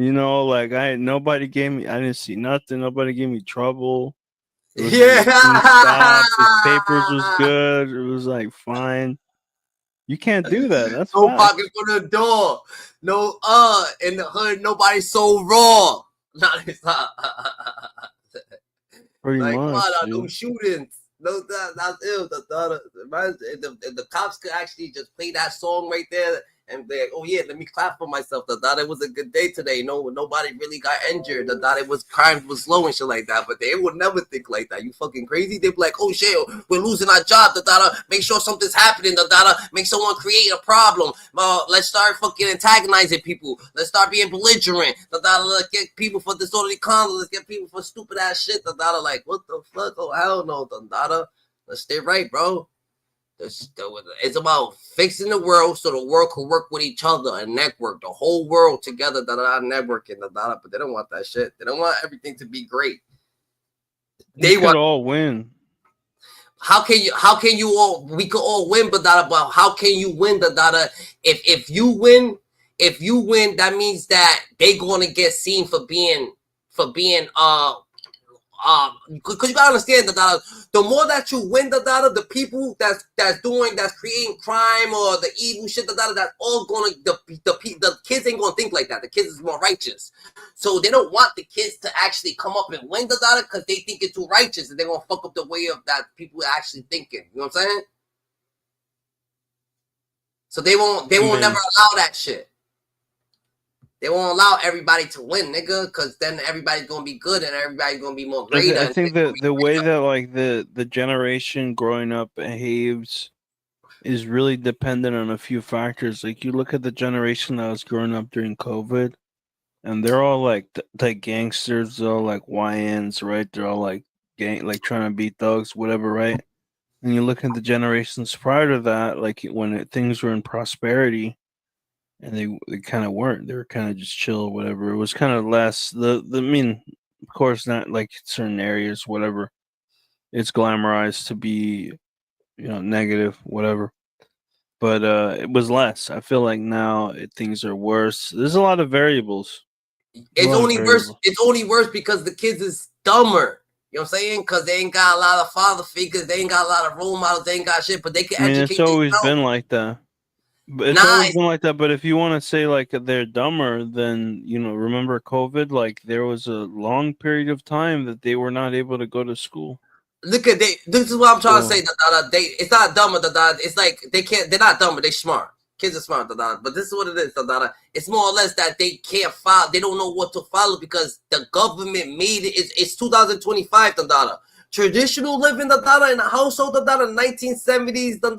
Like nobody gave me. I didn't see nothing. Nobody gave me trouble. Yeah, the papers was good. It was like fine. You can't do that. That's no pocket for the door. No, in the hood, nobody's so raw. Pretty like, much. come on, no shootings. No, that's ill. The cops could actually just play that song right there and be like, oh yeah, let me clap for myself. It was a good day today. Nobody really got injured. It was crime was low and shit like that. But they would never think like that. You fucking crazy? They'd be like, oh shit, we're losing our job. Make sure something's happening. Make someone create a problem. Let's start fucking antagonizing people. Let's start being belligerent. Let's get people for disorderly conduct. Let's get people for stupid ass shit. Like, what the fuck? Oh hell no. Let's stay right, bro. It's about fixing the world so the world can work with each other and network the whole world together. Networking, but they don't want that shit. They don't want everything to be great. They could all win. How can you all? We could all win, but how can you win? If you win, that means that they gonna get seen for being because you gotta understand the more that you win, the people that's creating crime or the evil shit, that's all gonna the kids ain't gonna think like that. The kids is more righteous, so they don't want the kids to actually come up and win because they think it's too righteous and they're gonna fuck up the way of that people are actually thinking. You know what I'm saying? So they won't never allow that shit. They won't allow everybody to win, nigga, because then everybody's gonna be good and everybody's gonna be more greater. I think that the way that like the generation growing up behaves is really dependent on a few factors. Like you look at the generation that was growing up during COVID, and they're all like gangsters, they're all like YNs, right? They're all like trying to be thugs, whatever, right? And you look at the generations prior to that, like when things were in prosperity. And they kind of weren't. They were kind of just chill or whatever. It was kind of less. I mean, of course, not like certain areas, whatever. it's glamorized to be, negative, whatever. But it was less. I feel like now things are worse. There's a lot of variables. It's only worse. It's only worse because the kids is dumber. You know what I'm saying? Because they ain't got a lot of father figures. They ain't got a lot of role models. They ain't got shit, but they can educate it's always themselves. been like that. But it's always been like that. But if you want to say like they're dumber, then remember COVID? Like there was a long period of time that they were not able to go to school. Look at this is what I'm trying to say. It's not dumb. It's like they can't. They're not dumb, but they smart. Kids are smart. But this is what it is. It's more or less that they can't follow. They don't know what to follow because the government made it. It's 2025. Traditional living, in the household, the 1970s, the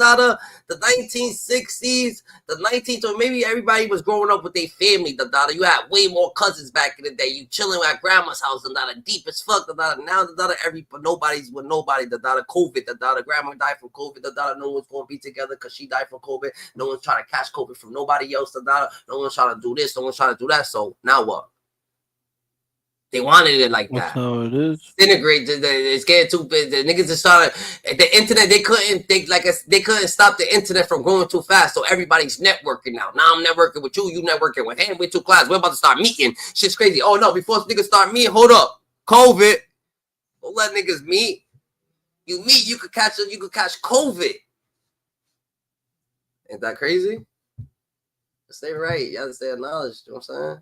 1960s, the 19th, or maybe everybody was growing up with their family, you had way more cousins back in the day. You chilling at grandma's house, deep as fuck, now, nobody's with nobody, COVID, grandma died from COVID, no one's going to be together because she died from COVID. No one's trying to catch COVID from nobody else, no one's trying to do this, no one's trying to do that. So now what? They wanted it like that. That's how it is. Disintegrate. It's getting too big. The niggas just started the internet. They couldn't stop the internet from growing too fast. So everybody's networking now. Now I'm networking with you. You networking with him. We're two class. We're about to start meeting. Shit's crazy. Oh no! Before niggas start meeting, hold up. COVID. Don't let niggas meet. You meet. You could catch. You could catch COVID. Ain't that crazy? Stay right. You have to stay acknowledged. You know what I'm saying?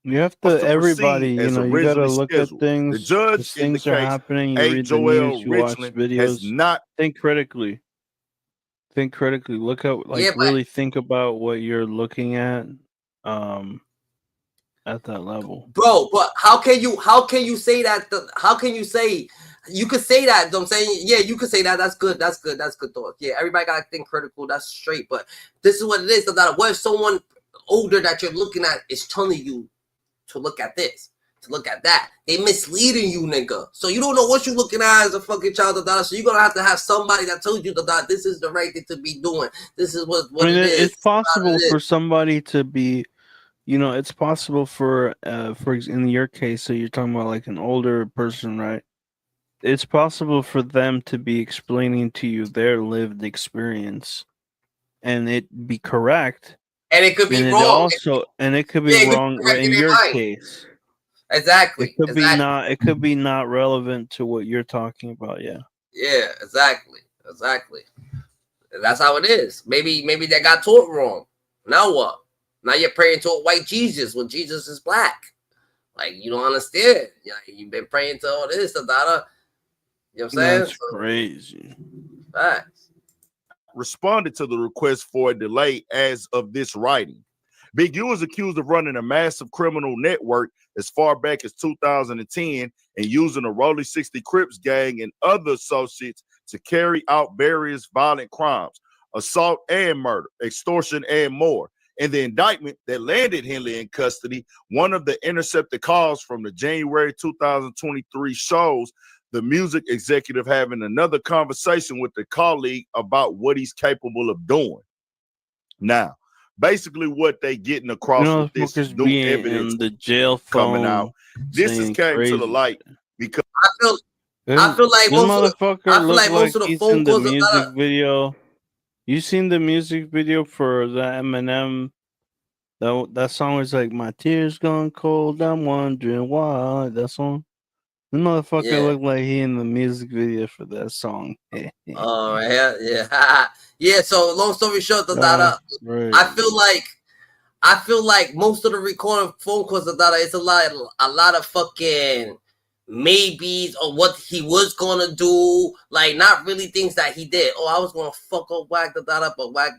You have to, everybody, you gotta look at things. The judge things are happening. You read the news, you watch videos. Think critically. Think critically. Look at, really think about what you're looking at that level. Bro, but how can you say that? How can you say, you could say that, you know what I'm saying? Yeah, you could say that. That's good. That's good. That's good thought. Yeah, everybody gotta think critical. That's straight. But this is what it is. What if someone older that you're looking at is telling you to look at this, to look at that? They misleading you, nigga. So you don't know what you're looking at as a fucking child. So you're gonna have to have somebody that told you that this is the right thing to be doing. This is what it is. It's possible for somebody to be, it's possible for in your case, so you're talking about like an older person, right? It's possible for them to be explaining to you their lived experience and it be correct. And it could be wrong. It could be wrong in your case. Exactly. It could be not relevant to what you're talking about. Yeah. Yeah. Exactly. And that's how it is. Maybe they got taught wrong. Now what? Now you're praying to a white Jesus when Jesus is black. Like you don't understand. You've been praying to all this, You know what I'm saying? That's crazy. Facts. Responded to the request for a delay as of this writing. Big U is accused of running a massive criminal network as far back as 2010 and using a Rolling 60 Crips gang and other associates to carry out various violent crimes, assault and murder, extortion, and more. In the indictment that landed Henley in custody, one of the intercepted calls from the January 2023 shows the music executive having another conversation with the colleague about what he's capable of doing. Now, basically what they getting across with this new evidence in the jail coming out, this has came to the light because I feel like most of the phone calls music video. You seen the music video for the Eminem? That song was like, my tears gone cold, I'm wondering why. That song. The motherfucker looked like he in the music video for that song. Oh yeah. Yeah. So long story short, I feel like most of the recording phone calls, it's a lot of fucking maybes or what he was gonna do, like not really things that he did. Oh, I was gonna fuck up Wack, but Wack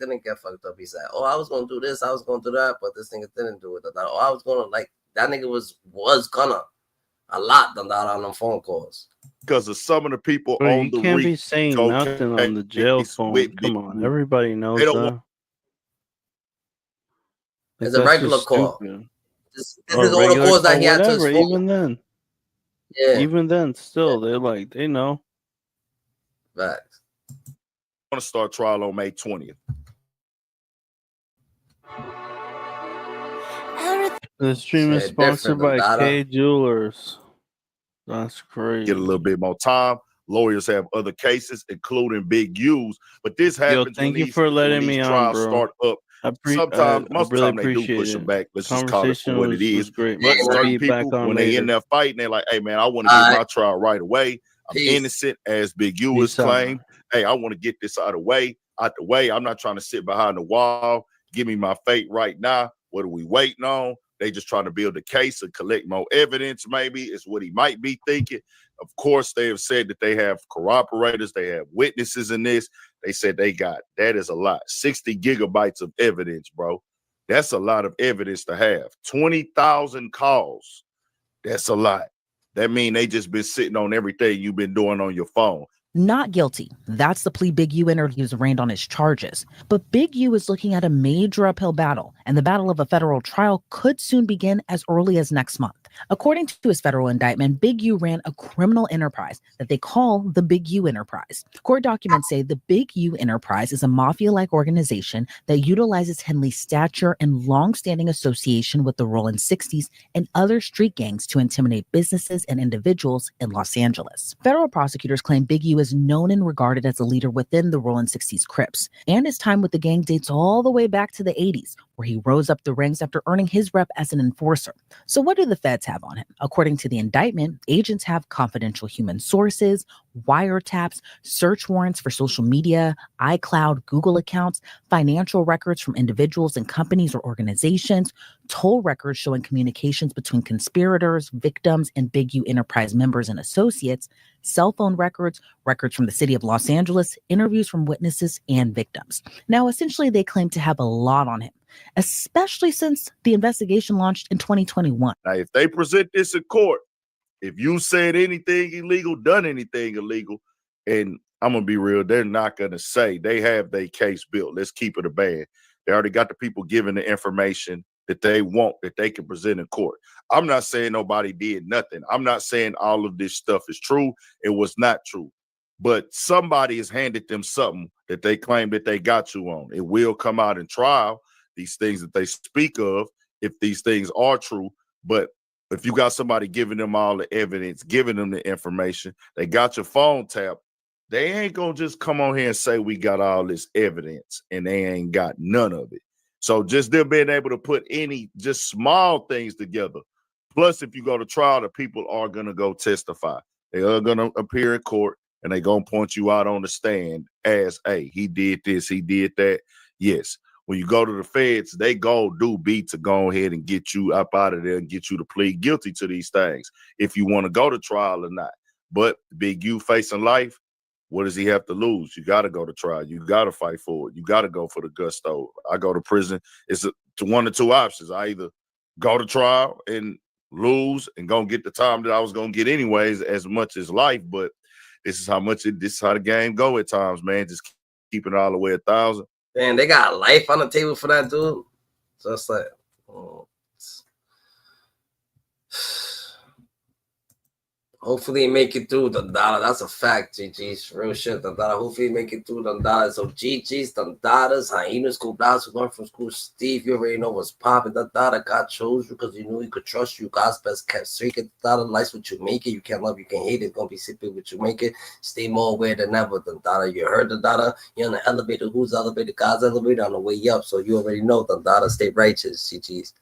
didn't get fucked up. He said, oh, I was gonna do this, I was gonna do that, but this nigga didn't do it. Oh, I was gonna, like, that nigga was gonna a lot on them phone calls. Because of some of the people on you the can't be saying nothing on the jail phone. Come on, everybody knows that. It's a regular call. This is all the calls that he had to his phone. Even then. Yeah. Even then, still, they know. Facts. I'm going to start trial on May 20th. The stream is sponsored by K Jewelers. That's crazy. Get a little bit more time. Lawyers have other cases, including big U's. But this happens thank when you these, for letting when these me on, trials bro. start up. Sometimes, most of the really time, they do push them back. Let's just call it for what it is. great. But We'll certain be back people, on when they in later. there fighting, they're like, hey, man, I want to get my trial right away. I'm Peace. innocent, as Big U has Peace out. claimed. Hey, I want to get this out of the way. I'm not trying to sit behind the wall. Give me my fate right now. What are we waiting on? They just trying to build a case and collect more evidence, maybe, is what he might be thinking. Of course, they have said that they have corroborators, they have witnesses in this. They said that is a lot. 60 gigabytes of evidence, bro. That's a lot of evidence to have. 20,000 calls. That's a lot. That means they just been sitting on everything you've been doing on your phone. Not guilty. That's the plea Big U interviews arraigned on his charges. But Big U is looking at a major uphill battle, and the battle of a federal trial could soon begin as early as next month. According to his federal indictment, Big U ran a criminal enterprise that they call the Big U Enterprise. Court documents say the Big U Enterprise is a mafia-like organization that utilizes Henley's stature and long-standing association with the Rolling 60s and other street gangs to intimidate businesses and individuals in Los Angeles. Federal prosecutors claim Big U is known and regarded as a leader within the Rolling 60s Crips, and his time with the gang dates all the way back to the 80s, where he rose up the ranks after earning his rep as an enforcer. So what do the feds have on him? According to the indictment, agents have confidential human sources, wiretaps, search warrants for social media, iCloud, Google accounts, financial records from individuals and companies or organizations, toll records showing communications between conspirators, victims, and Big U Enterprise members and associates, cell phone records, records from the city of Los Angeles, interviews from witnesses and victims. Now, essentially, they claim to have a lot on him, especially since the investigation launched in 2021. Now, if they present this in court, if you said anything illegal, done anything illegal, and I'm going to be real, they're not going to say they have their case built. Let's keep it a band. They already got the people giving the information that they want, that they can present in court. I'm not saying nobody did nothing. I'm not saying all of this stuff is true. It was not true. But somebody has handed them something that they claim that they got you on. It will come out in trial, these things that they speak of, if these things are true. But if you got somebody giving them all the evidence, giving them the information, they got your phone tapped, they ain't going to just come on here and say we got all this evidence and they ain't got none of it. So just them being able to put any just small things together. Plus, if you go to trial, the people are going to go testify. They are going to appear in court and they're going to point you out on the stand as, hey, he did this, he did that. Yes. When you go to the feds, they go to go ahead and get you up out of there and get you to plead guilty to these things if you want to go to trial or not. But Big U facing life, what does he have to lose? You got to go to trial. You got to fight for it. You got to go for the gusto. I go to prison. It's one or two options. I either go to trial and lose and go get the time that I was going to get anyways, as much as life. But this is how the game go at times, man. Just keeping it all the way 1,000. Man, they got life on the table for that dude. So it's like, hopefully make it through the dollar. That's a fact, GG's real shit. The dollar. Hopefully make it through the dollar. So GG's, the dollars, hyenas, school dollars, who learn from school. Steve, you already know what's popping. The dollar, God chose you because you knew he could trust you. God's best kept secret. The dollar, life's what you make it. You can't love, you can hate it. It's gonna be simple what you make it. Stay more aware than ever. The dollar, you heard the dollar. You're on the elevator. Who's elevator? God's elevator on the way up. So you already know the dollar. Stay righteous, GG's.